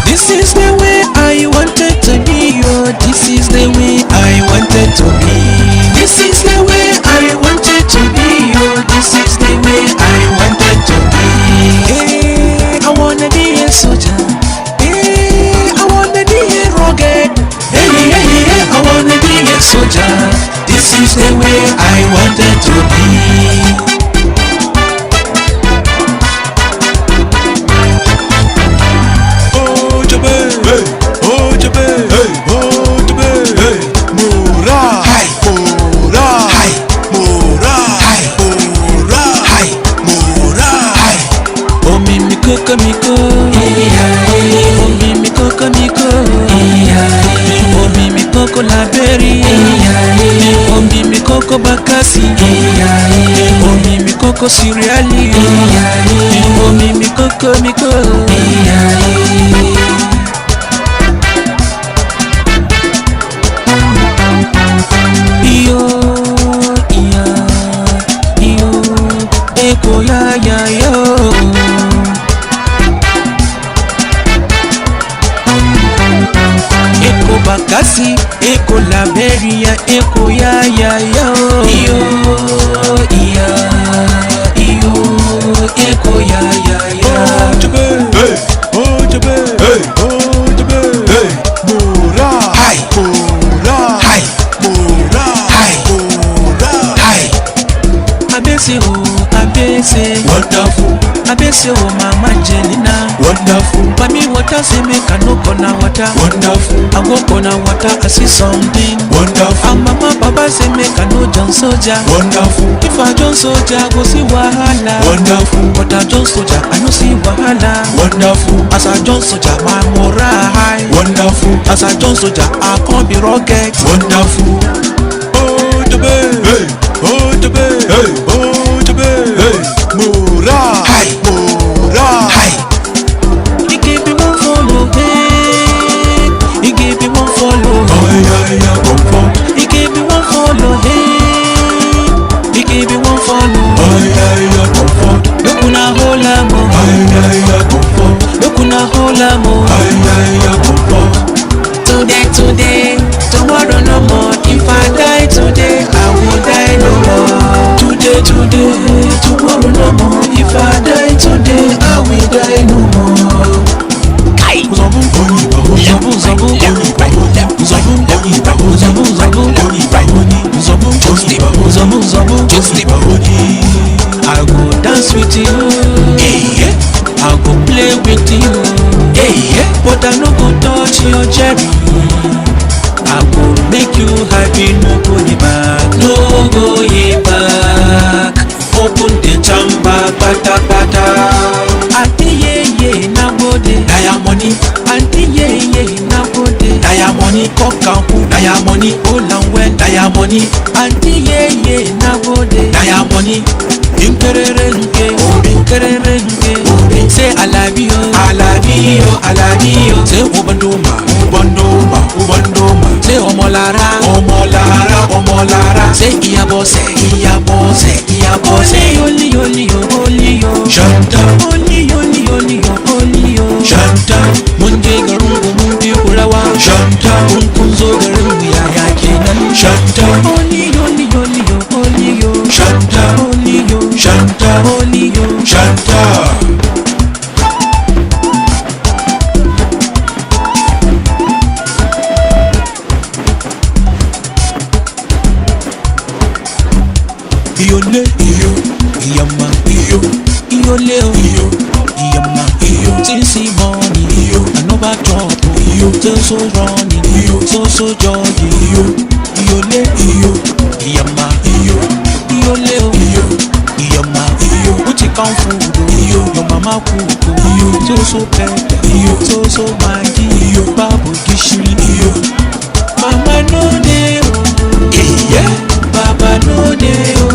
This is the way I wanted to be, oh, this is the way I wanted to be. This is the way I wanted to be, oh, this is the way I wanted to be. Hey, I wanna be a soldier. Hey, I wanna be a rugged. Hey, hey, hey, I wanna be a soldier. This is the way I wanted to be. Miko, Omi Miko, Omi Miko Laberi, Omi Miko Bakasi, Omi Miko Siriali, Omi Miko. Eko ya yo. Eko Bakasi, Eko Liberia, Eko ya yo. Eko ya yo. Abese, wonderful. Abese, oh mama Jelina, wonderful. Mami water say make I no gonna water, wonderful. I go gonna water, I see something, wonderful. And mama papa say make I no John soldier, wonderful. If I John soldier, I go see wahala, wonderful. But I John soldier, I no see wahala, wonderful. As I John soldier, my morale high, wonderful. As I John soldier, I can't be rocket, wonderful. Oh the baby, hey. Oh the baby, hey. Oh the baby, hey. Mura, hi, Mura, hi. He gave me one follow, hey. He gave me one follow, oh. He gave me one follow, hey. He gave me one follow, oh. Look una hola mo, look una hola mo. Today, tomorrow no more. If I die today, I will die no more. Today, tomorrow no more. If I die today, I will die no more. I go dance with you, I go play with you, but I no go touch your cherry. I go make you happy, no go back, no go back. Open the chamber, pata. Auntie na bode, diamond. Auntie na bode, diamond. Kokanku, diamond. Olanwen, diamond. Auntie na bode, diamond. Inkererenge, say I love you. Say ubandoma. Say omolara. Say iyabose. Only yo. Shanta. Only yo. Shanta. Munje garungu mundi kulawa. Shanta. Unkunzo garungu ya kenan. Shanta. Only yo. Shanta. Only yo. Shanta. Iyole, iyo. iyama, iyo, iyole o, iyo, iyama, iyo. Tinsi money, iyo, another drop, iyo, so running, iyo, so jogging, iyo, iyole, iyo, iyama, iyo, iyole o, iyo, iyama, iyo. Uchi kan food o, iyo, your mama cook o, iyo, so pepper, iyo, so mighty, iyo, babu gishiri, iyo. Mama no dey o, yeah, Baba no dey o,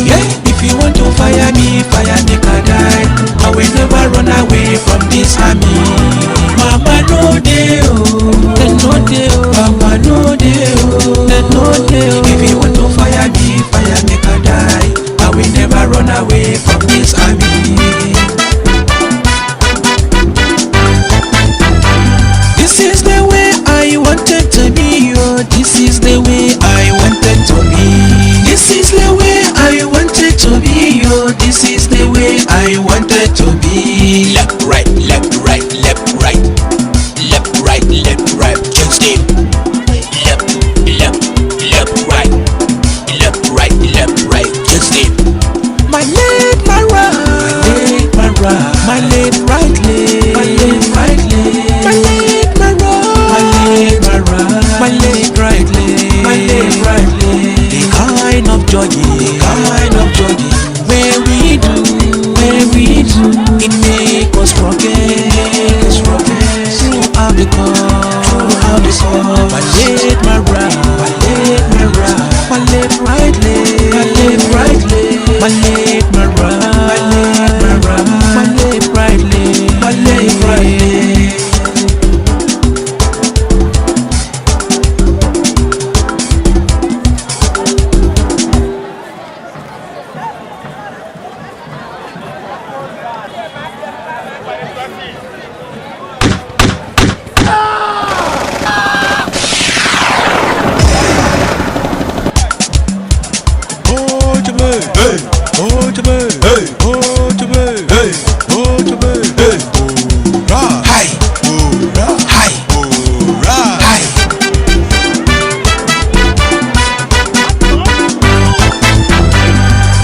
yeah. If you want to fire me, fire make I die. I will never run away from this army. Mama no dey o, then no dey o, Baba no dey o, then no dey o. If you want to fire me, fire make I die. I will never run away from this army. This is the way I wanted to be, oh. This is the way I wanted to be. This is the way I wanted to be, oh. This is the way I wanted to be. Left, right, left, right, left, right. Left, right, left, right. Can't stay. Left, left, left, right. Left, right, left, right. Can't stay. My left, my right, my left, my right, my left, right leg, my left, right leg, my left, my right, my left, my right, my left, right leg, my left, right leg. The kind of jogging, where we do, it make us forget, throughout the call, my left, my right, my left, my right, my left, right leg, my left, right leg, my left, my right, my left, my right, my left, right leg, my left, right leg.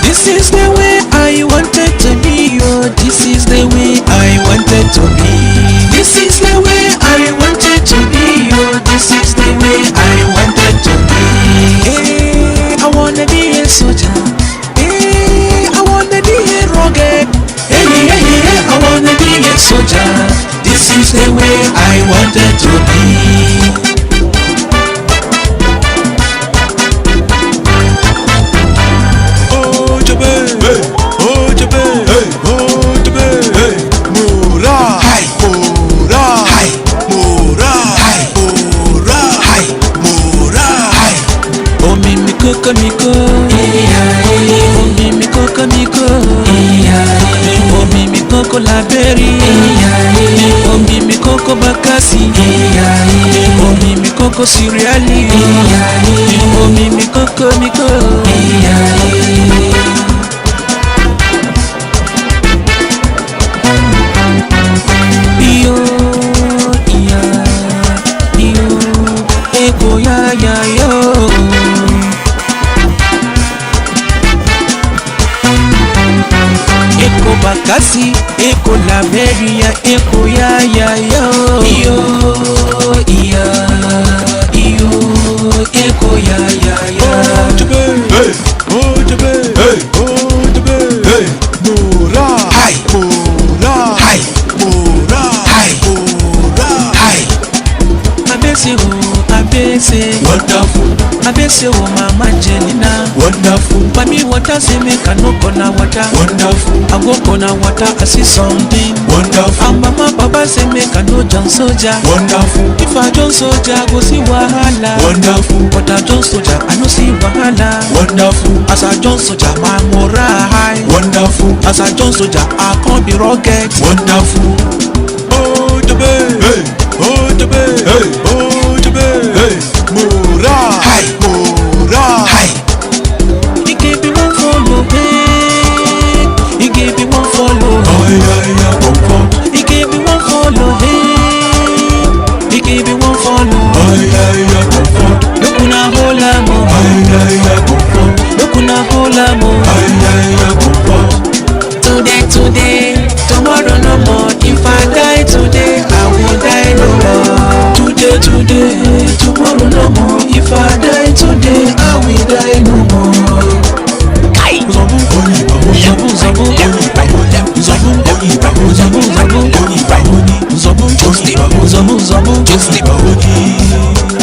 This is the way I wanted to be, oh. This is the way I wanted to be. This is the way I wanted to be, oh. This is the way I wanted to be. Hey, I wanna be a soldier. Hey, I wanna be a rugged. Hey, hey, hey, I wanna be a soldier. This is the way I wanted to be. Miko, omi mi koko miko, omi mi koko laberi, omi mi koko bakasi, omi mi koko siriali, omi mi koko miko. Iyo, iya, iyo, eko ya ya yo. Eko bakasi, eko laberia, eko ya ya yo. Iyo, iya, iyo, eko ya ya yo. Hey, hey, hey, Mura, hi, Mura, hi, Mura, hi, Mura, hi. Abese o, abese, Wonderful, abese o, mama Jenina. wonderful, Mami water say make I no gonna water. wonderful, I go gonna water, I see something. wonderful, And mama papa say make I no John soldier. wonderful, If I John soldier, I go see wahala. wonderful, But I John soldier, I no see wahala. wonderful, As I John soldier, my morale high. wonderful, As I John soldier, I can't be rugged. wonderful. Oh, the baby. Hey, Oh, the baby. hey, Oh, the baby. hey, Mura, hi, Mura, hi. He gave me one follow, hey. He gave me one follow. He gave me one follow, hey. He gave me one follow. Look una hola mo. Look una hola mo. today, tomorrow no more. If I die today, I will die no more. Today, tomorrow no more. If I die today, I will die no more.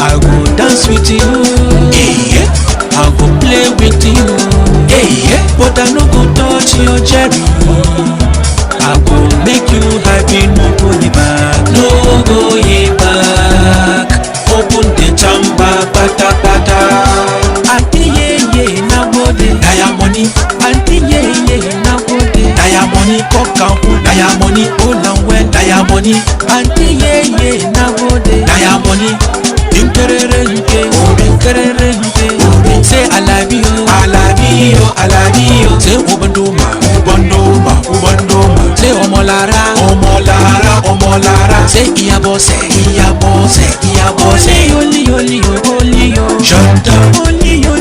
I go dance with you, I go play with you, but I no go touch your cherry. I go make you happy, no go back, no go back. Open the chamber, pata pata. Auntie yeah, now go there. Diamond, auntie yeah, now go there. Diamond, cock and diamond, all and well. Diamond, auntie yeah, now go there. Diamond, inkererente, say I love you, I love you, I love you. Say ubandoma, say omolara, say iyabose, only yo, Shanta, only yo,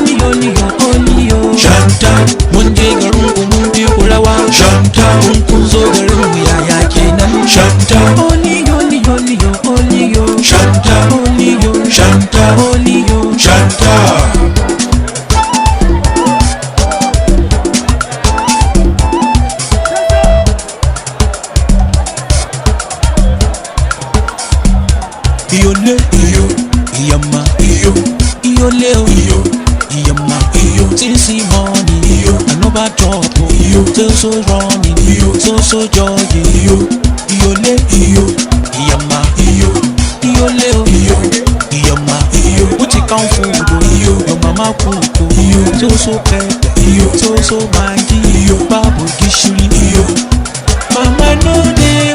Shanta, munje garungu mundi kulawa, Shanta, unkunzo garungu ya kenan, Shanta, only yo, Shanta, only yo, Shanta. Iyole, iyama, iyole, iyama, since morning, I no bad drop, so running, so jogging, iyole, iyama, iyole, iyama, what you count food, your mama cook, so pepper, so mighty, babu gishiri, mama no dey,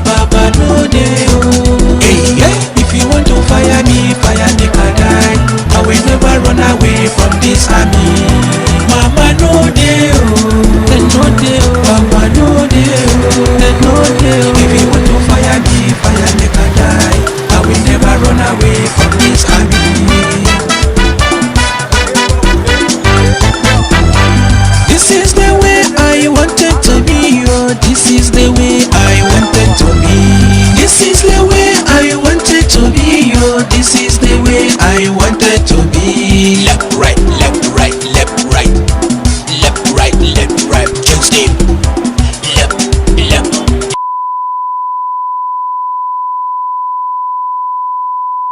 Baba no dey, if you want to fire me, I die. I will never run away from this army.